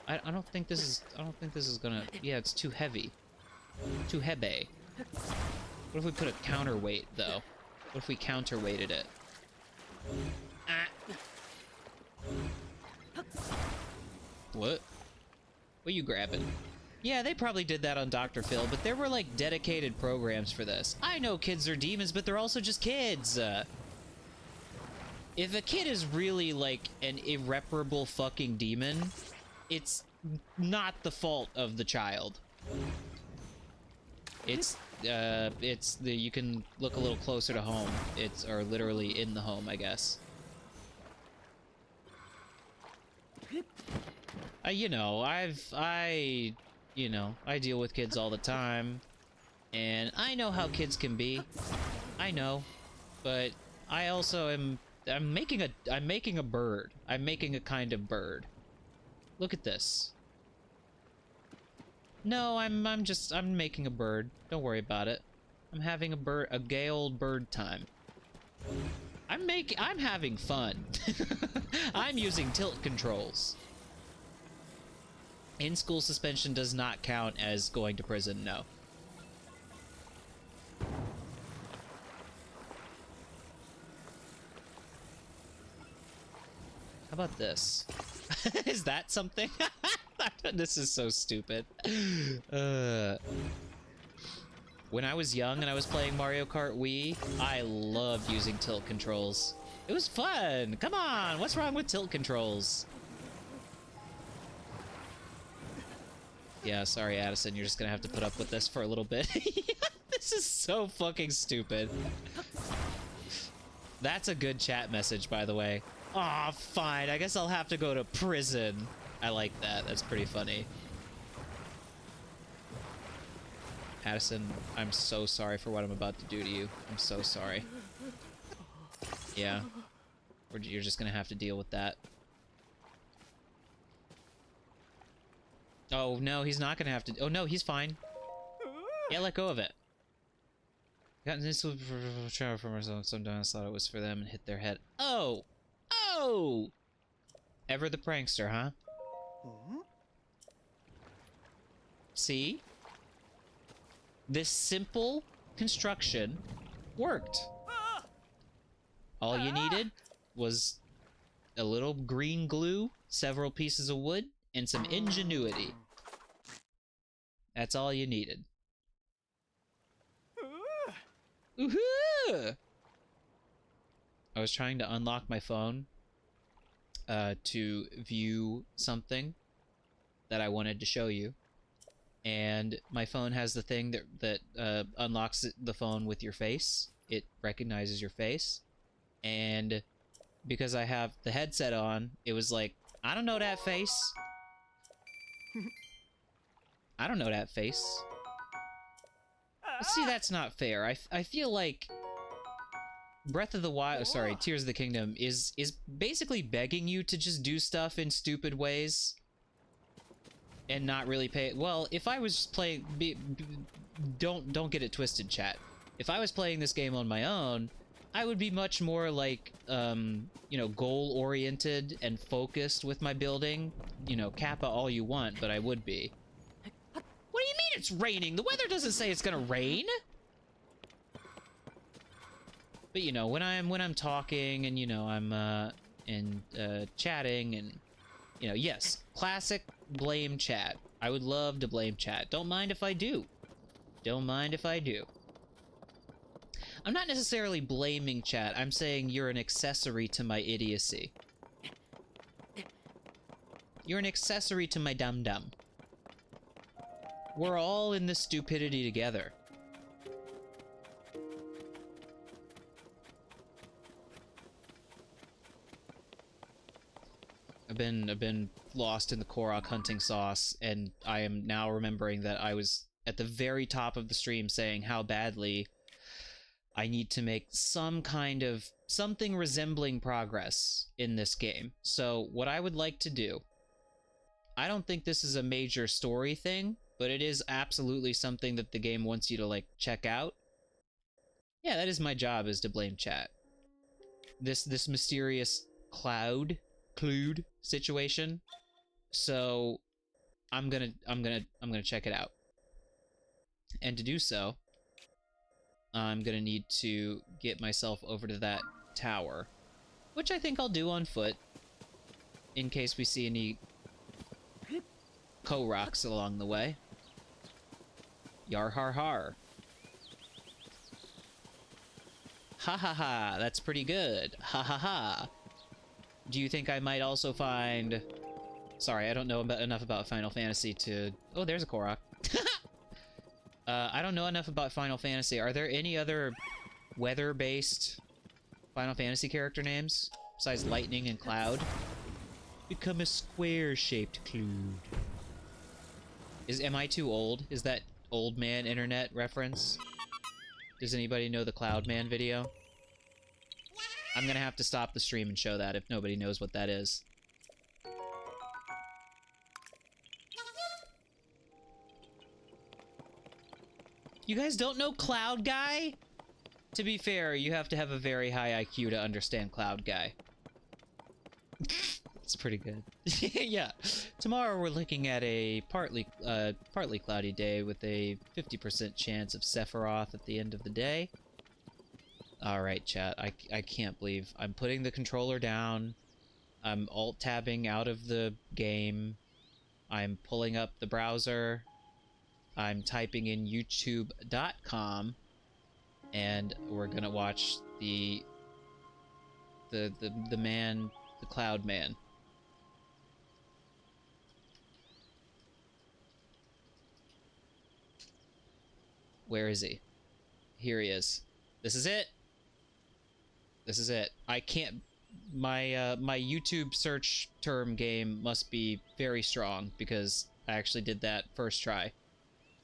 I don't think this is gonna... Yeah, it's too heavy. Too heavy. What if we put a counterweight, though? What if we counterweighted it? What? What are you grabbing? Yeah, they probably did that on Dr. Phil, but there were, like, dedicated programs for this. I know kids are demons, but they're also just kids. If a kid is really, like, an irreparable fucking demon, it's not the fault of the child. It's the... You can look a little closer to home. Or literally in the home, I guess. You know, I deal with kids all the time, and I know how kids can be. I know, but I also am... I'm making a bird. I'm making a kind of bird. Look at this. No, I'm making a bird. Don't worry about it. I'm having a gay old bird time. I'm having fun. I'm using tilt controls. In-school suspension does not count as going to prison, no. How about this? Is that something? This is so stupid. When I was young and I was playing Mario Kart Wii, I loved using tilt controls. It was fun! Come on! What's wrong with tilt controls? Yeah, sorry, Addison. You're just gonna have to put up with this for a little bit. This is so fucking stupid. That's a good chat message, by the way. Aw, fine. I guess I'll have to go to prison. I like that. That's pretty funny. Addison, I'm so sorry for what I'm about to do to you. I'm so sorry. Yeah. You're just gonna have to deal with that. Oh, no, he's not gonna have to... Oh, no, he's fine. Yeah, let go of it. Gotten this travel for myself. Sometimes I thought it was for them and hit their head. Oh! Oh! Ever the prankster, huh? See? This simple construction worked. All you needed was a little green glue, several pieces of wood, and some ingenuity. That's all you needed. Woohoo! I was trying to unlock my phone to view something that I wanted to show you. And my phone has the thing that unlocks the phone with your face. It recognizes your face. And because I have the headset on, it was like, I don't know that face. I don't know that face. See, that's not fair. I feel like Breath of the Wild, sorry, Tears of the Kingdom is basically begging you to just do stuff in stupid ways and not really pay. Well, if I was playing, don't get it twisted, chat. If I was playing this game on my own, I would be much more like, you know, goal-oriented and focused with my building. You know, Kappa all you want, but I would be. What do you mean it's raining? The weather doesn't say it's gonna rain. But you know, when I'm talking and you know I'm chatting and you know, yes, classic blame chat. I would love to blame chat. Don't mind if I do. Don't mind if I do. I'm not necessarily blaming chat. I'm saying you're an accessory to my idiocy. You're an accessory to my dum-dum. We're all in this stupidity together. I've been lost in the Korok hunting sauce, and I am now remembering that I was at the very top of the stream saying how badly I need to make some kind of something resembling progress in this game. So what I would like to do, I don't think this is a major story thing, but it is absolutely something that the game wants you to, like, check out. Yeah, that is my job, is to blame chat. This mysterious cloud situation. So I'm gonna check it out. And to do so, I'm gonna need to get myself over to that tower, which I think I'll do on foot, in case we see any Koroks along the way. Yar har har. Ha ha ha, that's pretty good. Ha ha ha. Do you think I might also find... Sorry, I don't know enough about Final Fantasy to... Oh, there's a Korok. I don't know enough about Final Fantasy. Are there any other weather-based Final Fantasy character names besides Lightning and Cloud? Become a square-shaped cloud. Am I too old? Is that old man internet reference? Does anybody know the Cloud Man video? I'm gonna have to stop the stream and show that if nobody knows what that is. You guys don't know Cloud Guy? To be fair, you have to have a very high IQ to understand Cloud Guy. It's pretty good. Yeah. Tomorrow we're looking at a partly cloudy day with a 50% chance of Sephiroth at the end of the day. Alright, chat. I can't believe I'm putting the controller down. I'm alt-tabbing out of the game. I'm pulling up the browser. I'm typing in youtube.com, and we're gonna watch the man, the Cloud Man. Where is he? Here he is. This is it. This is it. I can't... My YouTube search term game must be very strong, because I actually did that first try.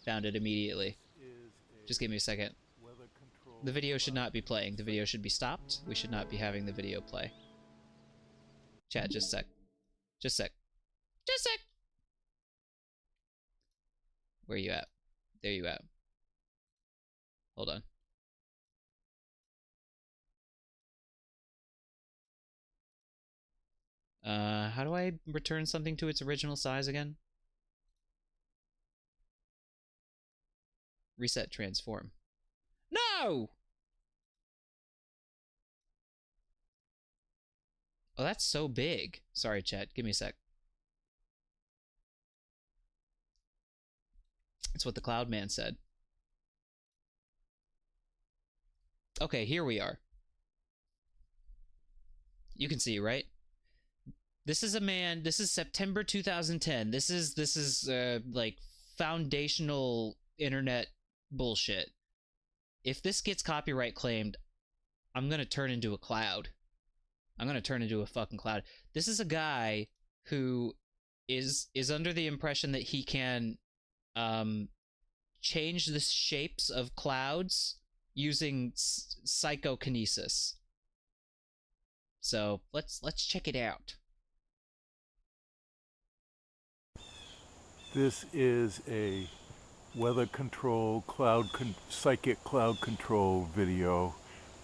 Found it immediately. Just give me a second. The video should not be playing. The video should be stopped. We should not be having the video play. Chat, just a sec. Just a sec. Just a sec! Where you at? There you at. Hold on. How do I return something to its original size again? Reset transform. No! Oh, that's so big. Sorry, chat. Give me a sec. That's what the Cloud Man said. Okay, here we are. You can see, right? This is a man. This is September 2010. This is like foundational internet bullshit. If this gets copyright claimed, I'm gonna turn into a cloud. I'm gonna turn into a fucking cloud. This is a guy who is under the impression that he can change the shapes of clouds using psychokinesis. So let's check it out. This is a weather control psychic cloud control video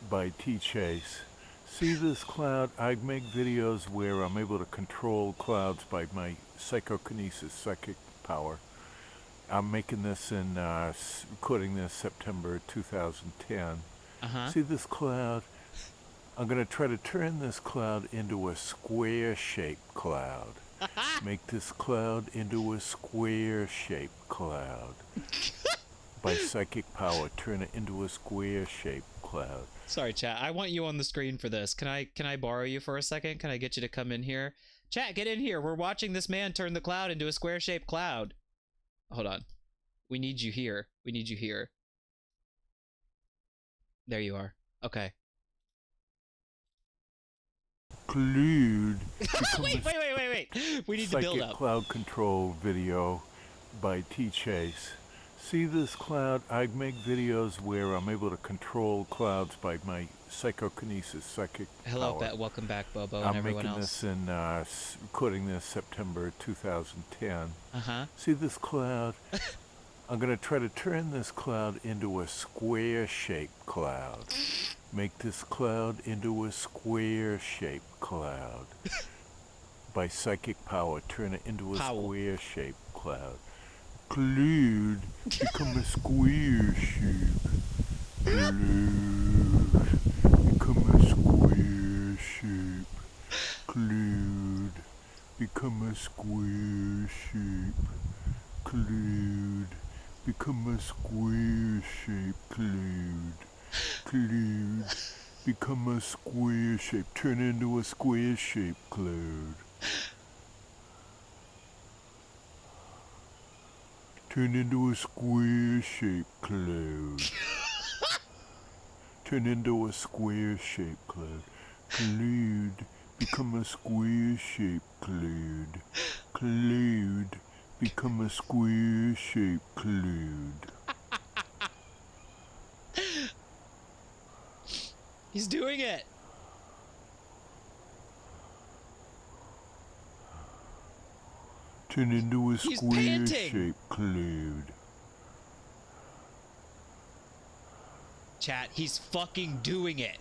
by T-Chase. See this cloud? I make videos where I'm able to control clouds by my psychokinesis, psychic power. I'm making this in, recording this September 2010. See this cloud? I'm going to try to turn this cloud into a square-shaped cloud. Make this cloud into a square-shaped cloud. By psychic power, turn it into a square-shaped cloud. Sorry, chat. I want you on the screen for this. Can I borrow you for a second? Can I get you to come in here? Chat, get in here. We're watching this man turn the cloud into a square-shaped cloud. Hold on. We need you here. We need you here. There you are. Okay. Clued. Wait. We need to build Psychic up. cloud control video by T-Chase. See this cloud? I make videos where I'm able to control clouds by my psychokinesis, psychic Hello, power. welcome back, Bobo, and I'm everyone making else. this in, recording this September 2010. Uh-huh. See this cloud? I'm going to try to turn this cloud into a square-shaped cloud. Make this cloud into a square-shaped cloud. By psychic power, turn it into a square-shaped cloud. Cloud, become a square shape. Cloud, become a square shape. Cloud, become a square shape. Cloud, become a square shape. Cloud, cloud, become a square shape. Turn into a square shape, cloud. Turn into a square-shaped cloud. Turn into a square-shaped cloud. Cloud, become a square-shaped cloud. Cloud, become a square-shaped cloud. He's doing it. Turn into a square-shaped cloud. Chat, he's fucking doing it.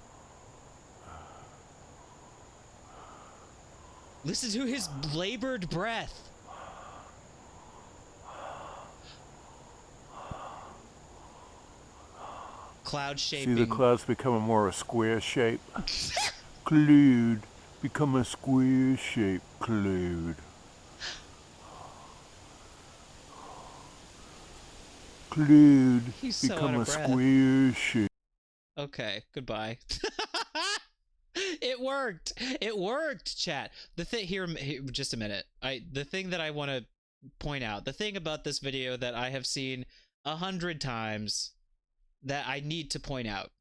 Listen to his labored breath. Cloud shaping. See the clouds becoming more a square shape? Cloud, become a square-shaped cloud. Cloud, He's so become out a of breath. square shape. Okay, goodbye. It worked. It worked, chat. The thing here, just a minute. The thing that I want to point out, the thing about this video that I have seen 100 times that I need to point out.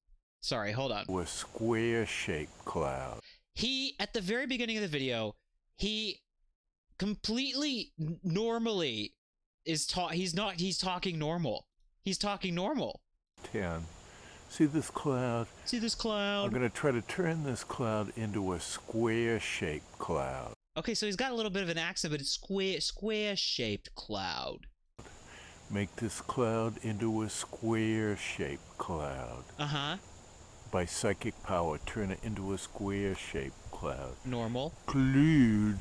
Sorry, hold on. A square-shaped cloud. He, at the very beginning of the video, he completely normally is he's talking normal. He's talking normal. 10. See this cloud? See this cloud? I'm going to try to turn this cloud into a square-shaped cloud. Okay, so he's got a little bit of an accent, but it's square-shaped cloud. Make this cloud into a square-shaped cloud. Uh-huh. By psychic power, turn it into a square-shaped cloud. Normal. Cloud.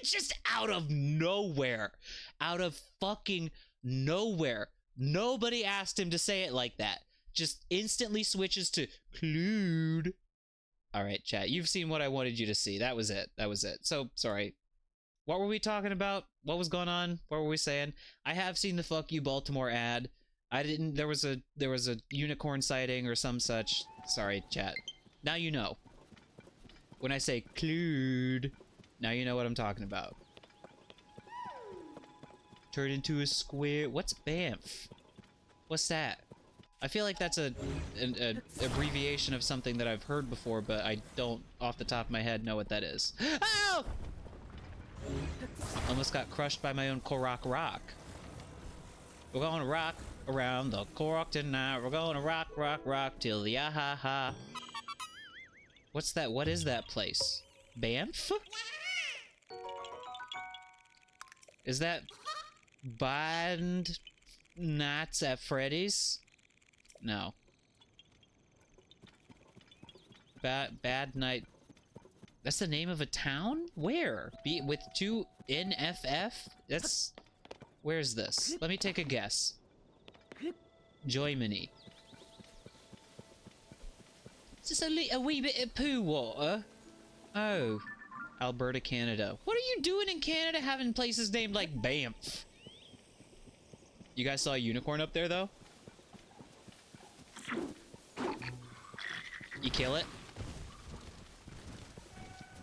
Just out of nowhere. Out of fucking nowhere. Nobody asked him to say it like that. Just instantly switches to cloud. Alright, chat. You've seen what I wanted you to see. That was it. That was it. So, sorry. What were we talking about? What was going on? What were we saying? I have seen the Fuck You Baltimore ad. I didn't... There was a unicorn sighting or some such. Sorry, chat. Now you know. When I say cloud, now you know what I'm talking about. Turn into a square... What's BAMF? What's that? I feel like that's an abbreviation of something that I've heard before, but I don't, off the top of my head, know what that is. Ow! Almost got crushed by my own Korok rock. We're gonna rock around the Korok tonight. We're gonna rock, rock, rock till the ah-ha-ha. What's that? What is that place? Banff? Is that Band Nights at Freddy's? No. Bad Night. That's the name of a town? Where? With two NFF? That's... Where's this? Let me take a guess. Germany. Is this a wee bit of poo water? Oh. Alberta, Canada. What are you doing in Canada having places named like Banff? You guys saw a unicorn up there, though? You kill it?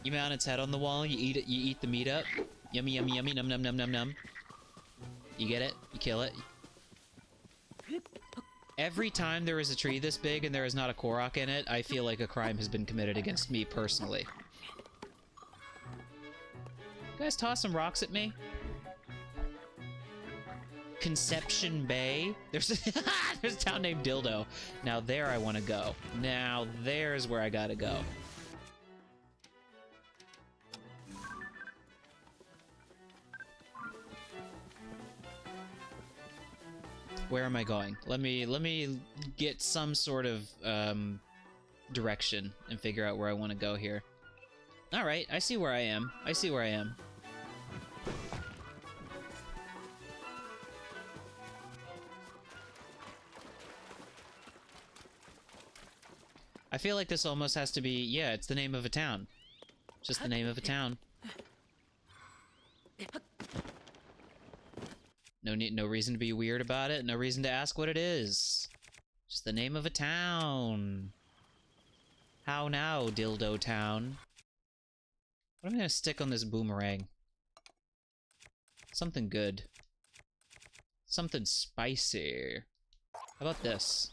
You mount its head on the wall, you eat it, you eat the meat up. Yummy, yummy, yummy, num num num num num. You get it? You kill it? Every time there is a tree this big and there is not a Korok in it, I feel like a crime has been committed against me personally. guys toss some rocks at me? Conception Bay? There's there's a town named Dildo. Now there I want to go. Now there's where I gotta go. Where am I going? Let me get some sort of direction and figure out where I want to go here. All right, I see where I am. I see where I am. I feel like this almost has to be, yeah, it's the name of a town. Just the name of a town. No reason to be weird about it. No reason to ask what it is. Just the name of a town. How now, Dildo Town? What am I gonna stick on this boomerang? Something good. Something spicy. How about this?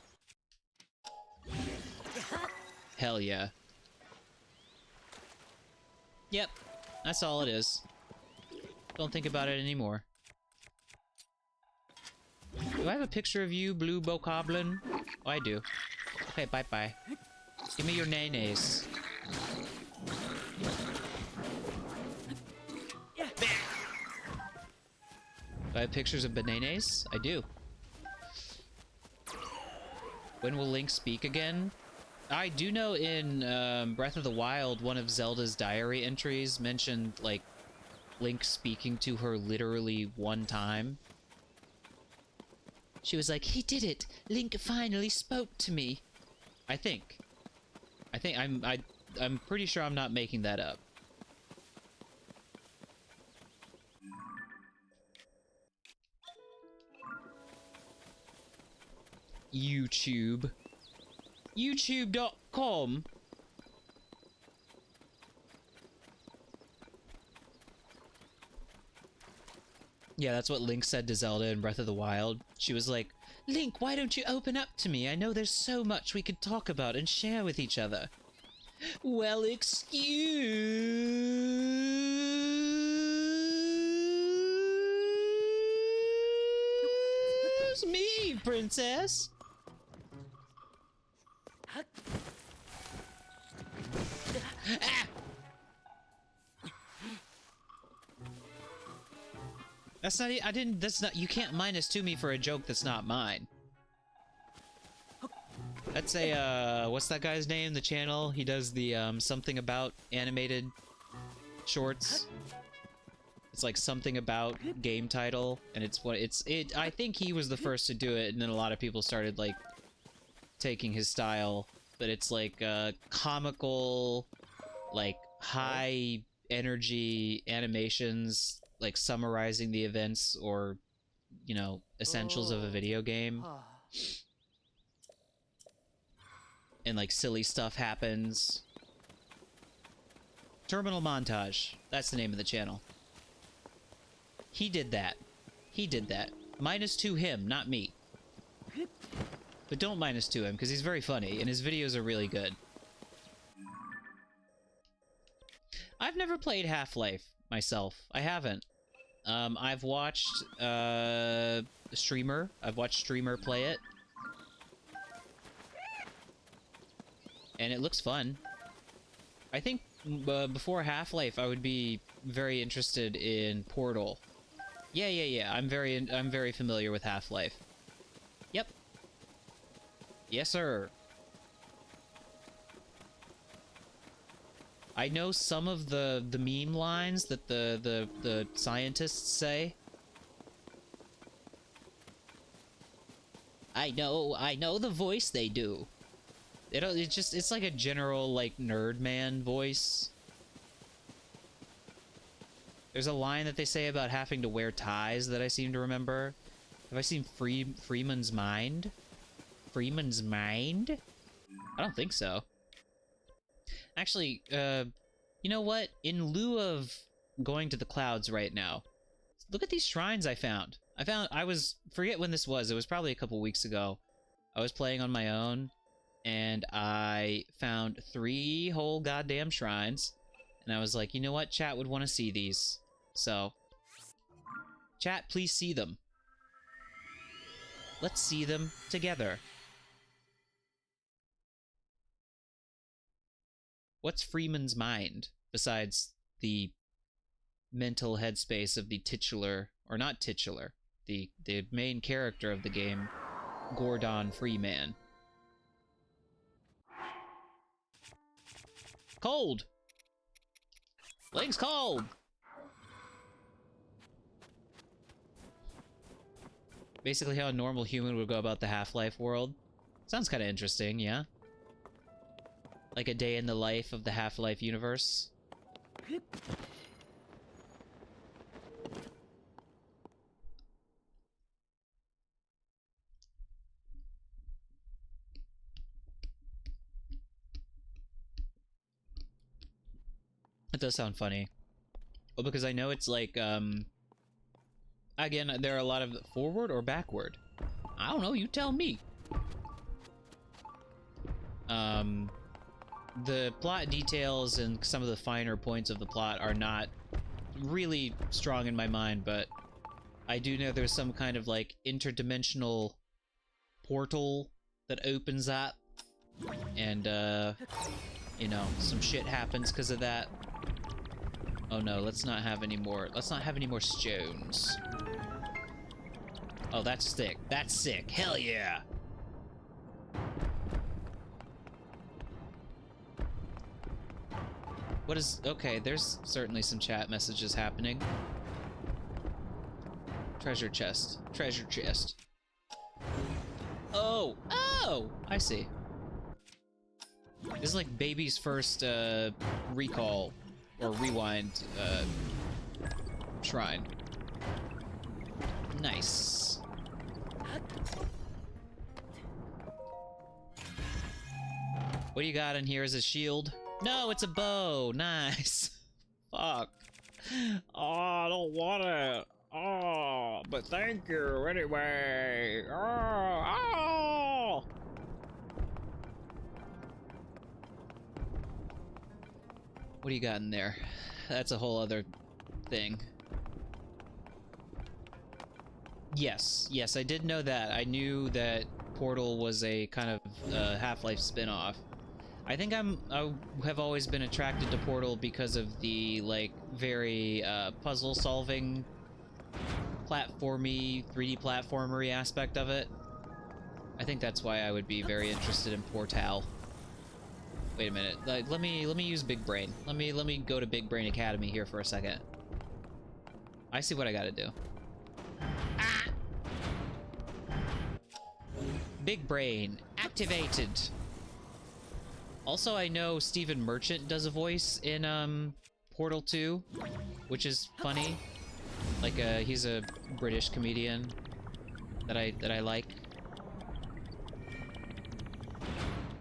Hell yeah. Yep, that's all it is. Don't think about it anymore. Do I have a picture of you, Blue Bokoblin? Oh, I do. Okay, bye-bye. Give me your nays. Do I have pictures of bananas? I do. When will Link speak again? I do know in Breath of the Wild, one of Zelda's diary entries mentioned, like, Link speaking to her literally one time. She was like, "He did it! Link finally spoke to me!" I think I'm pretty sure I'm not making that up. YouTube. YouTube.com. Yeah, that's what Link said to Zelda in Breath of the Wild. She was like, "Link, why don't you open up to me? I know there's so much we could talk about and share with each other." Well, excuse me, princess. Ah! That's not, that's not, you can't -2 me for a joke that's not mine. That's a, what's that guy's name? The channel? He does the, something about animated shorts. It's like something about game title, and I think he was the first to do it, and then a lot of people started, like, taking his style. But it's like, comical, like, high energy animations, like summarizing the events or, you know, essentials of a video game. And like silly stuff happens. Terminal Montage. That's the name of the channel. He did that. He did that. -2 him, not me. But don't -2 him, because he's very funny, and his videos are really good. I've never played Half-Life myself. I haven't. I've watched a streamer. I've watched streamer play it. And it looks fun. I think before Half-Life I would be very interested in Portal. Yeah. I'm very familiar with Half-Life. Yep. Yes, sir. I know some of the meme lines that the scientists say. I know the voice they do. It's like a general, like, nerd man voice. There's a line that they say about having to wear ties that I seem to remember. Have I seen Freeman's Mind? Freeman's Mind? I don't think so. Actually, you know what? In lieu of going to the clouds right now, look at these shrines I found. Forget when this was. It was probably a couple weeks ago. I was playing on my own, and I found 3 whole goddamn shrines. And I was like, you know what? Chat would want to see these. So, chat, please see them. Let's see them together. What's Freeman's mind, besides the mental headspace of the titular, or not titular, the main character of the game, Gordon Freeman? Cold! Link's cold! Basically how a normal human would go about the Half-Life world. Sounds kind of interesting, yeah? Like a day in the life of the Half-Life universe. It does sound funny. Well, because I know it's like, again, there are a lot of forward or backward. I don't know, you tell me. The plot details and some of the finer points of the plot are not really strong in my mind, but I do know there's some kind of like interdimensional portal that opens up, and you know, some shit happens because of that. Oh no, let's not have any more stones. Oh, that's sick. That's sick. Hell yeah. What is... Okay, there's certainly some chat messages happening. Treasure chest. Treasure chest. Oh! Oh! I see. This is like baby's first, recall, or rewind, shrine. Nice. What do you got in here? Is a shield? No, it's a bow. Nice. Fuck. Oh, I don't want it. Oh, but thank you anyway. Oh, oh. What do you got in there? That's a whole other thing. Yes, yes, I did know that. I knew that Portal was a kind of Half-Life spin-off. I think I have always been attracted to Portal because of the, like, very puzzle-solving, platformy, 3D platformery aspect of it. I think that's why I would be very interested in Portal. Wait a minute. Like, let me use Big Brain. Let me go to Big Brain Academy here for a second. I see what I gotta do. Ah! Big Brain activated. Also, I know Stephen Merchant does a voice in Portal 2, which is funny. Like he's a British comedian that I like.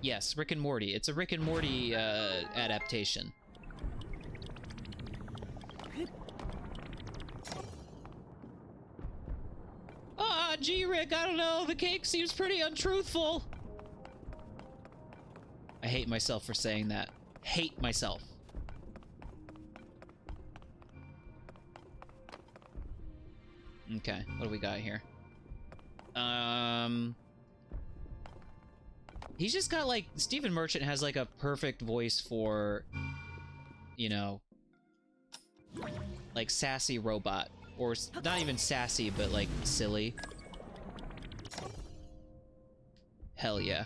Yes, Rick and Morty. It's a Rick and Morty adaptation. Ah, gee, Rick, I don't know. The cake seems pretty untruthful. I hate myself for saying that. Hate myself. Okay, what do we got here? He's just got, like, Stephen Merchant has, like, a perfect voice for, you know, like, sassy robot. Or not even sassy, but, like, silly. Hell yeah.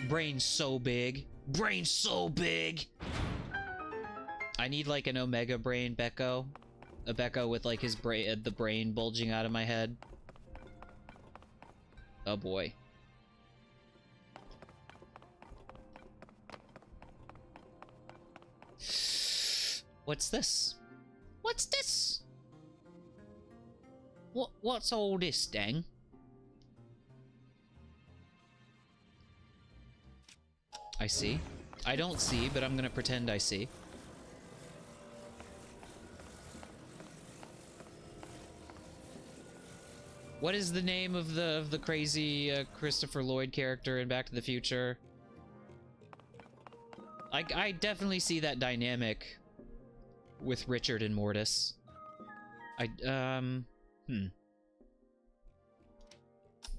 Brain so big. Brain so big! I need, like, an Omega Brain Beko. A Beko with, like, his brain, the brain bulging out of my head. Oh boy. What's this? What's this? What's all this, dang? I see. I don't see, but I'm gonna pretend I see. What is the name of the crazy Christopher Lloyd character in Back to the Future? I definitely see that dynamic with Richard and Mortis.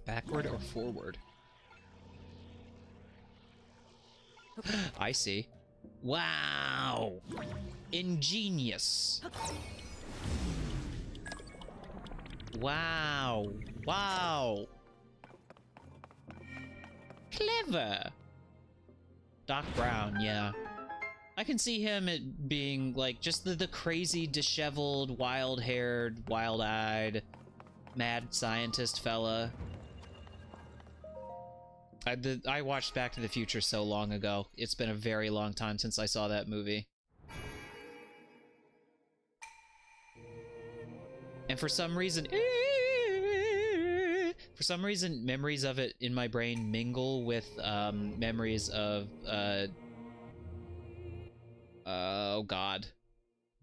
Backward or forward? I see. Wow! Ingenious. Wow. Wow. Clever. Doc Brown, yeah. I can see him it being like just the crazy, disheveled, wild-haired, wild-eyed, mad scientist fella. I watched Back to the Future so long ago. It's been a very long time since I saw that movie. And for some reason, memories of it in my brain mingle with memories of oh god,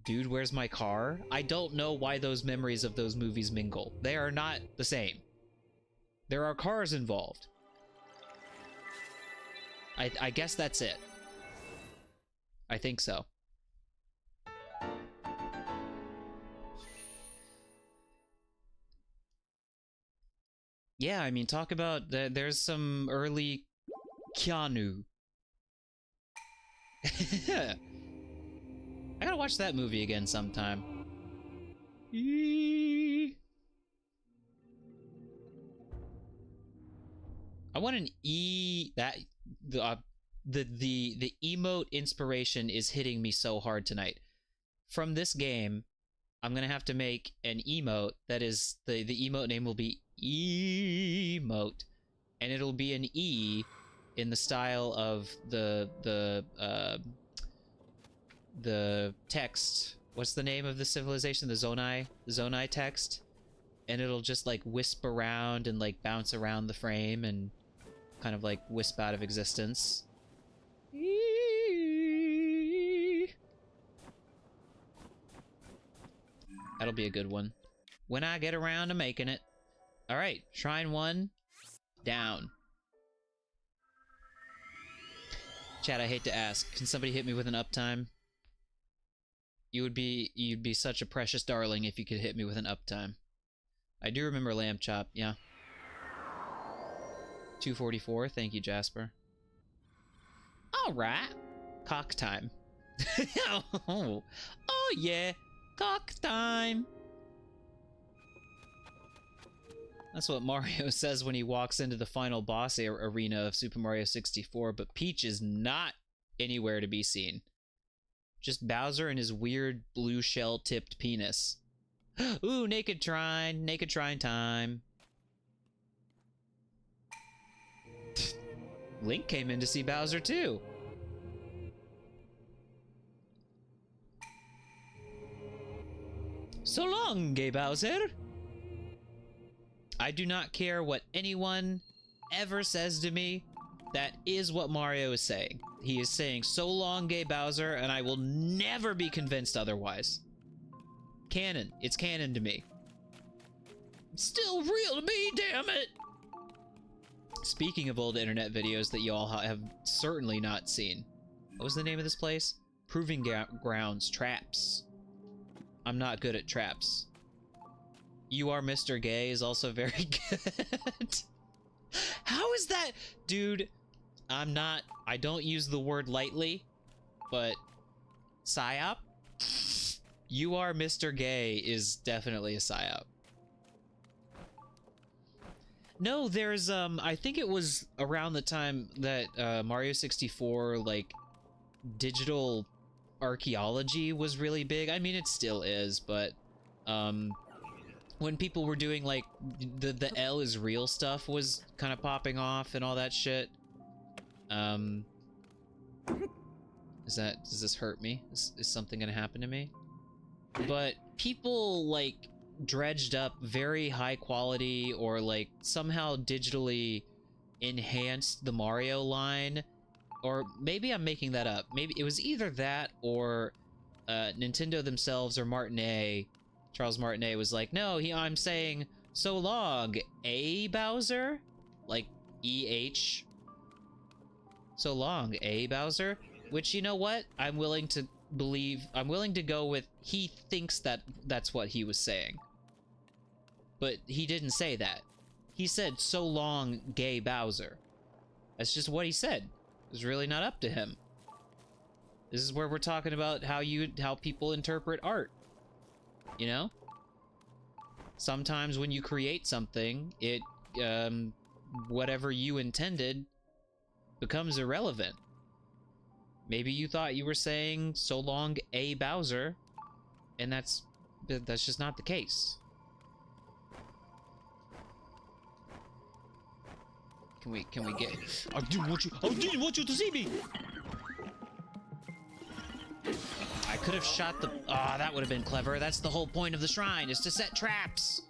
Dude, Where's My Car? I don't know why those memories of those movies mingle. They are not the same. There are cars involved. I guess that's it. I think so. Yeah, I mean, talk about there's some early Keanu. I gotta watch that movie again sometime. I want an the emote inspiration is hitting me so hard tonight. From this game, I'm gonna have to make an emote that is the emote name will be emote, and it'll be an E in the style of the text. What's the name of the civilization? The Zonai text, and it'll just like wisp around and like bounce around the frame and kind of like wisp out of existence. That'll be a good one when I get around to making it. All right, Shrine 1 down. Chat, I hate to ask, can somebody hit me with an uptime? You'd be such a precious darling if you could hit me with an uptime. I do remember Lamb Chop, yeah. 244, thank you, Jasper. All right, cock time. Oh yeah, cock time. That's what Mario says when he walks into the final boss arena of Super Mario 64, but Peach is not anywhere to be seen. Just Bowser and his weird blue shell-tipped penis. Ooh, naked shrine time. Link came in to see Bowser too. So long, gay Bowser. I do not care what anyone ever says to me. That is what Mario is saying. He is saying, so long, gay Bowser, and I will never be convinced otherwise. Canon. It's canon to me. It's still real to me, damn it! Speaking of old internet videos that you all have certainly not seen. What was the name of this place? Proving Grounds. Traps. I'm not good at traps. You Are Mr. Gay is also very good. How is that? Dude, I don't use the word lightly, but psyop? You Are Mr. Gay is definitely a psyop. No, there's, I think it was around the time that, Mario 64, like, digital archaeology was really big. I mean, it still is, but, when people were doing, like, the L is real stuff was kind of popping off and all that shit. Does this hurt me? Is something gonna happen to me? But people, like, dredged up very high quality or, like, somehow digitally enhanced the Mario line. Or maybe I'm making that up. Maybe it was either that or Nintendo themselves or Martinet. Charles Martinet was like, no, I'm saying so long, A Bowser? Like, E-H? So long, A Bowser? Which, you know what? I'm willing to willing to go with he thinks that that's what he was saying. But he didn't say that. He said, "So long, gay Bowser." That's just what he said. It's really not up to him. This is where we're talking about how people interpret art. You know? Sometimes when you create something, it, whatever you intended becomes irrelevant. Maybe you thought you were saying, "So long, a Bowser," and that's just not the case. Can we get... I didn't want you to see me! I could have shot the... Ah, that would have been clever. That's the whole point of the shrine, is to set traps!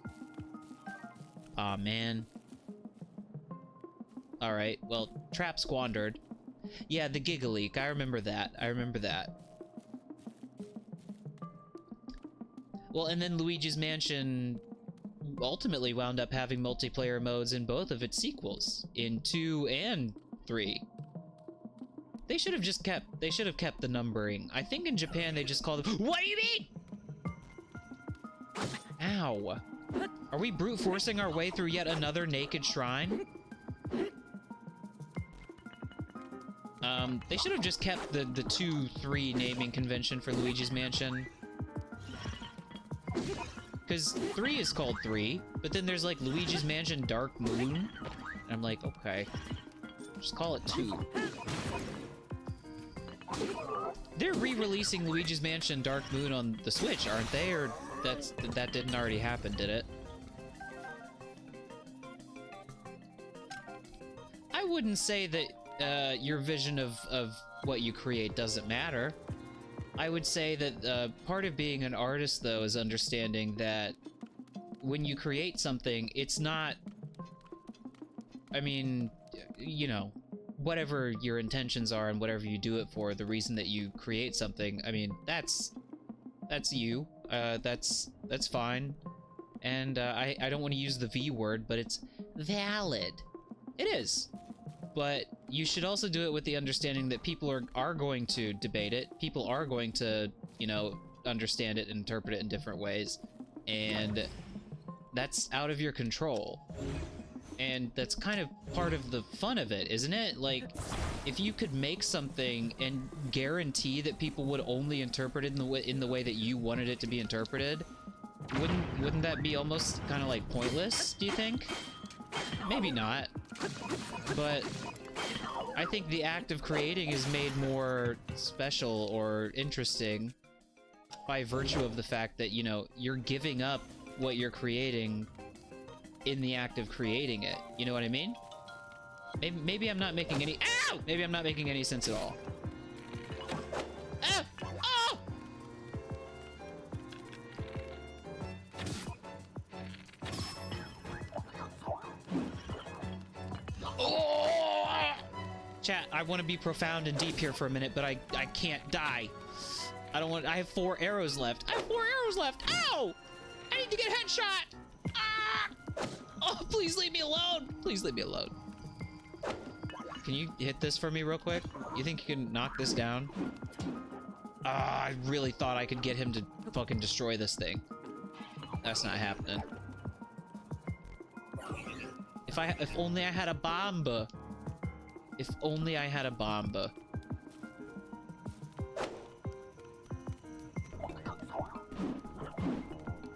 Aw, man. Alright, well, trap squandered. Yeah, the Gigaleek, I remember that. Well, and then Luigi's Mansion ultimately wound up having multiplayer modes in both of its sequels, in 2 and 3. They should have kept the numbering. I think in Japan they just call them... What do you mean? Ow. Are we brute forcing our way through yet another naked shrine? They should have just kept the 2-3 naming convention for Luigi's Mansion. Because 3 is called 3, but then there's like Luigi's Mansion Dark Moon. And I'm like, okay, just call it 2. They're re-releasing Luigi's Mansion Dark Moon on the Switch, aren't they? Or that didn't already happen, did it? I wouldn't say that your vision of what you create doesn't matter. I would say that part of being an artist, though, is understanding that when you create something, it's not... I mean, you know, whatever your intentions are and whatever you do it for, the reason that you create something, I mean, that's you. That's fine. And I don't want to use the V word, but it's valid. It is. But you should also do it with the understanding that people are going to debate it. People are going to, you know, understand it and interpret it in different ways. And that's out of your control. And that's kind of part of the fun of it, isn't it? Like, if you could make something and guarantee that people would only interpret it in the way that you wanted it to be interpreted, wouldn't that be almost kind of like pointless, do you think? Maybe not. But I think the act of creating is made more special or interesting by virtue of the fact that, you know, you're giving up what you're creating in the act of creating it. You know what I mean? Maybe I'm not making any... Ow! Maybe I'm not making any sense at all. Ah! Oh! Oh! Chat, I want to be profound and deep here for a minute, but I can't die. I have 4 arrows left. Ow! I need to get headshot! Ah! Oh, please leave me alone! Please leave me alone. Can you hit this for me real quick? You think you can knock this down? Ah, I really thought I could get him to fucking destroy this thing. That's not happening. If only I had a bomb. If only I had a bomb.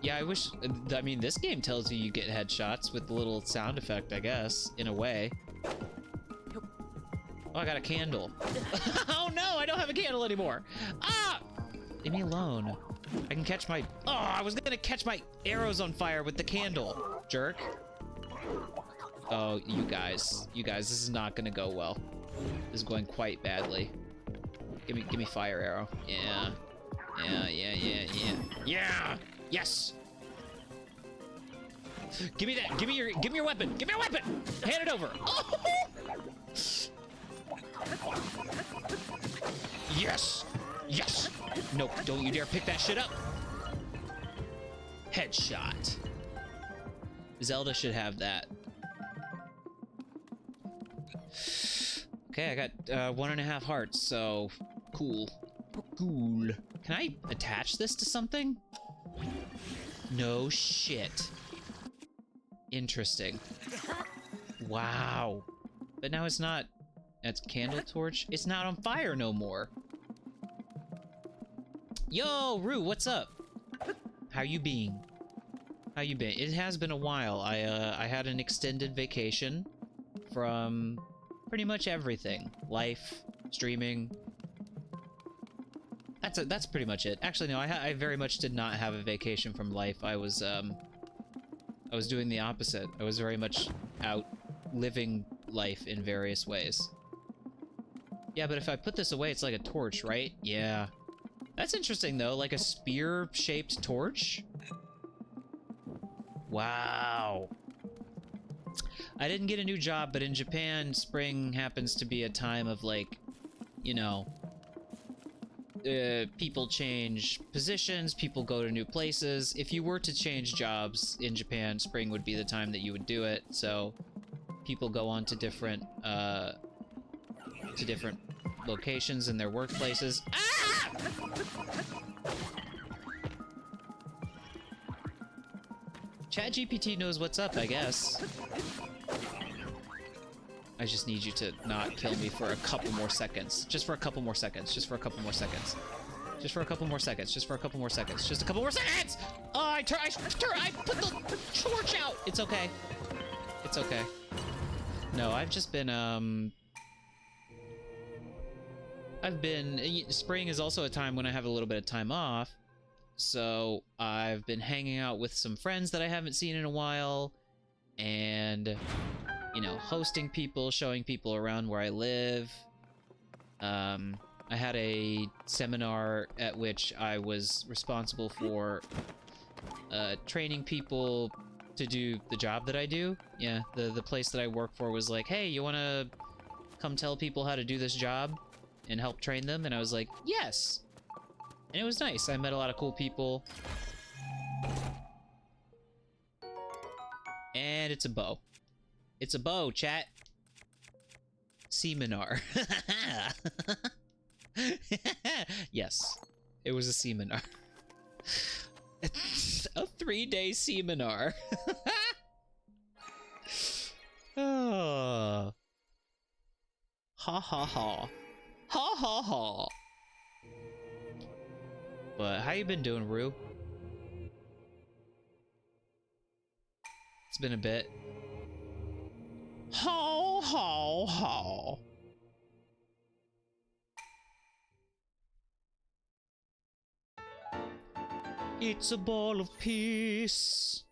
Yeah, I wish... I mean, this game tells you get headshots with the little sound effect, I guess, in a way. Oh, I got a candle. Oh no, I don't have a candle anymore. Ah! Leave me alone. I can catch my... Oh, I was gonna catch my arrows on fire with the candle, jerk. Oh, you guys, this is not gonna go well. This is going quite badly. Give me fire arrow. Yeah. Yeah! Yes! Give me that! Give me your weapon! Give me your weapon! Hand it over! Oh! Yes! Yes! Nope, don't you dare pick that shit up! Headshot. Zelda should have that. Okay, I got 1.5 hearts, so cool. Cool. Can I attach this to something? No shit. Interesting. Wow. But now it's not... That's candle torch. It's not on fire no more. Yo, Rue, what's up? How you been? How you been? It has been a while. I had an extended vacation from pretty much everything. Life, streaming. That's pretty much it. Actually, no, I very much did not have a vacation from life. I was doing the opposite. I was very much out living life in various ways. Yeah, but if I put this away, it's like a torch, right? Yeah. That's interesting, though. Like a spear-shaped torch? Wow. I didn't get a new job, but in Japan, spring happens to be a time of, like, you know, people change positions, people go to new places. If you were to change jobs in Japan, spring would be the time that you would do it, so people go on to different locations in their workplaces. Ah! ChatGPT knows what's up, I guess. I just need you to not kill me for a couple more seconds. Just for a couple more seconds. Just for a couple more seconds. Just for a couple more seconds. Just for a couple more seconds. Just a couple more seconds! Oh, I put the torch out! It's okay. It's okay. No, I've just been, spring is also a time when I have a little bit of time off, so I've been hanging out with some friends that I haven't seen in a while, and, you know, hosting people, showing people around where I live. I had a seminar at which I was responsible for, training people to do the job that I do. Yeah, the place that I work for was like, hey, you wanna come tell people how to do this job and help train them? And I was like, yes! And it was nice. I met a lot of cool people. And it's a bow. It's a bow, chat. Seminar. Yes, it was a seminar. A 3-day seminar. Oh. Ha ha ha. Ha ha ha. But how you been doing, Rue? It's been a bit. Ho ho ho. It's a ball of peace.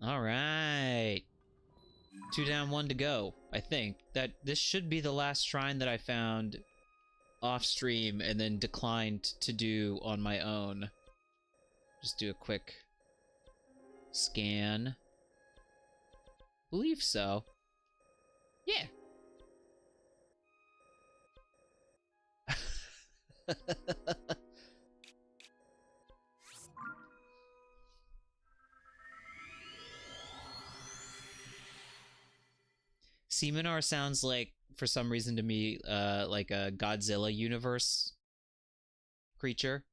All right. 2 down, 1 to go. I think that this should be the last shrine that I found off stream and then declined to do on my own. Just do a quick scan. Believe so. Yeah. Seminar sounds like, for some reason to me, like a Godzilla universe creature.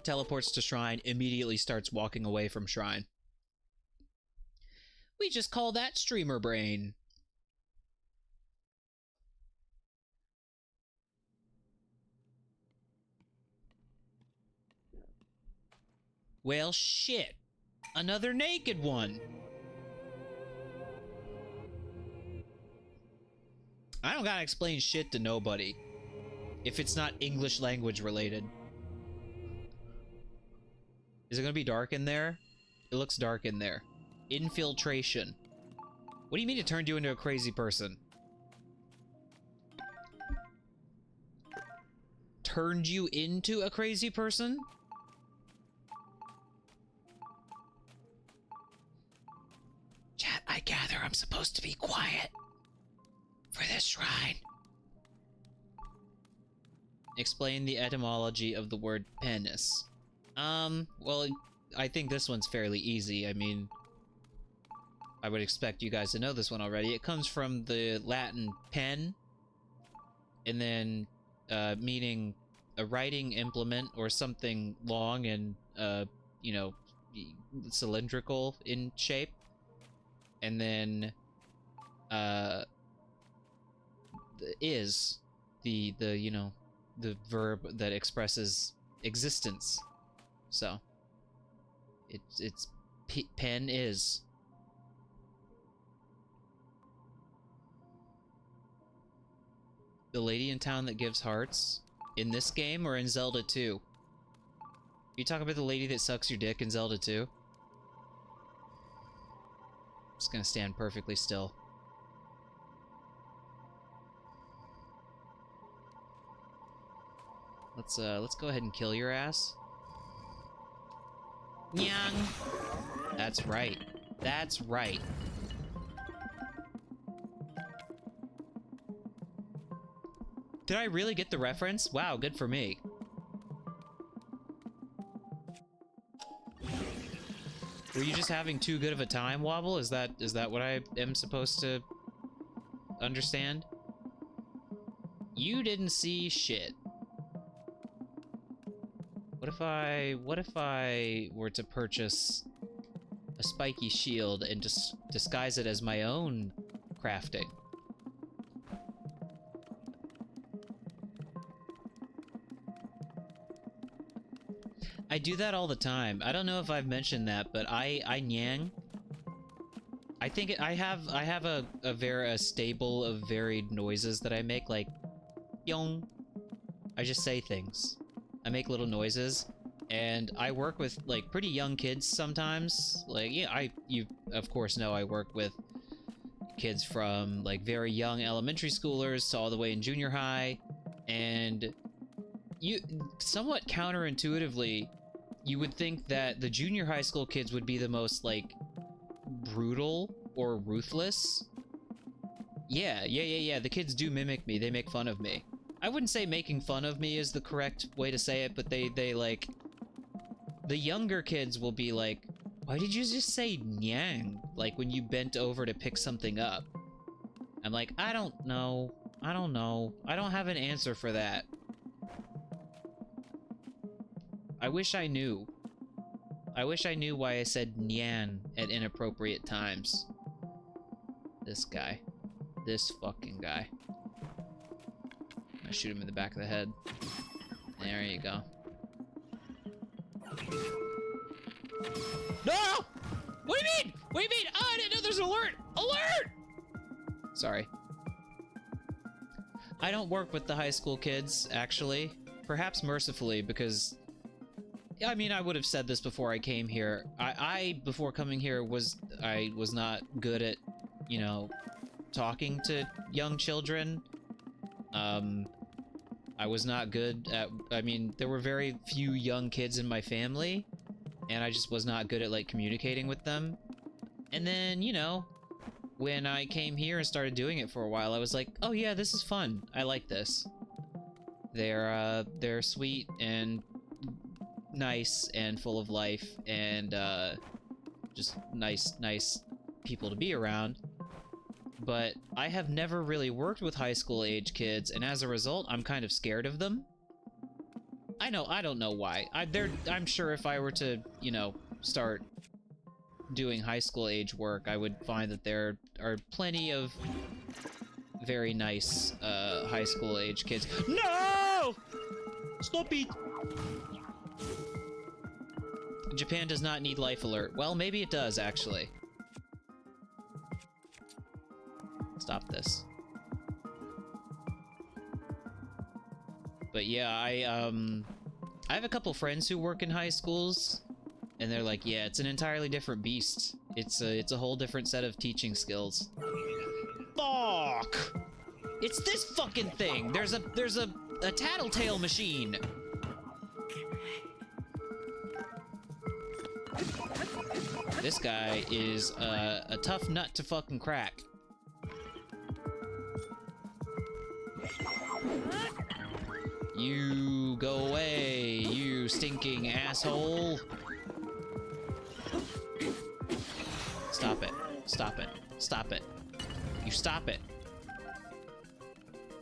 Teleports to shrine, immediately starts walking away from shrine. We just call that streamer brain. Well, shit. Another naked one. I don't gotta explain shit to nobody if it's not English language related. Is it gonna be dark in there? It looks dark in there. Infiltration. What do you mean it turned you into a crazy person? Turned you into a crazy person? supposed to be quiet for this shrine. Explain the etymology of the word penis. Well, I think this one's fairly easy. I mean, I would expect you guys to know this one already. It comes from the Latin pen, and then, meaning a writing implement or something long and, you know, cylindrical in shape. And then, is the, you know, the verb that expresses existence. So, it's pen is. The lady in town that gives hearts? In this game or in Zelda 2? You talking about the lady that sucks your dick in Zelda 2? Just gonna stand perfectly still. Let's go ahead and kill your ass. Nyang! That's right. That's right. Did I really get the reference? Wow, good for me. Were you just having too good of a time, Wobble? Is that what I am supposed to understand? You didn't see shit. What if I were to purchase a spiky shield and just disguise it as my own crafting? I do that all the time. I don't know if I've mentioned that, but I nyang. I think I have a stable of varied noises that I make, like yong. I just say things. I make little noises, and I work with like pretty young kids sometimes. Like, yeah, you of course know I work with kids from like very young elementary schoolers to all the way in junior high, and you somewhat counterintuitively, you would think that the junior high school kids would be the most like brutal or ruthless. Yeah. The kids do mimic me. They make fun of me. I wouldn't say making fun of me is the correct way to say it, but they like, the younger kids will be like, why did you just say nyang? Like when you bent over to pick something up. I'm like, I don't know. I don't have an answer for that. I wish I knew. I wish I knew why I said nyan at inappropriate times. This guy. This fucking guy. I shoot him in the back of the head. There you go. No! What do you mean? What do you mean? Oh, I didn't know there's an alert! Alert! Sorry. I don't work with the high school kids, actually. Perhaps mercifully, because... I mean, I would have said this before I came here. Before coming here, I was not good at, you know, talking to young children. I was not good at, I mean, there were very few young kids in my family, and I just was not good at, like, communicating with them. And then, you know, when I came here and started doing it for a while, I was like, oh yeah, this is fun. I like this. They're sweet and nice and full of life and, just nice people to be around. But I have never really worked with high school age kids, and as a result, I'm kind of scared of them. I don't know why. I'm sure if I were to, you know, start doing high school age work, I would find that there are plenty of very nice, high school age kids. No! Stop it! Japan does not need life alert. Well, maybe it does, actually. Stop this. But yeah, I have a couple friends who work in high schools, and they're like, yeah, it's an entirely different beast. It's a whole different set of teaching skills. Fuck! It's this fucking thing! There's a tattletale machine! This guy is a tough nut to fucking crack. You go away, you stinking asshole. Stop it. Stop it. Stop it. You stop it.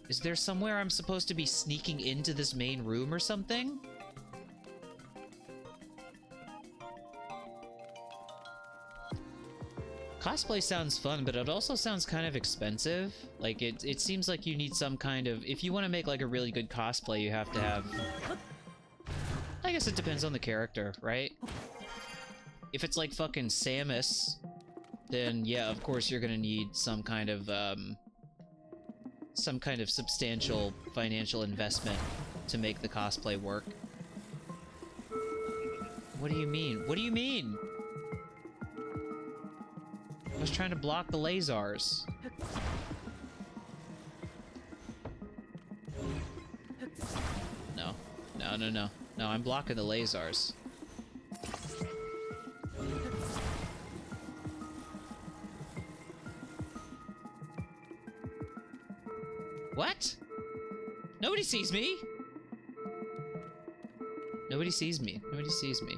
Is there somewhere I'm supposed to be sneaking into this main room or something? Cosplay sounds fun, but it also sounds kind of expensive. Like, it seems like you need some kind of... If you want to make, like, a really good cosplay, you have to have... I guess it depends on the character, right? If it's like fucking Samus, then yeah, of course you're gonna need some kind of substantial financial investment to make the cosplay work. What do you mean? What do you mean? I was trying to block the lasers. No. No, no, no. No, I'm blocking the lasers. What? Nobody sees me! Nobody sees me. Nobody sees me.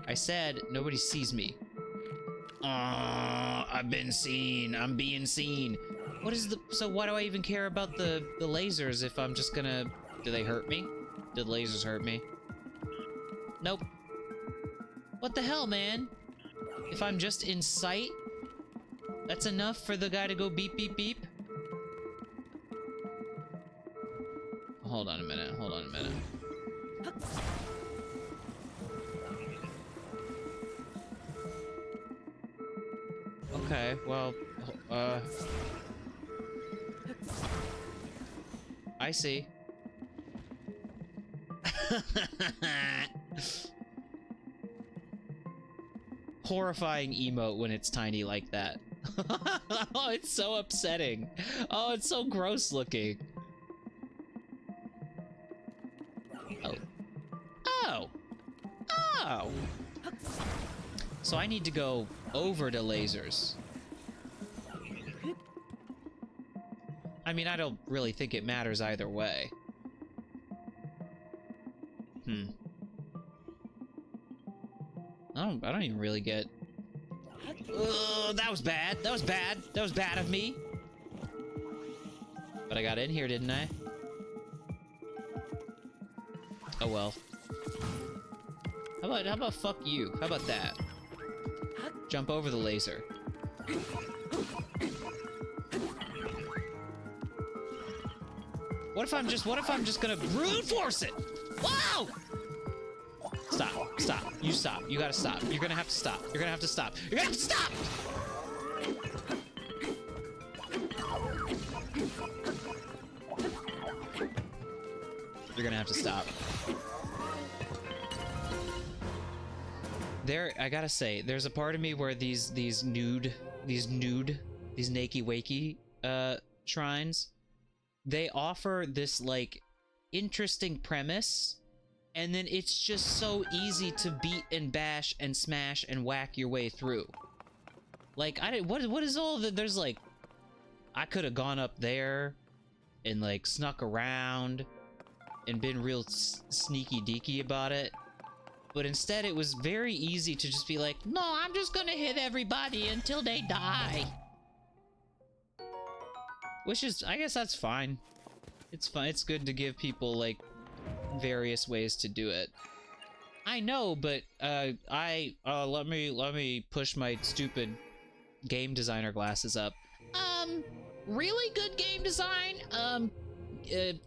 I said nobody sees me. I've been seen. I'm being seen. What is the... So why do I even care about the lasers if I'm just gonna... Do they hurt me? Do the lasers hurt me? Nope. What the hell, man? If I'm just in sight, that's enough for the guy to go beep, beep, beep? Hold on a minute. Hold on a minute. Okay, well, I see. Horrifying emote when it's tiny like that. Oh, it's so upsetting. Oh, it's so gross looking. Oh. Oh! Oh! So I need to go over to lasers. I mean, I don't really think it matters either way. I don't even really get... that was bad. That was bad. That was bad of me. But I got in here, didn't I? Oh well. How about fuck you? How about that? Jump over the laser. What if I'm just gonna brute force it? Wow! Stop. Stop. You stop. You gotta stop. You're gonna have to stop. You're gonna have to stop. You're gonna have to stop! You're gonna have to stop. I gotta say, there's a part of me where these nakey wakey shrines, they offer this like interesting premise, and then it's just so easy to beat and bash and smash and whack your way through. Like, what is all that? There's like, I could have gone up there and like snuck around and been real sneaky deaky about it. But instead, it was very easy to just be like, no, I'm just gonna hit everybody until they die. Which is, I guess that's fine. It's fine. It's good to give people, like, various ways to do it. I know, but, let me push my stupid game designer glasses up. Really good game design,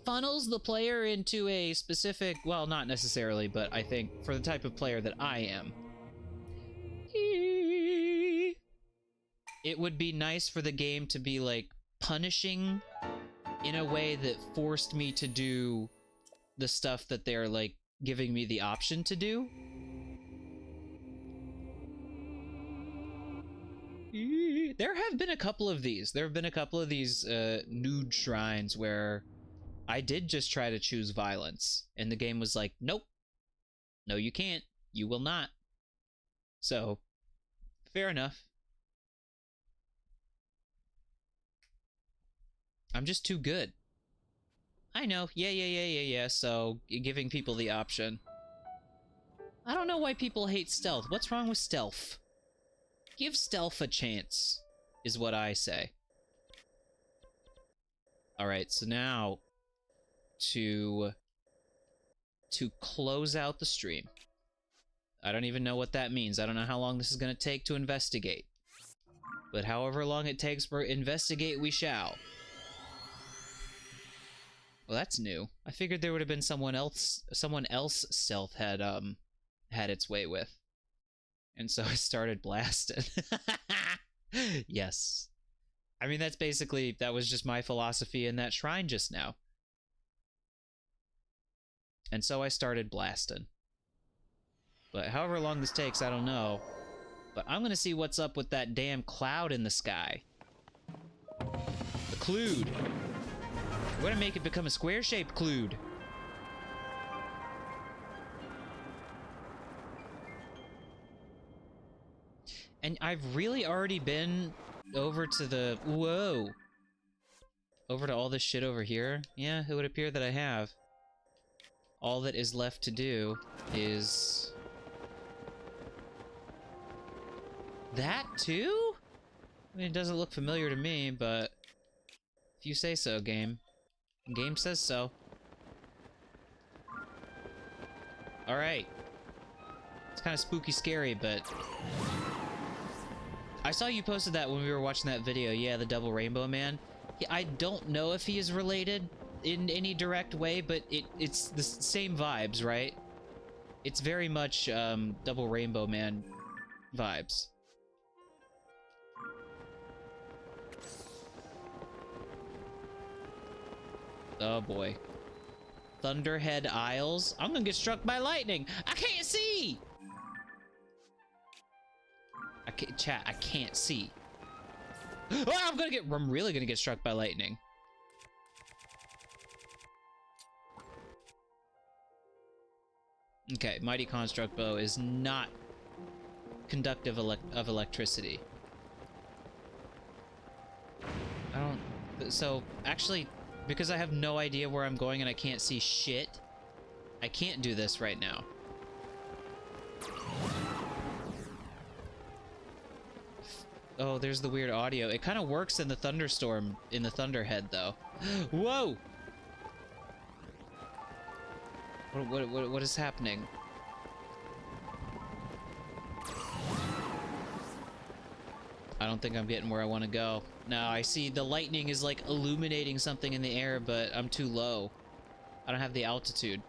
funnels the player into a specific, well, not necessarily, but I think for the type of player that I am, it would be nice for the game to be like punishing in a way that forced me to do the stuff that they're like giving me the option to do. There have been a couple of these. There have been a couple of these nude shrines where I did just try to choose violence, and the game was like, nope. No, you can't. You will not. So, Fair enough. I'm just too good. I know. Yeah. So, giving people the option. I don't know why people hate stealth. What's wrong with stealth? Give stealth a chance, is what I say. Alright, so now, to close out the stream. I don't even know what that means. I don't know how long this is going to take to investigate. But however long it takes for investigate, we shall. Well, that's new. I figured there would have been someone else stealth had its way with. And so I started blasting. Yes. I mean, that was just my philosophy in that shrine just now. And so I started blasting. But however long this takes, I don't know. But I'm gonna see what's up with that damn cloud in the sky. The cloud. We're gonna make it become a square-shaped cloud. And I've really already been over to the... Whoa! Over to all this shit over here? Yeah, it would appear that I have. All that is left to do is... That too? I mean, it doesn't look familiar to me, but... If you say so, game. Game says so. Alright. It's kind of spooky scary, but... I saw you posted that when we were watching that video. Yeah, the Double Rainbow Man. I don't know if he is related in any direct way, but it's the same vibes, right? It's very much Double Rainbow Man vibes. Oh boy. Thunderhead Isles? I'm gonna get struck by lightning! I can't see! Chat, I can't see. Oh, I'm really gonna get struck by lightning. Okay, Mighty Construct Bow is not conductive of electricity. So, actually, because I have no idea where I'm going and I can't see shit, I can't do this right now. Oh, there's the weird audio. It kind of works in the thunderstorm, in the Thunderhead, though. Whoa! What is happening? I don't think I'm getting where I want to go. Now, I see the lightning is, like, illuminating something in the air, but I'm too low. I don't have the altitude.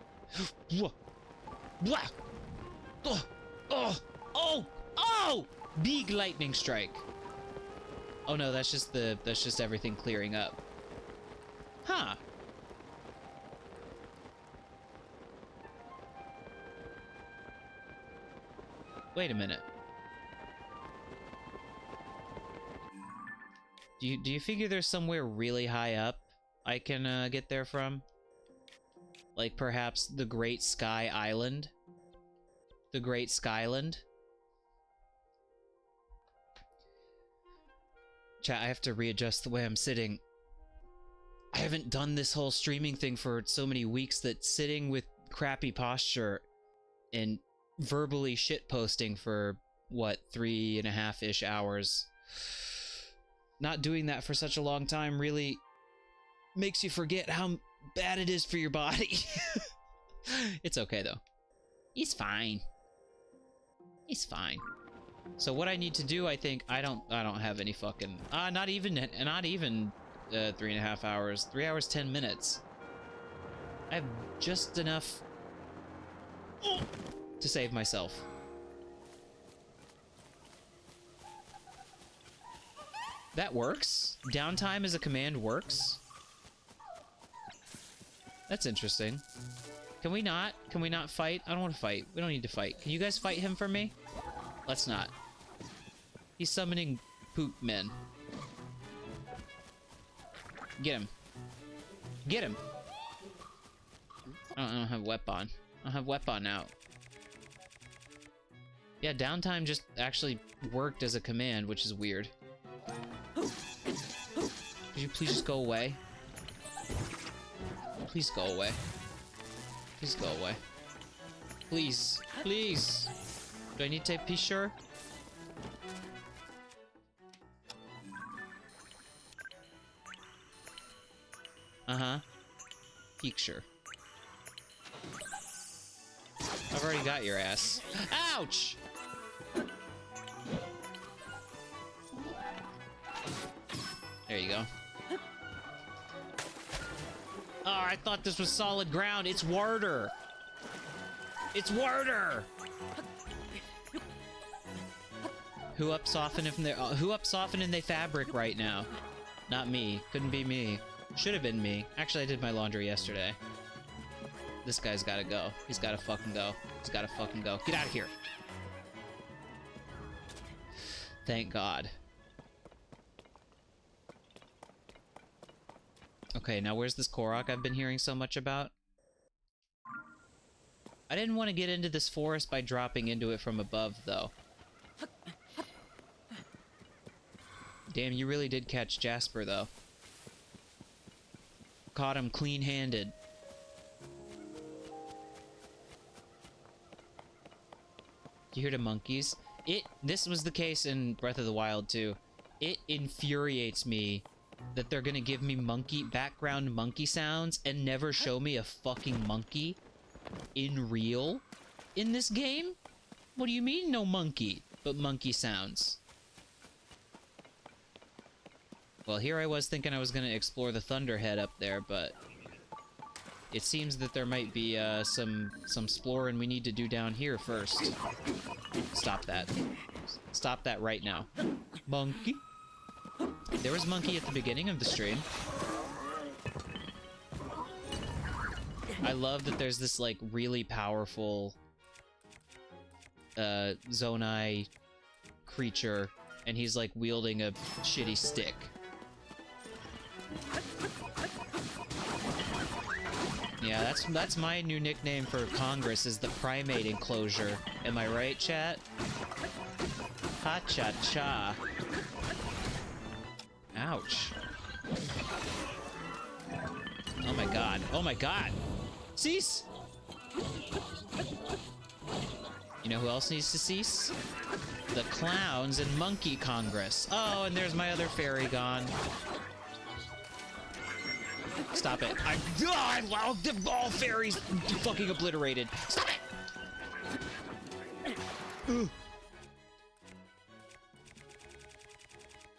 Oh! Big lightning strike. Oh no, that's just everything clearing up. Huh. Wait a minute. Do you figure there's somewhere really high up I can get there from? Like perhaps the Great Sky Island? The Great Skyland? Chat, I have to readjust the way I'm sitting. I haven't done this whole streaming thing for so many weeks that sitting with crappy posture and verbally shitposting for, what, 3.5-ish hours. Not doing that for such a long time really makes you forget how bad it is for your body. It's okay, though. He's fine. He's fine. So what I need to do, I think, I don't have any fucking, not even 3.5 hours, 3 hours, 10 minutes. I have just enough to save myself. That works? Downtime as a command works? That's interesting. Can we not fight? I don't want to fight. We don't need to fight. Can you guys fight him for me? Let's not. He's summoning poop men. Get him. Get him! I don't have weapon. I don't have weapon out. Yeah, downtime just actually worked as a command, which is weird. Could you please just go away? Please go away. Please go away. Please. Please. Do I need to take P-Sure? Uh-huh. Picture. I've already got your ass. Ouch! There you go. Oh, I thought this was solid ground. It's Warder. It's Warder. Who up softening they fabric right now? Not me. Couldn't be me. Should have been me. Actually, I did my laundry yesterday. This guy's gotta go. He's gotta fucking go. He's gotta fucking go. Get out of here. Thank God. Okay, now where's this Korok I've been hearing so much about? I didn't want to get into this forest by dropping into it from above, though. Damn, you really did catch Jasper, though. Caught him clean-handed. You hear the monkeys? This was the case in Breath of the Wild, too. It infuriates me that they're gonna give me background monkey sounds and never show me a fucking monkey in real in this game? What do you mean no monkey, but monkey sounds? Well, here I was thinking I was gonna explore the Thunderhead up there, but it seems that there might be some exploring we need to do down here first. Stop that. Stop that right now. Monkey? There was monkey at the beginning of the stream. I love that there's this, like, really powerful Zonai creature, and he's, like, wielding a shitty stick. Yeah, that's my new nickname for Congress, is the primate enclosure. Am I right, chat? Ha-cha-cha. Ouch. Oh my god. Oh my god! Cease! You know who else needs to cease? The clowns in Monkey Congress. Oh, and there's my other fairy gone. Stop it. All fairies fucking obliterated. Stop it! Ugh.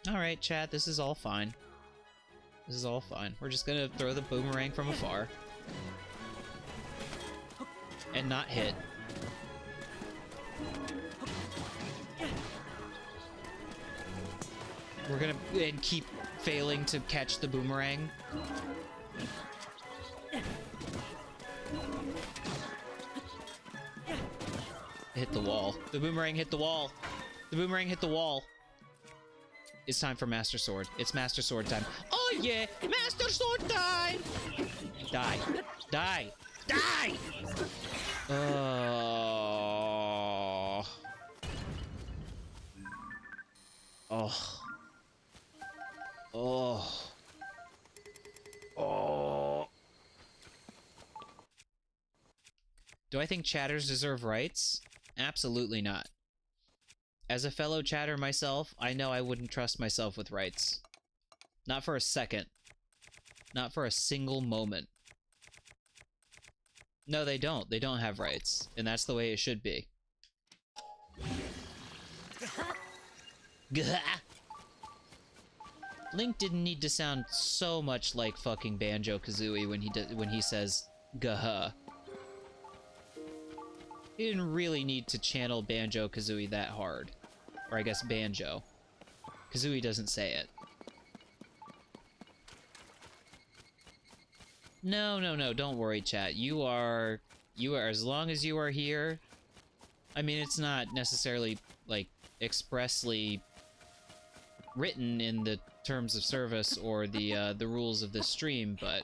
Alright, chat, this is all fine. This is all fine. We're just gonna throw the boomerang from afar. And not hit. We're gonna keep failing to catch the boomerang. Hit the wall. The boomerang hit the wall. The boomerang hit the wall. It's time for Master Sword. It's Master Sword time. Oh yeah! Master Sword time! Die. Die. Die! Oh. Oh. Oh. Oh. Do I think chatters deserve rights? Absolutely not. As a fellow chatter myself, I know I wouldn't trust myself with rights. Not for a second. Not for a single moment. No, they don't. They don't have rights. And that's the way it should be. Link didn't need to sound so much like fucking Banjo-Kazooie when he says "Gah." He didn't really need to channel Banjo-Kazooie that hard. Or I guess Banjo. Kazooie doesn't say it. No, don't worry, chat. You are, as long as you are here, I mean, it's not necessarily, like, expressly written in the terms of service or the rules of this stream, but,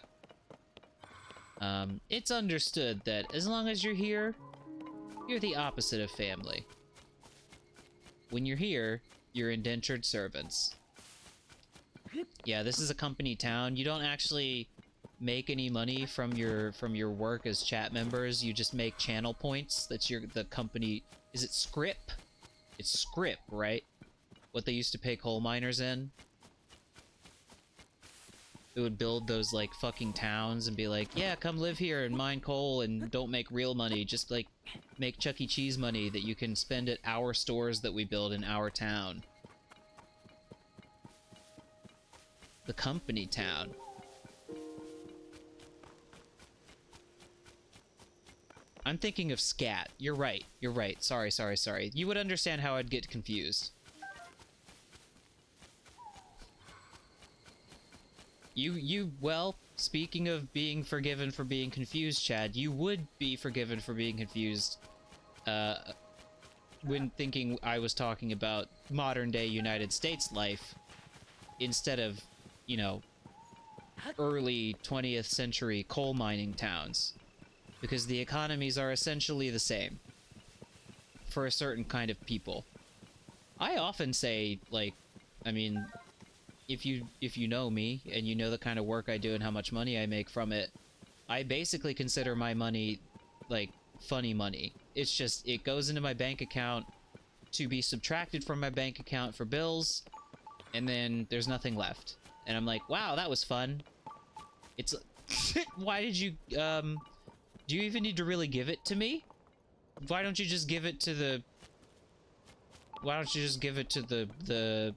it's understood that as long as you're here, you're the opposite of family. When you're here, you're indentured servants. Yeah, this is a company town. You don't actually make any money from your work as chat members. You just make channel points. That's the company. Is it scrip? It's scrip, right? What they used to pay coal miners in. It would build those like fucking towns and be like, yeah, come live here and mine coal and don't make real money. Just like make Chuck E. Cheese money that you can spend at our stores that we build in our town. The company town. I'm thinking of scat. You're right. You're right. Sorry. You would understand how I'd get confused. Well, speaking of being forgiven for being confused, Chad, you would be forgiven for being confused, when thinking I was talking about modern-day United States life, instead of, you know, early 20th century coal mining towns. Because the economies are essentially the same. For a certain kind of people. I often say, like, I mean, if you know me, and you know the kind of work I do and how much money I make from it, I basically consider my money, like, funny money. It's just, it goes into my bank account to be subtracted from my bank account for bills, and then there's nothing left. And I'm like, wow, that was fun. It's... Why did you, do you even need to really give it to me? Why don't you just give it to the... Why don't you just give it to the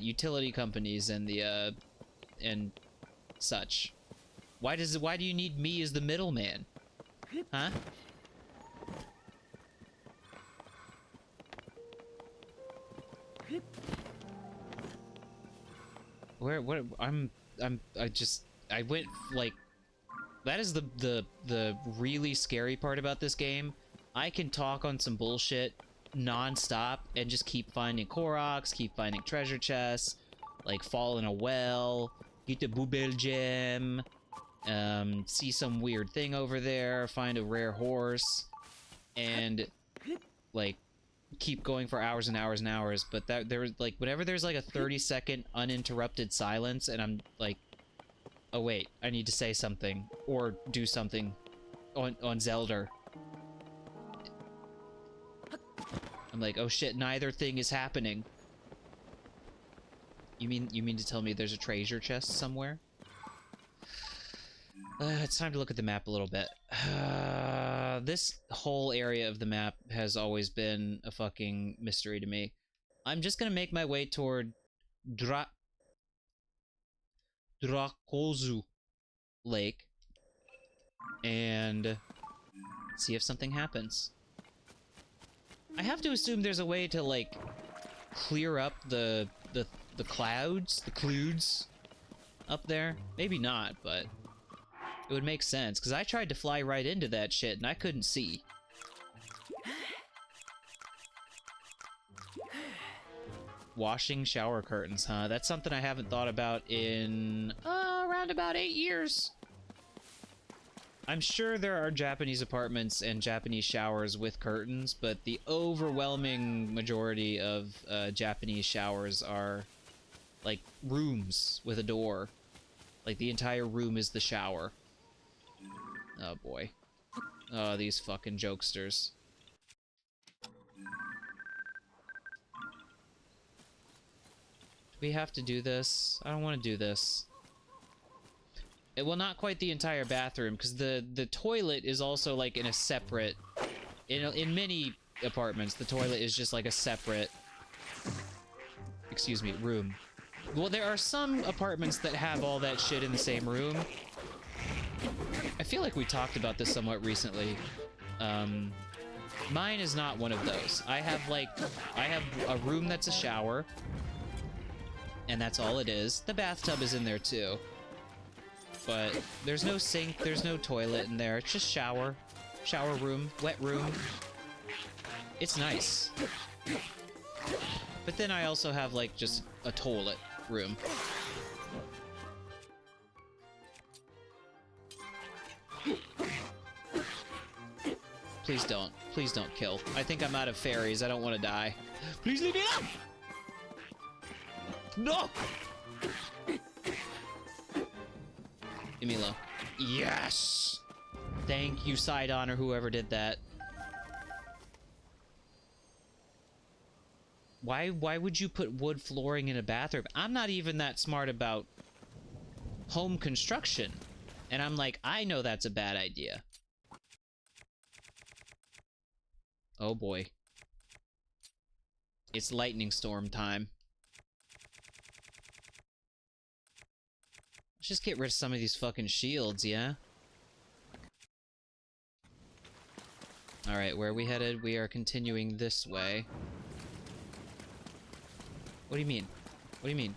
utility companies and the, and such? Why do you need me as the middleman? Huh? I went, like... That is the really scary part about this game. I can talk on some bullshit non-stop and just keep finding Koroks, keep finding treasure chests, like fall in a well, get the Boobel gem, see some weird thing over there, find a rare horse, and like keep going for hours and hours and hours. But there was like, whenever there's like a 30-second uninterrupted silence and I'm like, oh wait, I need to say something or do something on Zelda. I'm like, oh shit, neither thing is happening. You mean to tell me there's a treasure chest somewhere? It's time to look at the map a little bit. This whole area of the map has always been a fucking mystery to me. I'm just gonna make my way toward Drakozu Lake and see if something happens. I have to assume there's a way to, like, clear up the clouds, the clouds up there. Maybe not, but it would make sense, because I tried to fly right into that shit and I couldn't see. Washing shower curtains, huh? That's something I haven't thought about in around about 8 years. I'm sure there are Japanese apartments and Japanese showers with curtains, but the overwhelming majority of Japanese showers are like rooms with a door. Like the entire room is the shower. Oh boy. Oh, these fucking jokesters. Do we have to do this? I don't want to do this. Well, not quite the entire bathroom, because the toilet is also, like, in a separate... In many apartments, the toilet is just, like, a separate... Excuse me, room. Well, there are some apartments that have all that shit in the same room. I feel like we talked about this somewhat recently. Mine is not one of those. I have a room that's a shower. And that's all it is. The bathtub is in there, too. But there's no sink, there's no toilet in there. It's just shower. Shower room, wet room. It's nice. But then I also have, like, just a toilet room. Please don't. Please don't kill. I think I'm out of fairies. I don't want to die. Please leave me alone! No! Leave me alone. Yes! Thank you, Sidon, or whoever did that. Why would you put wood flooring in a bathroom? I'm not even that smart about home construction. And I'm like, I know that's a bad idea. Oh boy. It's lightning storm time. Let's just get rid of some of these fucking shields, yeah? Alright, where are we headed? We are continuing this way. What do you mean? What do you mean?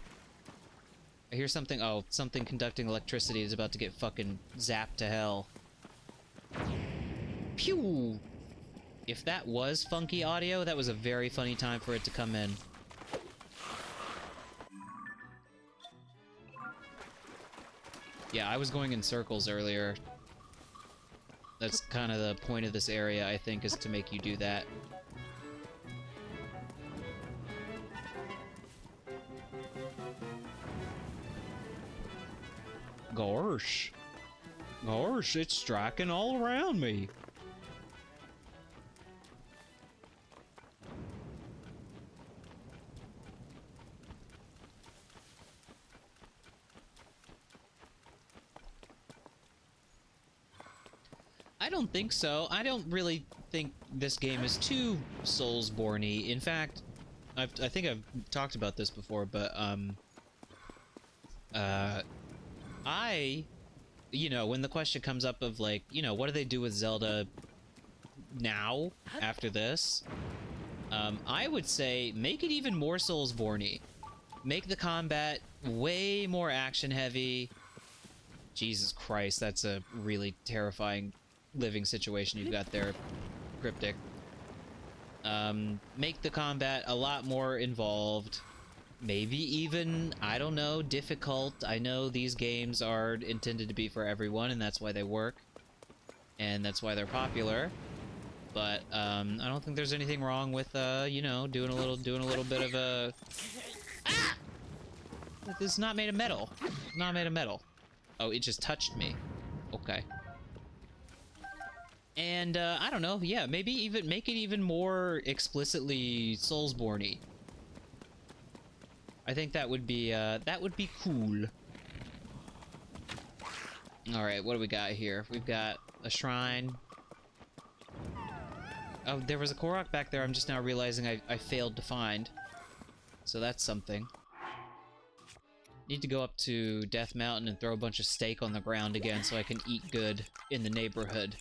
I hear something. Oh, something conducting electricity is about to get fucking zapped to hell. Pew! If that was funky audio, that was a very funny time for it to come in. Yeah, I was going in circles earlier. That's kind of the point of this area, I think, is to make you do that. Gosh. Gosh, it's striking all around me. I don't think so. I don't really think this game is too Soulsborne-y. In fact, I think I've talked about this before, but, you know, when the question comes up of, like, you know, what do they do with Zelda now, after this? I would say make it even more Soulsborne-y. Make the combat way more action-heavy. Jesus Christ, that's a really terrifying living situation you've got there, Cryptic. Make the combat a lot more involved. Maybe even, I don't know, difficult. I know these games are intended to be for everyone, and that's why they work. And that's why they're popular. But, I don't think there's anything wrong with, you know, doing a little bit of a... Ah! This is not made of metal. It's not made of metal. Oh, it just touched me. Okay. And, I don't know, yeah, maybe even make it even more explicitly Soulsborne-y. I think that would be cool. Alright, what do we got here? We've got a shrine. Oh, there was a Korok back there I'm just now realizing I failed to find. So that's something. Need to go up to Death Mountain and throw a bunch of steak on the ground again so I can eat good in the neighborhood.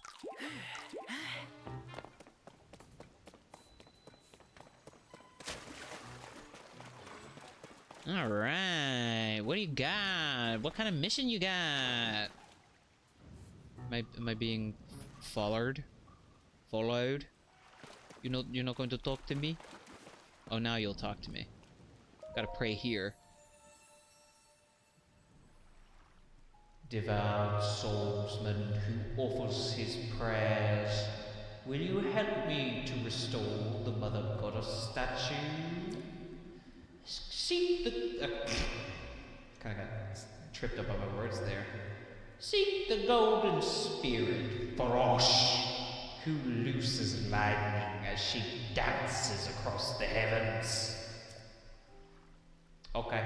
Alright, what do you got? What kind of mission you got? Am I being followed? Followed? You're not going to talk to me? Oh, now you'll talk to me. Gotta pray here. Devout soulsman who offers his prayers, will you help me to restore the Mother Goddess statue? Seek the... kind of got tripped up on my words there. Seek the golden spirit, Farosh, who looses lightning as she dances across the heavens. Okay.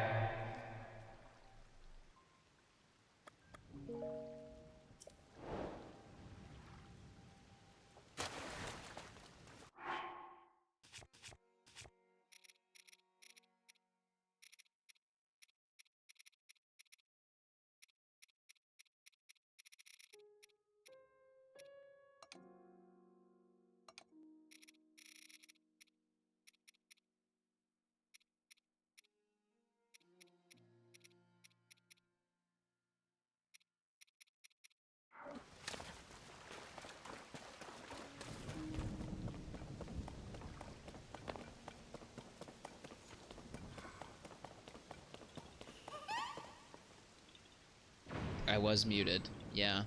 I was muted, yeah.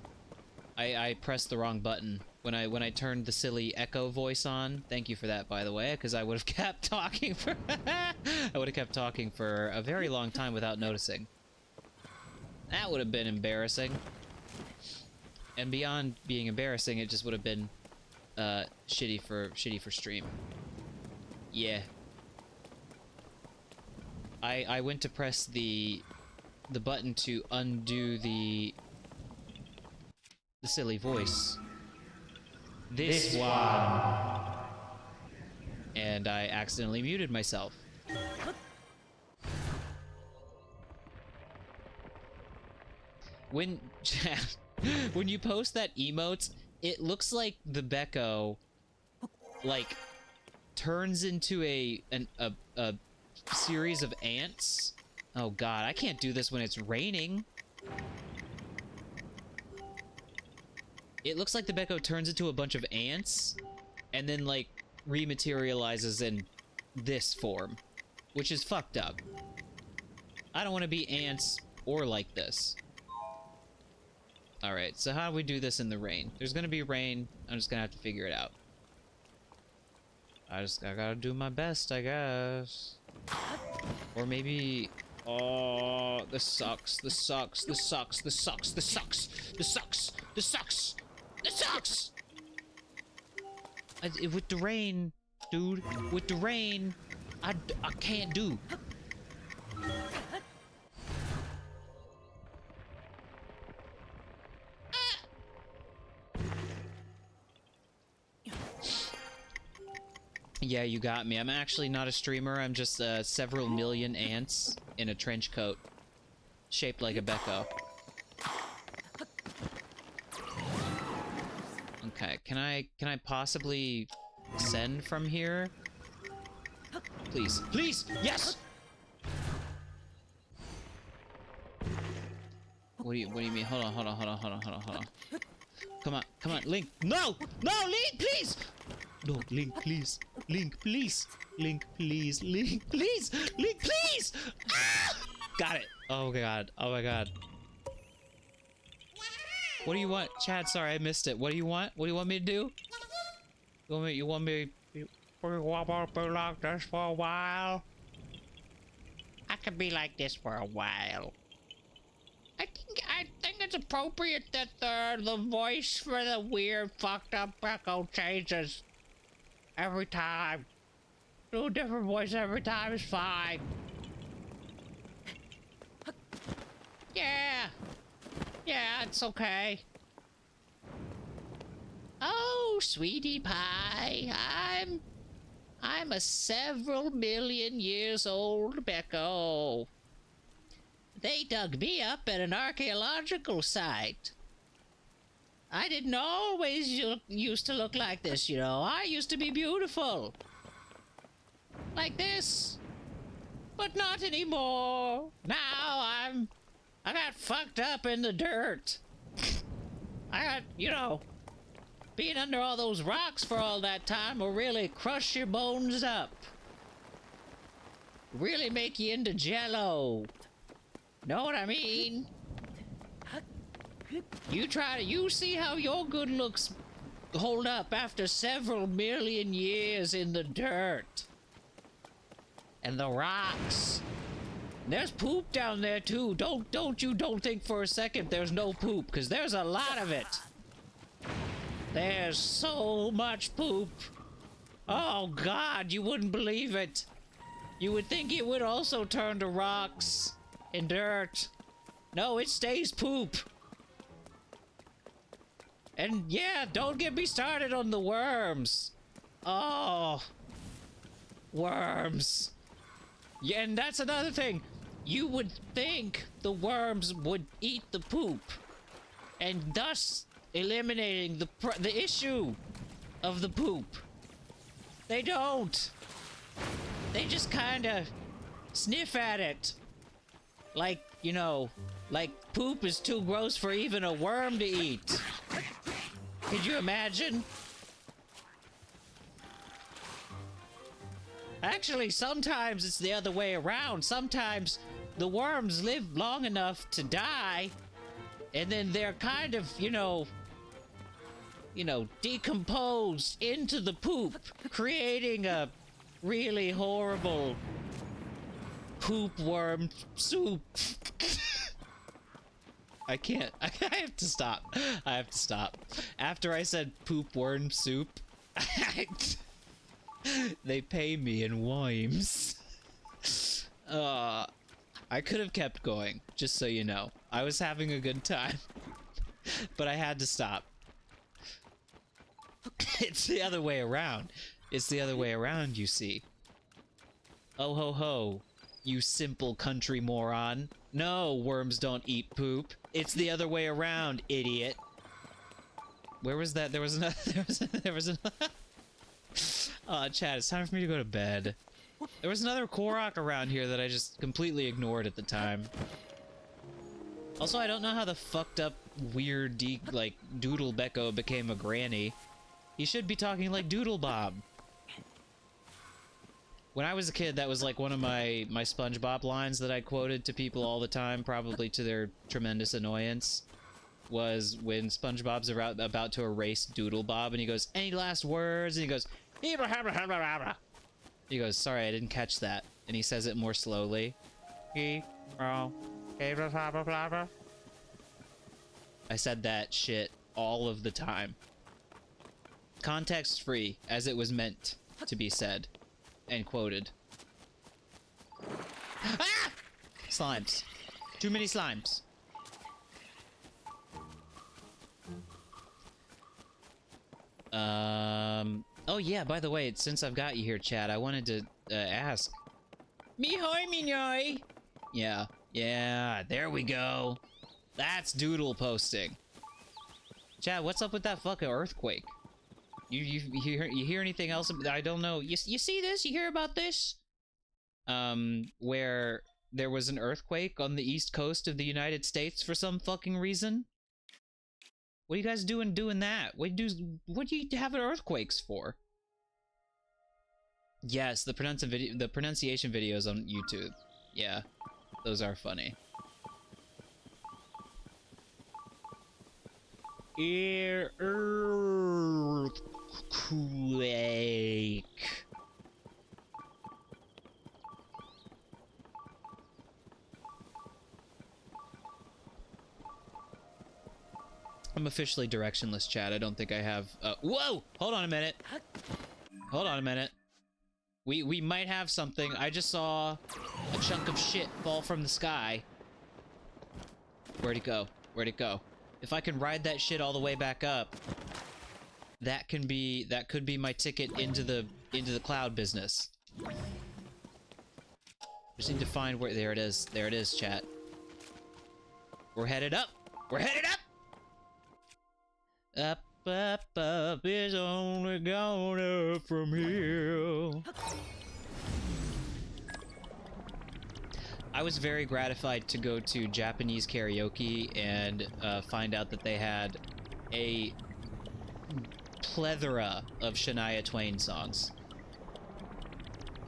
I pressed the wrong button when I turned the silly echo voice on. Thank you for that, by the way, because I would have kept talking for I would have kept talking for a very long time without noticing. That would have been embarrassing. And beyond being embarrassing, it just would have been shitty for stream. Yeah. I went to press the button to undo the silly voice. This one. And I accidentally muted myself. When when you post that emotes, it looks like the Beko like turns into a series of ants. Oh god, I can't do this when it's raining. It looks like the Beko turns into a bunch of ants and then like rematerializes in this form, which is fucked up. I don't want to be ants or like this. Alright, so how do we do this in the rain? There's gonna be rain. I'm just gonna have to figure it out. I gotta do my best, I guess. Or maybe... Oh, this sucks. This sucks. This sucks. This sucks. This sucks. This sucks. This sucks. This sucks! With the rain, dude. With the rain, I can't do. Yeah, you got me. I'm actually not a streamer. I'm just several million ants in a trench coat shaped like a Beko. Okay, can I possibly send from here? Please. Please! Yes! What do you mean? Hold on. Come on, Link. No! No, Link, please! No, Link, please. Link, please. Link, please. Link, please. Link, please! Ah! Got it. Oh my god. Oh my god. What do you want? Chad, sorry, I missed it. What do you want? What do you want me to do? You want me to be like this for a while? I could be like this for a while. I think it's appropriate that the voice for the weird fucked up Beko changes every time. Do a different voice every time is fine. Yeah. Yeah, it's okay. Oh, sweetie pie, I'm a several million years old Beko. They dug me up at an archaeological site. I didn't always used to look like this, you know. I used to be beautiful. Like this. But not anymore. Now I got fucked up in the dirt. I got, you know, being under all those rocks for all that time will really crush your bones up. Really make you into jello. Know what I mean? You see how your good looks hold up after several million years in the dirt. And the rocks. There's poop down there too. Don't think for a second there's no poop, because there's a lot of it. There's so much poop. Oh god, you wouldn't believe it. You would think it would also turn to rocks and dirt. No, it stays poop. And yeah, don't get me started on the worms. Oh, worms. Yeah, and that's another thing. You would think the worms would eat the poop, and thus eliminating the issue of the poop. They don't. They just kind of sniff at it. Like, you know, like poop is too gross for even a worm to eat. Could you imagine? Actually, sometimes it's the other way around. Sometimes the worms live long enough to die, and then they're kind of, you know, you know, decomposed into the poop, creating a really horrible poop worm soup. I can't. I have to stop. I have to stop. After I said poop worm soup, they pay me in wimes. I could have kept going, just so you know. I was having a good time, but I had to stop. It's the other way around. It's the other way around, you see. Oh ho ho, you simple country moron. No, worms don't eat poop. It's the other way around, idiot. Where was that? There was another. There was another. Chad, it's time for me to go to bed. There was another Korok around here that I just completely ignored at the time. Also, I don't know how the fucked up, weird, like, DoodleBeko became a granny. He should be talking like Doodlebob. When I was a kid, that was like one of my SpongeBob lines that I quoted to people all the time, probably to their tremendous annoyance, was when SpongeBob's about to erase Doodlebob, and he goes, "Any last words?" And he goes, he goes, "Sorry, I didn't catch that." And he says it more slowly. I said that shit all of the time. Context free, as it was meant to be said. And quoted. Ah! Slimes. Too many slimes. Oh yeah, by the way, since I've got you here, Chad, I wanted to ask. Me-hoy, me-noy! Yeah, there we go. That's Doodle posting. Chad, what's up with that fucking earthquake? You hear anything else? I don't know. You see this? You hear about this? Where there was an earthquake on the east coast of the United States for some fucking reason? What are you guys doing that? What do you have earthquakes for? Yes, the pronunciation videos on YouTube. Yeah, those are funny. Earthquake. I'm officially directionless, Chad. I don't think I have... whoa! Hold on a minute. Hold on a minute. We might have something. I just saw a chunk of shit fall from the sky. Where'd it go? Where'd it go? If I can ride that shit all the way back up, that could be my ticket into the cloud business. Just need to find where... There it is. There it is, chat. We're headed up. We're headed up! Up, up, up is only going up from here. I was very gratified to go to Japanese karaoke and find out that they had a plethora of Shania Twain songs.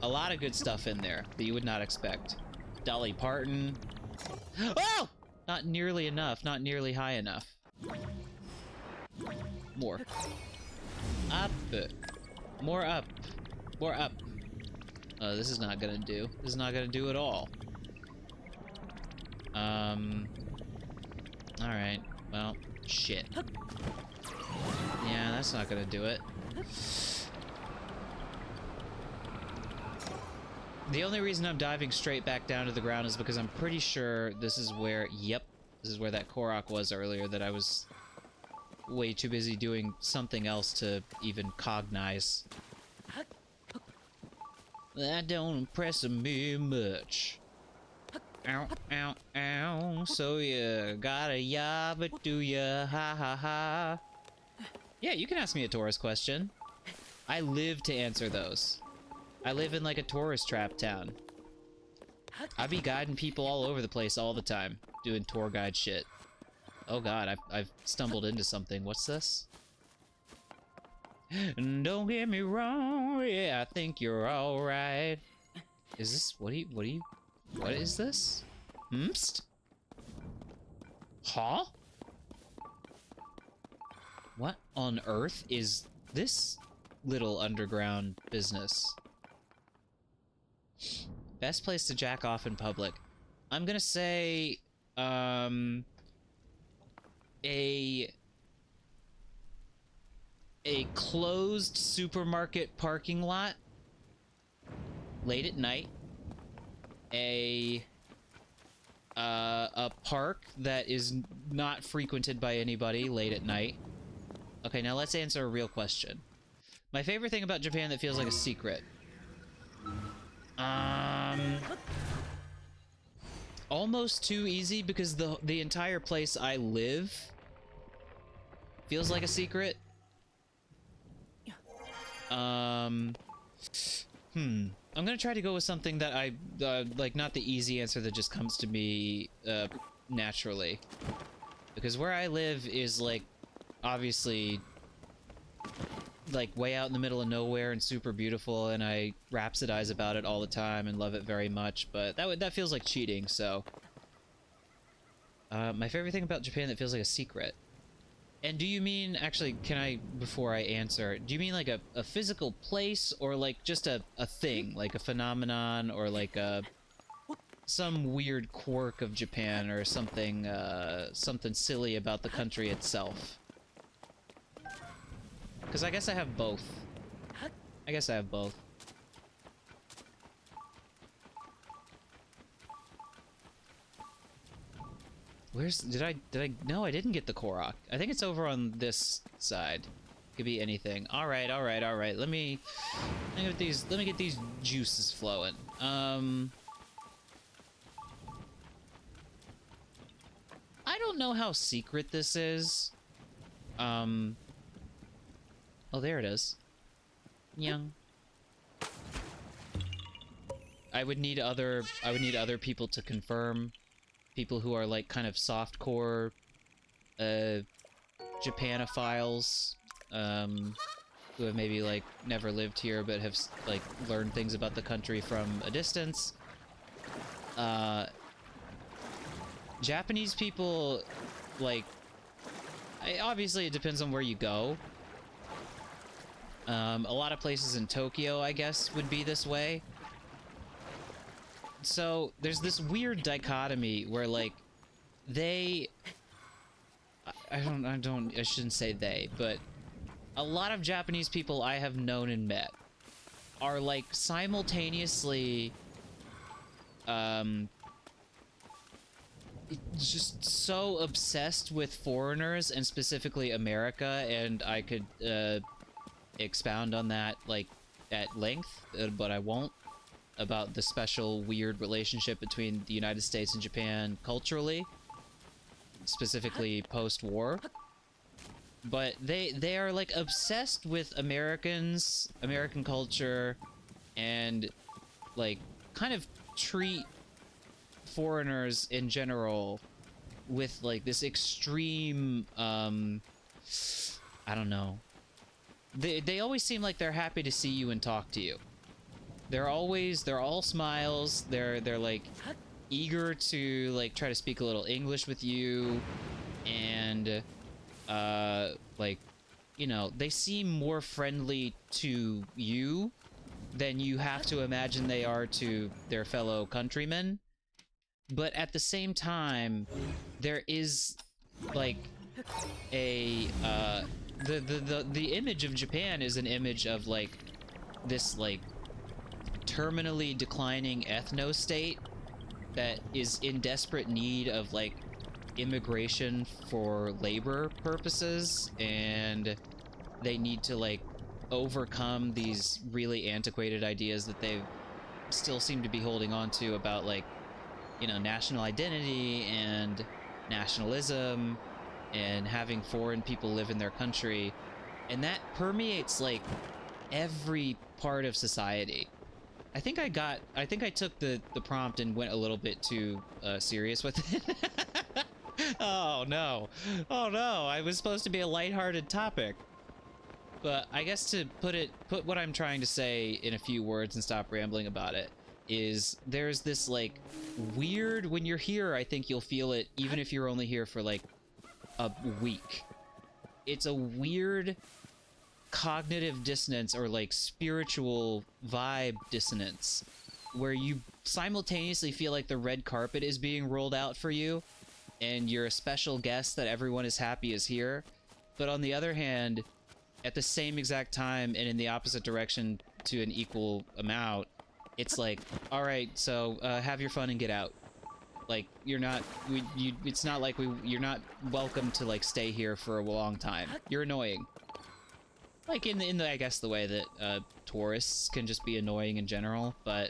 A lot of good stuff in there that you would not expect. Dolly Parton. Oh! Not nearly enough, not nearly high enough. More. Up. More up. More up. Oh, this is not gonna do. This is not gonna do at all. Alright. Well, shit. Yeah, that's not gonna do it. The only reason I'm diving straight back down to the ground is because I'm pretty sure this is where... Yep. This is where that Korok was earlier that I was way too busy doing something else to even cognize. That don't impress me much. Ow, ow, ow. So you got a ya, but do ya? Ha ha ha. Yeah, you can ask me a tourist question. I live to answer those. I live in like a tourist trap town. I be guiding people all over the place all the time, doing tour guide shit. Oh god, I've stumbled into something. What's this? Don't get me wrong, yeah, I think you're alright. Is this, what is this? Huh? What on earth is this little underground business? Best place to jack off in public. I'm gonna say, a closed supermarket parking lot late at night. A park that is not frequented by anybody late at night. Okay, now let's answer a real question. My favorite thing about Japan that feels like a secret. Almost too easy because the entire place I live feels like a secret. I'm gonna try to go with something that I, like, not the easy answer that just comes to me, naturally. Because where I live is, like, obviously, like, way out in the middle of nowhere and super beautiful, and I rhapsodize about it all the time and love it very much, but that feels like cheating, so... my favorite thing about Japan that feels like a secret. And do you mean, actually, can I, before I answer, do you mean like a physical place, or like just a thing, like a phenomenon, or like some weird quirk of Japan, or something, something silly about the country itself? Because I guess I have both. I guess I have both. Where's, no, I didn't get the Korok. I think it's over on this side. Could be anything. Alright. Let me get these juices flowing. I don't know how secret this is. Oh, there it is. Young. I would need other people to confirm. People who are like kind of softcore Japanophiles, who have maybe like never lived here but have like learned things about the country from a distance. Japanese people, like, obviously it depends on where you go. A lot of places in Tokyo, I guess, would be this way. So there's this weird dichotomy where, like, I shouldn't say they, but a lot of Japanese people I have known and met are, like, simultaneously just so obsessed with foreigners, and specifically America, and I could expound on that, like, at length, but I won't, about the special weird relationship between the United States and Japan culturally, specifically post-war. But they are, like, obsessed with Americans, American culture, and, like, kind of treat foreigners in general with, like, this extreme, I don't know. They always seem like they're happy to see you and talk to you. They're all smiles. They're like eager to like try to speak a little English with you, and like, you know, they seem more friendly to you than you have to imagine they are to their fellow countrymen. But at the same time, there is like a the image of Japan is an image of like this like terminally declining ethno-state that is in desperate need of like immigration for labor purposes, and they need to like overcome these really antiquated ideas that they still seem to be holding on to about, like, you know, national identity and nationalism and having foreign people live in their country, and that permeates like every part of society. I think I took the prompt and went a little bit too serious with it. Oh no, I was supposed to be a lighthearted topic. But I guess to put what I'm trying to say in a few words and stop rambling about it, is there's this like weird, when you're here, I think you'll feel it even if you're only here for like a week. it's a weird cognitive dissonance or like spiritual vibe dissonance where you simultaneously feel like the red carpet is being rolled out for you and you're a special guest that everyone is happy is here, but on the other hand, at the same exact time and in the opposite direction to an equal amount, it's like, all right, so have your fun and get out. Like, you're not, it's not like you're not welcome to like stay here for a long time. You're annoying. Like in the I guess the way that tourists can just be annoying in general, but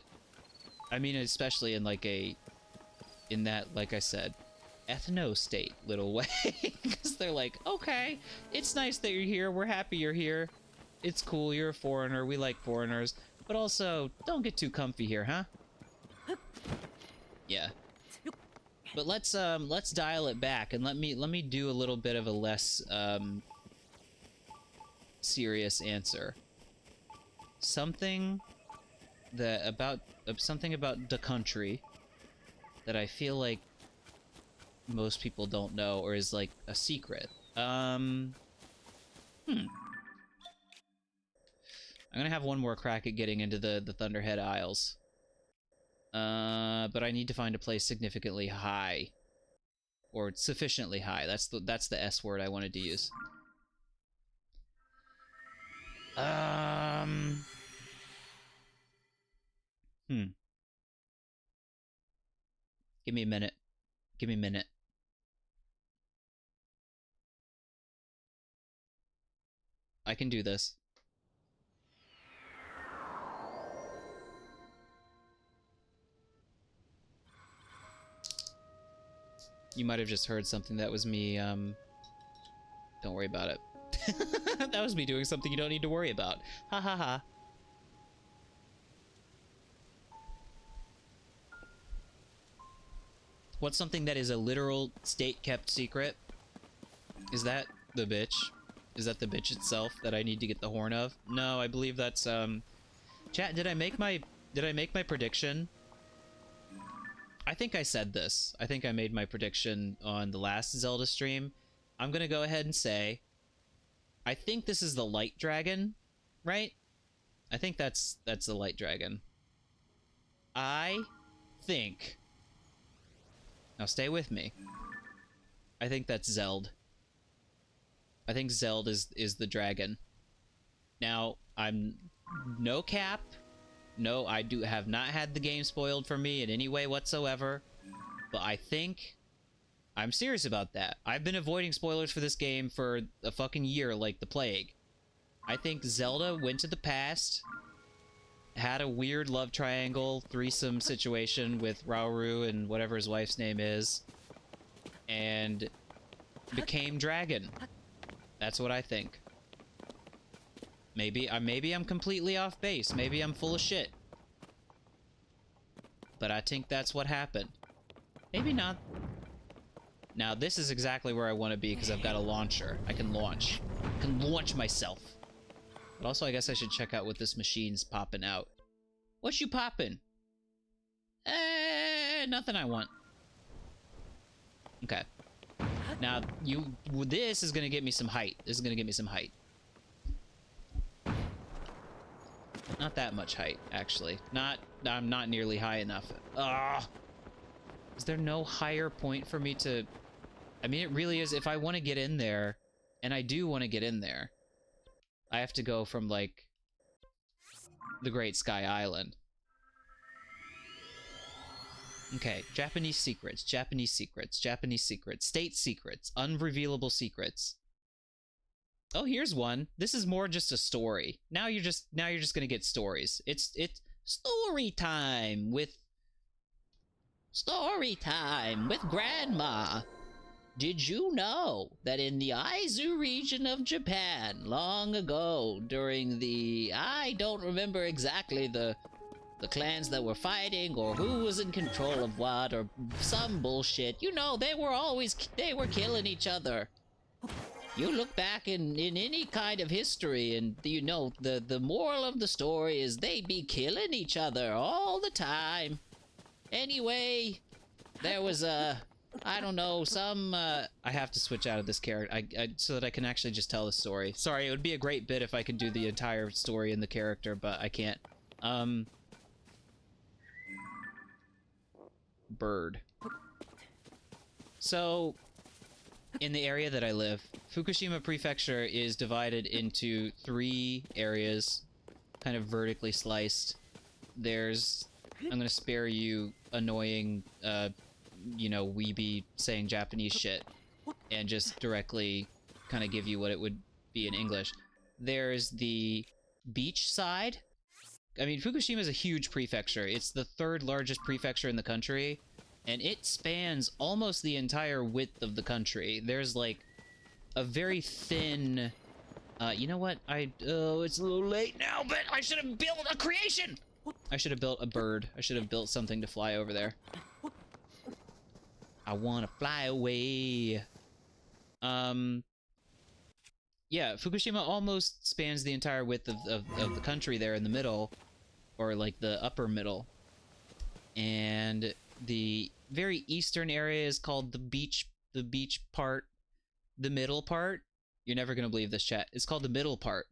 I mean especially in like in that, like I said, ethno-state little way, because they're like, okay, it's nice that you're here, we're happy you're here, it's cool, you're a foreigner, we like foreigners, but also don't get too comfy here, huh? Yeah. But let's dial it back and let me do a little bit of a less serious answer. Something about the country that I feel like most people don't know or is like a secret. I'm gonna have one more crack at getting into the Thunderhead Isles. But I need to find a place significantly high. Or sufficiently high. That's the S word I wanted to use. Give me a minute. Give me a minute. I can do this. You might have just heard something. That was me, don't worry about it. That was me doing something you don't need to worry about. Ha ha ha. What's something that is a literal state-kept secret? Is that the bitch? Is that the bitch itself that I need to get the horn of? No, I believe that's, Chat, did I make my prediction? I think I said this. I think I made my prediction on the last Zelda stream. I'm gonna go ahead and say, I think this is the light dragon, right? I think that's the light dragon. I think... Now stay with me. I think that's Zelda. I think Zelda is the dragon. Now, I'm no cap. No, I have not had the game spoiled for me in any way whatsoever. But I think... I'm serious about that. I've been avoiding spoilers for this game for a fucking year like the plague. I think Zelda went to the past, had a weird love triangle, threesome situation with Rauru and whatever his wife's name is, and became dragon. That's what I think. Maybe I'm completely off base. Maybe I'm full of shit. But I think that's what happened. Maybe not. Now, this is exactly where I want to be because I've got a launcher. I can launch. I can launch myself. But also, I guess I should check out what this machine's popping out. What you popping? Nothing I want. Okay. Now, this is gonna get me some height. This is gonna get me some height. Not that much height, actually. I'm not nearly high enough. Ugh! Is there no higher point for me to... I mean, it really is. If I want to get in there, and I do want to get in there, I have to go from, like, the Great Sky Island. Okay, Japanese secrets, Japanese secrets, Japanese secrets, state secrets, unrevealable secrets. Oh, here's one. This is more just a story. Now you're just gonna get stories. It's story time with Grandma. Did you know that in the Aizu region of Japan, long ago, during the... I don't remember exactly the clans that were fighting, or who was in control of what, or some bullshit. You know, they were killing each other. You look back in any kind of history, and you know, the moral of the story is they be killing each other all the time. Anyway, there was a I don't know, some, I have to switch out of this character, so that I can actually just tell the story. Sorry, it would be a great bit if I could do the entire story in the character, but I can't. Bird. So, in the area that I live, Fukushima Prefecture is divided into 3 areas, kind of vertically sliced. There's, I'm gonna spare you annoying, you know, weeby saying Japanese shit, and just directly kind of give you what it would be in English. There's the beach side. I mean, Fukushima is a huge prefecture. It's the 3rd largest prefecture in the country, and it spans almost the entire width of the country. There's, like, a very thin... you know what? Oh, it's a little late now, but I should have built a creation! I should have built a bird. I should have built something to fly over there. I want to fly away. Yeah, Fukushima almost spans the entire width of the country there in the middle, or like the upper middle. And the very eastern area is called the beach part. The middle part, you're never gonna believe this, chat, it's called the middle part.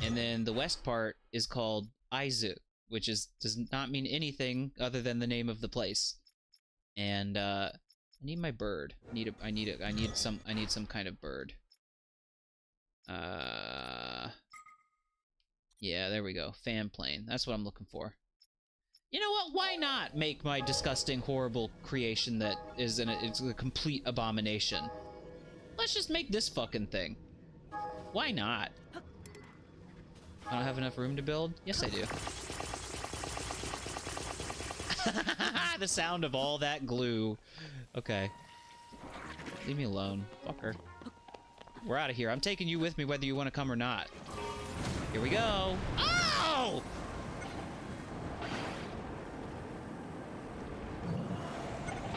And then the west part is called Aizu, which does not mean anything other than the name of the place. And I need my bird. I need some kind of bird. Yeah, there we go. Fan plane. That's what I'm looking for. You know what? Why not make my disgusting, horrible creation that is it's a complete abomination? Let's just make this fucking thing. Why not? I don't have enough room to build? Yes, I do. The sound of all that glue. Okay. Leave me alone, fucker. We're out of here. I'm taking you with me whether you want to come or not. Here we go. Oh!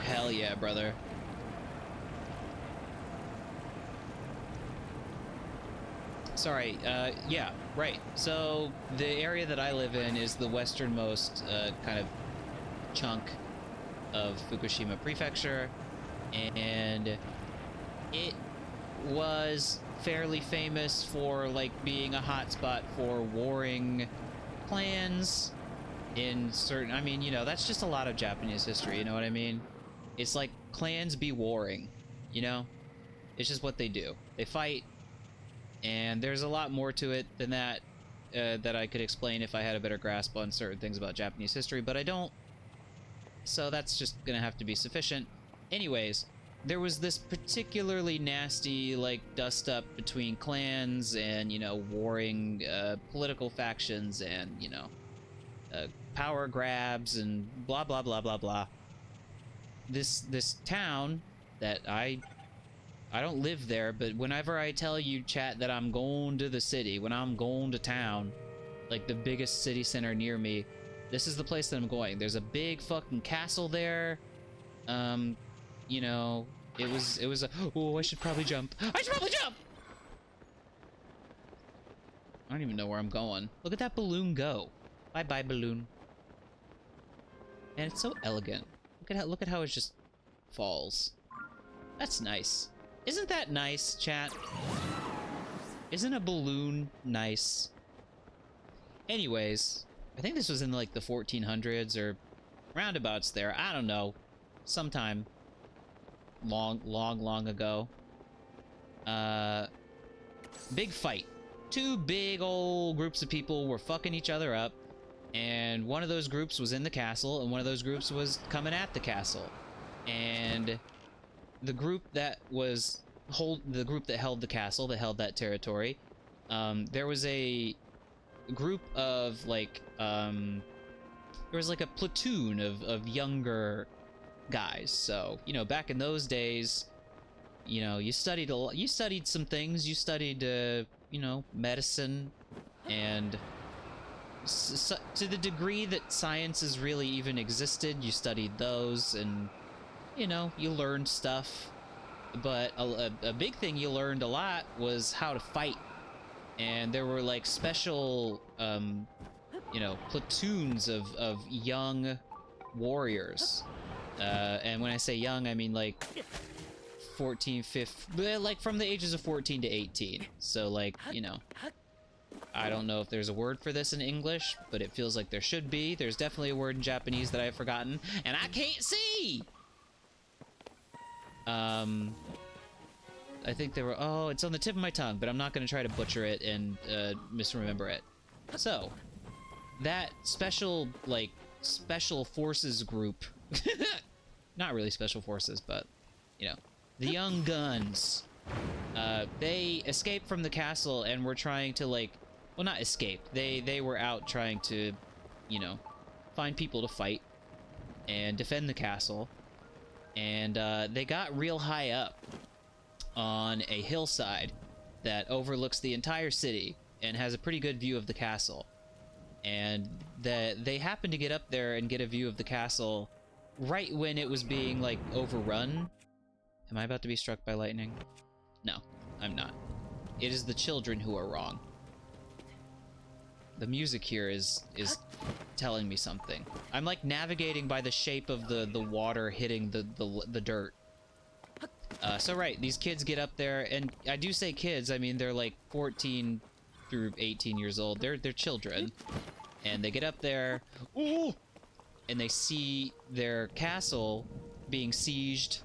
Hell yeah, brother. Sorry, yeah, right. So, the area that I live in is the westernmost, kind of chunk of Fukushima Prefecture, and it was fairly famous for, like, being a hotspot for warring clans in certain... I mean, you know, that's just a lot of Japanese history, you know what I mean? It's like clans be warring, you know? It's just what they do. They fight, and there's a lot more to it than that, that I could explain if I had a better grasp on certain things about Japanese history, but I don't. So that's just gonna have to be sufficient. Anyways, there was this particularly nasty, like, dust-up between clans and, you know, warring, political factions and, you know, power grabs and blah, blah, blah, blah, blah. This town that I don't live there, but whenever I tell you, chat, that I'm going to the city, when I'm going to town, like the biggest city center near me, this is the place that I'm going. There's a big fucking castle there. You know, it was a... Oh, I should probably jump. I should probably jump! I don't even know where I'm going. Look at that balloon go. Bye-bye, balloon. And it's so elegant. Look at how it just falls. That's nice. Isn't that nice, chat? Isn't a balloon nice? Anyways, I think this was in, like, the 1400s or roundabouts there. I don't know. Sometime long ago. Big fight. 2 big old groups of people were fucking each other up, and one of those groups was in the castle, and one of those groups was coming at the castle. And the group that held the castle, that held that territory, there was a group of, like, there was like a platoon of younger guys. So, you know, back in those days, you know, you studied some things. You studied, you know, medicine, and to the degree that sciences really even existed, you studied those, and, you know, you learned stuff. But a big thing you learned a lot was how to fight. And there were, like, special, you know, platoons of young warriors And when I say young, I mean like 14, 15, like from the ages of 14 to 18. So like, you know, I don't know if there's a word for this in English, but it feels like there should be. There's definitely a word in Japanese that I've forgotten, and I can't see! I think there were... Oh, it's on the tip of my tongue, but I'm not going to try to butcher it and misremember it. So, that special, like, special forces group... Not really special forces, but, you know. The Young Guns. They escaped from the castle and were trying to, like... Well, not escape. They were out trying to, you know, find people to fight and defend the castle. And they got real high up on a hillside that overlooks the entire city and has a pretty good view of the castle. And they happened to get up there and get a view of the castle right when it was being, like, overrun. Am I about to be struck by lightning? No, I'm not. It is the children who are wrong. The music here is telling me something. I'm like navigating by the shape of the water hitting the dirt. So right, these kids get up there, and I do say kids, I mean they're like 14 through 18 years old. They're children. And they get up there, ooh, and they see their castle being sieged,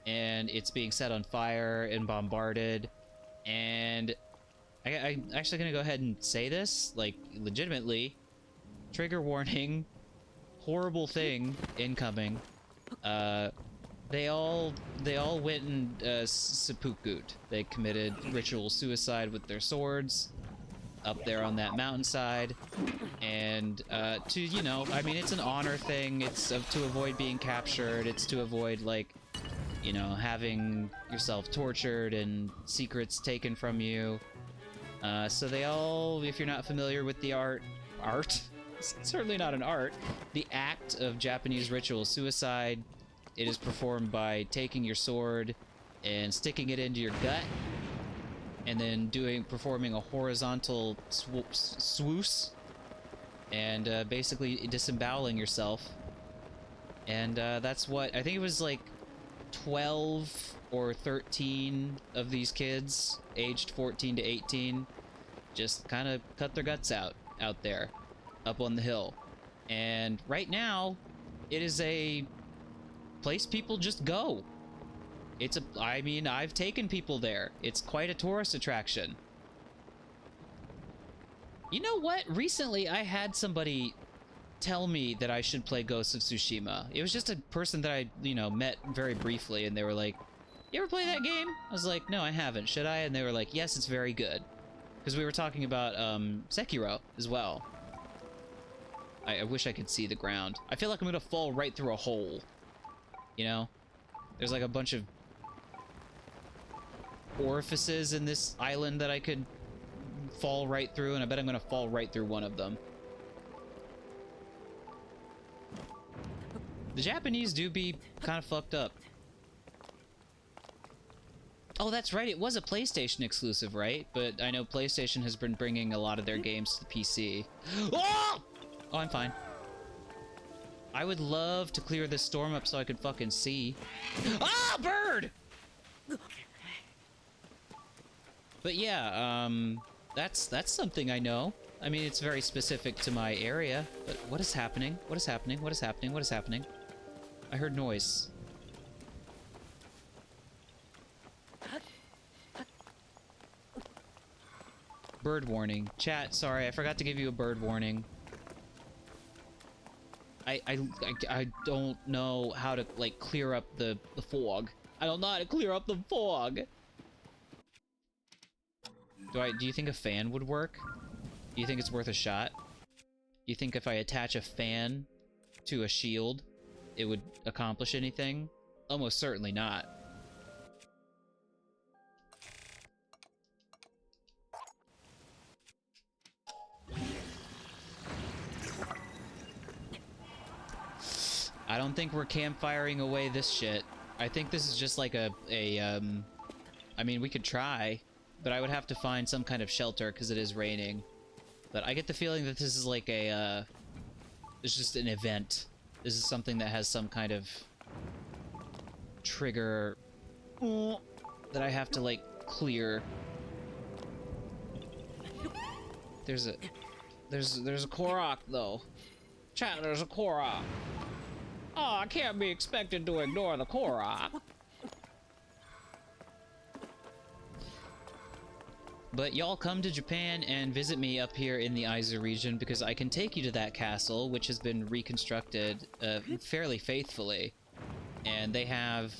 and it's being set on fire and bombarded, and I'm actually gonna go ahead and say this, like, legitimately. Trigger warning. Horrible thing incoming. They all went and seppuku'd. They committed ritual suicide with their swords up there on that mountainside. And to, you know, I mean, it's an honor thing. It's to avoid being captured. It's to avoid, like, you know, having yourself tortured and secrets taken from you. So they all, if you're not familiar with the art, it's certainly not an art, the act of Japanese ritual suicide, it is performed by taking your sword and sticking it into your gut, and then performing a horizontal swoosh, and basically disemboweling yourself. And that's what, I think it was like 12 or 13 of these kids, aged 14 to 18, just kind of cut their guts out there, up on the hill. And right now, it is a place people just go. I mean, I've taken people there. It's quite a tourist attraction. You know what? Recently, I had somebody tell me that I should play Ghost of Tsushima. It was just a person that I, you know, met very briefly, and they were like, "You ever play that game?" I was like, "No, I haven't. Should I?" And they were like, "Yes, it's very good." Because we were talking about Sekiro as well. I wish I could see the ground. I feel like I'm gonna fall right through a hole. You know? There's like a bunch of orifices in this island that I could fall right through, and I bet I'm gonna fall right through one of them. The Japanese do be kind of fucked up. Oh, that's right, it was a PlayStation exclusive, right? But I know PlayStation has been bringing a lot of their games to the PC. Oh! Oh, I'm fine. I would love to clear this storm up so I could fucking see. Ah, bird! But yeah, that's something I know. I mean, it's very specific to my area, but what is happening? What is happening? What is happening? What is happening? I heard noise. Bird warning. Chat, sorry, I forgot to give you a bird warning. I don't know how to, like, clear up the fog. I don't know how to clear up the fog. Do you think a fan would work? Do you think it's worth a shot? Do you think if I attach a fan to a shield, it would accomplish anything? Almost certainly not. I don't think we're campfiring away this shit. I think this is just like I mean, we could try, but I would have to find some kind of shelter because it is raining. But I get the feeling that this is like it's just an event. This is something that has some kind of trigger that I have to, like, clear. There's a Korok, though. Chat, there's a Korok. Oh, I can't be expected to ignore the Korok. But y'all come to Japan and visit me up here in the Aizu region because I can take you to that castle, which has been reconstructed fairly faithfully. And they have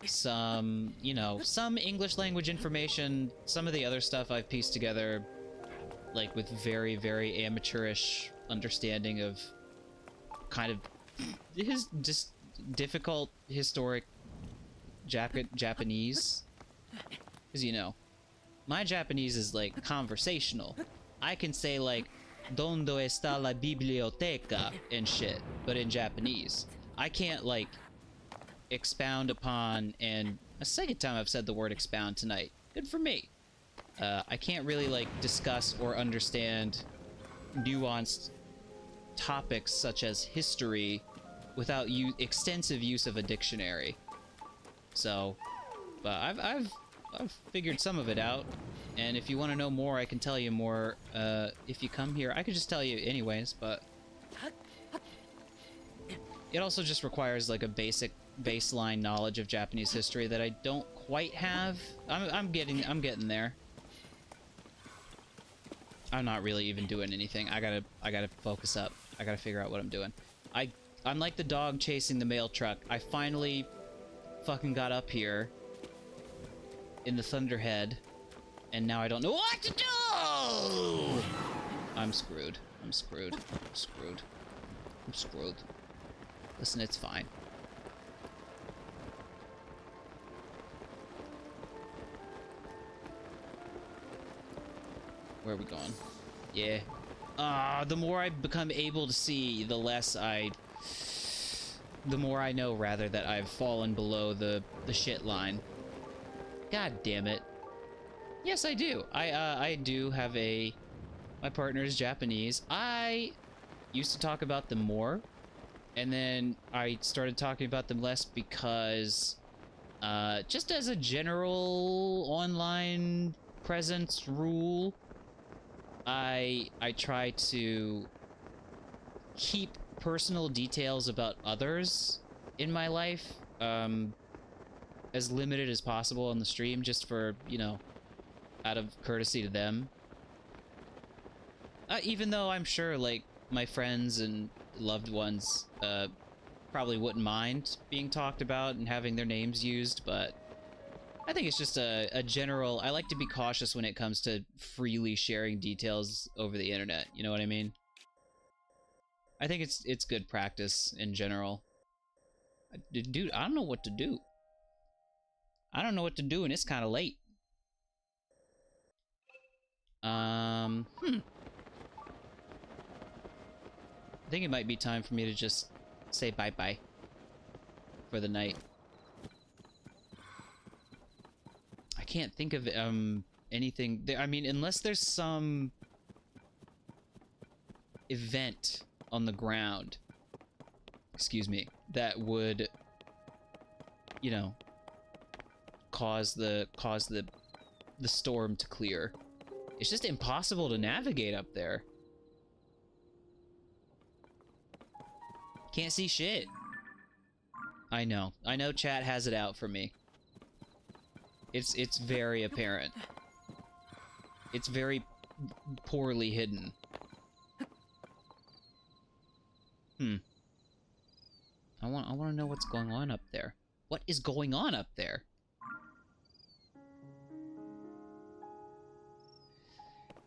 some, you know, some English language information. Some of the other stuff I've pieced together, like, with very, very amateurish understanding of kind of just difficult historic Japanese. Because, you know, my Japanese is, like, conversational. I can say, like, "Donde está la biblioteca?" and shit, but in Japanese. I can't, like, expound upon, and a second time I've said the word expound tonight. Good for me. I can't really, like, discuss or understand nuanced topics such as history without extensive use of a dictionary. So, but I've figured some of it out, and if you want to know more, I can tell you more. If you come here, I could just tell you anyways, but it also just requires, like, a basic baseline knowledge of Japanese history that I don't quite have. I'm getting there. I'm not really even doing anything. I gotta focus up. I gotta figure out what I'm doing. I'm like the dog chasing the mail truck. I finally fucking got up here in the Thunderhead, and now I don't know what to do! I'm screwed. I'm screwed. I'm screwed. I'm screwed. Listen, it's fine. Where are we going? Yeah. The more I become able to see, the more I know, rather, that I've fallen below the shit line. God damn it. Yes, I do. I do have my partner is Japanese. I used to talk about them more, and then I started talking about them less because, just as a general online presence rule, I try to keep personal details about others in my life as limited as possible on the stream, just for, you know, out of courtesy to them. Even though I'm sure, like, my friends and loved ones probably wouldn't mind being talked about and having their names used, but I think it's just a general... I like to be cautious when it comes to freely sharing details over the internet, you know what I mean? I think it's good practice in general. Dude, I don't know what to do. I don't know what to do, and it's kind of late. I think it might be time for me to just say bye-bye for the night. I can't think of anything there. I mean, unless there's some event on the ground, excuse me, that would, you know, cause the storm to clear. It's just impossible to navigate up there. Can't see shit. I know chat has it out for me. It's very apparent. It's very poorly hidden. I want to know what's going on up there. What is going on up there?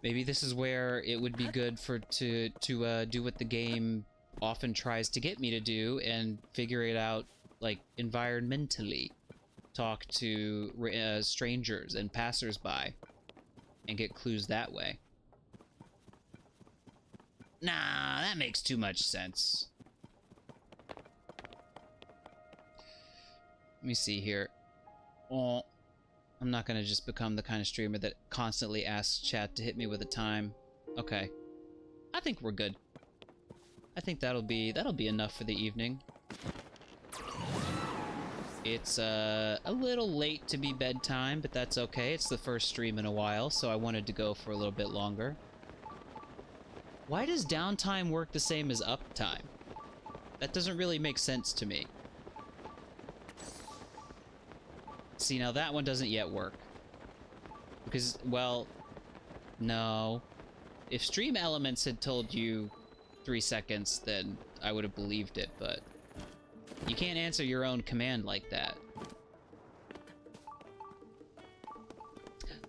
Maybe this is where it would be good to do what the game often tries to get me to do and figure it out, like, environmentally. Talk to strangers and passersby and get clues that way. Nah, that makes too much sense. Let me see here. Oh, I'm not gonna just become the kind of streamer that constantly asks chat to hit me with a time. Okay. I think we're good. I think that'll be enough for the evening. It's a little late to be bedtime, but that's okay. It's the first stream in a while, so I wanted to go for a little bit longer. Why does downtime work the same as uptime? That doesn't really make sense to me. See, now that one doesn't yet work. Because, well, no. If Stream Elements had told you 3 seconds, then I would have believed it, but you can't answer your own command like that.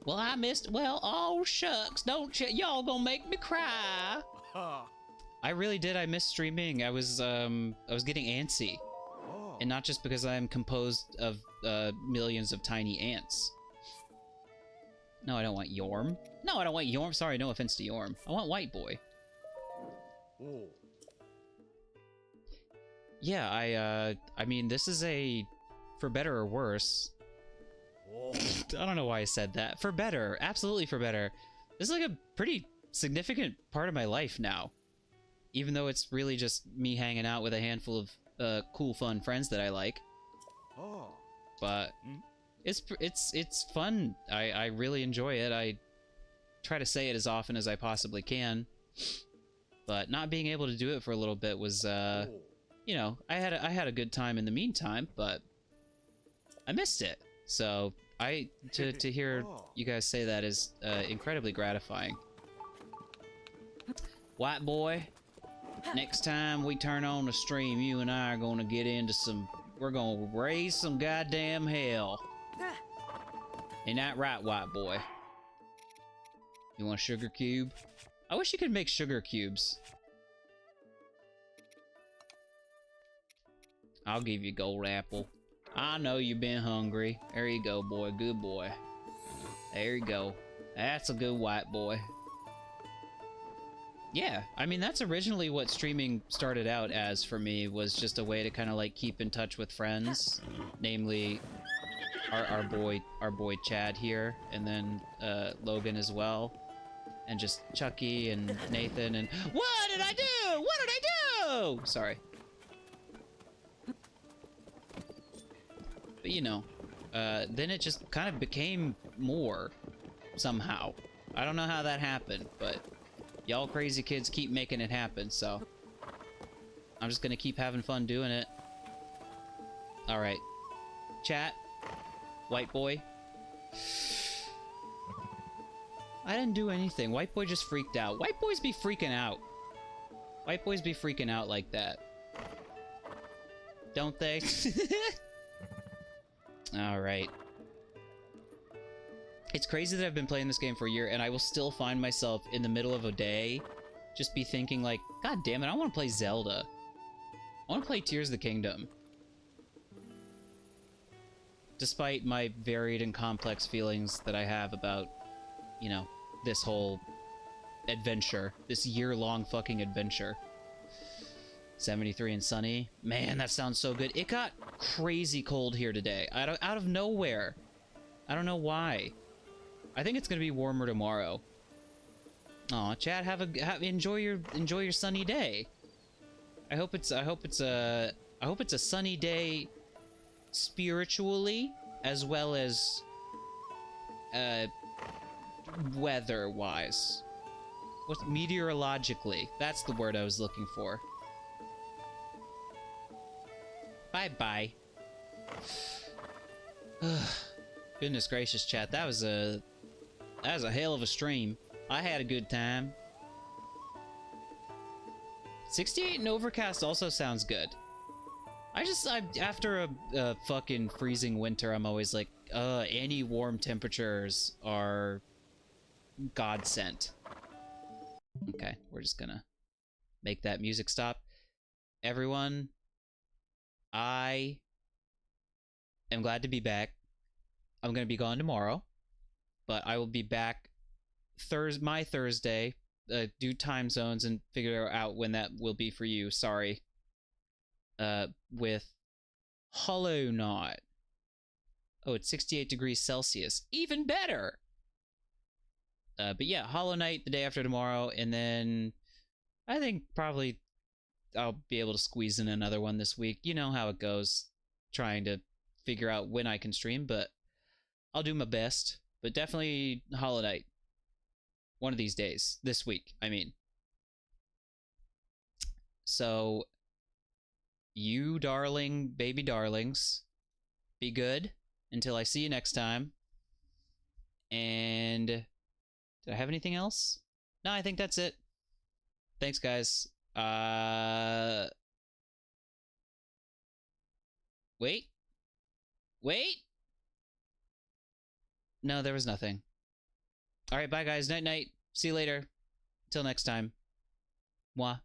Well, I missed. Well, oh shucks, don't you? Y'all gonna make me cry. I really did. I missed streaming. I was getting antsy, and not just because I'm composed of millions of tiny ants. No, I don't want Yorm. No, I don't want Yorm. Sorry, no offense to Yorm. I want White Boy. Yeah, I mean, this is a, for better or worse. I don't know why I said that. For better, absolutely for better. This is like a pretty significant part of my life now. Even though it's really just me hanging out with a handful of cool, fun friends that I like. But it's fun. I really enjoy it. I try to say it as often as I possibly can. But not being able to do it for a little bit was, you know, I had a good time in the meantime, but I missed it. So to hear you guys say that is incredibly gratifying. White Boy, next time we turn on the stream, you and I are gonna get into some. We're gonna raise some goddamn hell. Ain't that right, White Boy? You want a sugar cube? I wish you could make sugar cubes. I'll give you gold apple. I know you've been hungry. There you go, boy. Good boy. There you go. That's a good white boy. Yeah, I mean, that's originally what streaming started out as for me, was just a way to kind of like keep in touch with friends. Namely, our boy Chad here, and then Logan as well. And just Chucky and Nathan and... What did I do? What did I do? Sorry. But you know, then it just kind of became more, somehow. I don't know how that happened, but y'all crazy kids keep making it happen, so I'm just gonna keep having fun doing it. Alright. Chat. White Boy. I didn't do anything. White Boy just freaked out. White Boys be freaking out. White Boys be freaking out like that. Don't they? Alright. It's crazy that I've been playing this game for a year, and I will still find myself in the middle of a day just be thinking like, God damn it, I want to play Zelda. I want to play Tears of the Kingdom. Despite my varied and complex feelings that I have about, you know, this whole adventure. This year-long fucking adventure. 73 and sunny. Man, that sounds so good. It got crazy cold here today. Out of nowhere. I don't know why. I think it's gonna be warmer tomorrow. Aw, Chad, enjoy your sunny day. I hope it's a sunny day spiritually as well as weather-wise. What's meteorologically? That's the word I was looking for. Bye-bye. Goodness gracious, chat. That was a hell of a stream. I had a good time. 68 and overcast also sounds good. After a fucking freezing winter, I'm always like, any warm temperatures are God sent. Okay, we're just gonna make that music stop. Everyone, I am glad to be back. I'm gonna be gone tomorrow, but I will be back my Thursday. Do time zones and figure out when that will be for you. Sorry. With Hollow Knight. Oh, it's 68 degrees Celsius. Even better! But yeah, Hollow Knight the day after tomorrow, and then I think probably I'll be able to squeeze in another one this week. You know how it goes, trying to figure out when I can stream, but I'll do my best. But definitely Hollow Knight. One of these days. This week, I mean. So, you darling baby darlings, be good until I see you next time. And did I have anything else? No, I think that's it. Thanks, guys. Wait. No, there was nothing. All right, bye, guys. Night, night. See you later. Till next time. Mwah.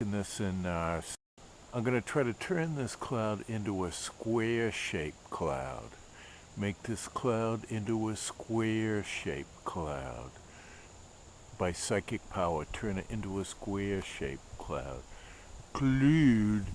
This in I'm going to try to turn this cloud into a square-shaped cloud. Make this cloud into a square-shaped cloud. By psychic power, turn it into a square-shaped cloud. Cloud.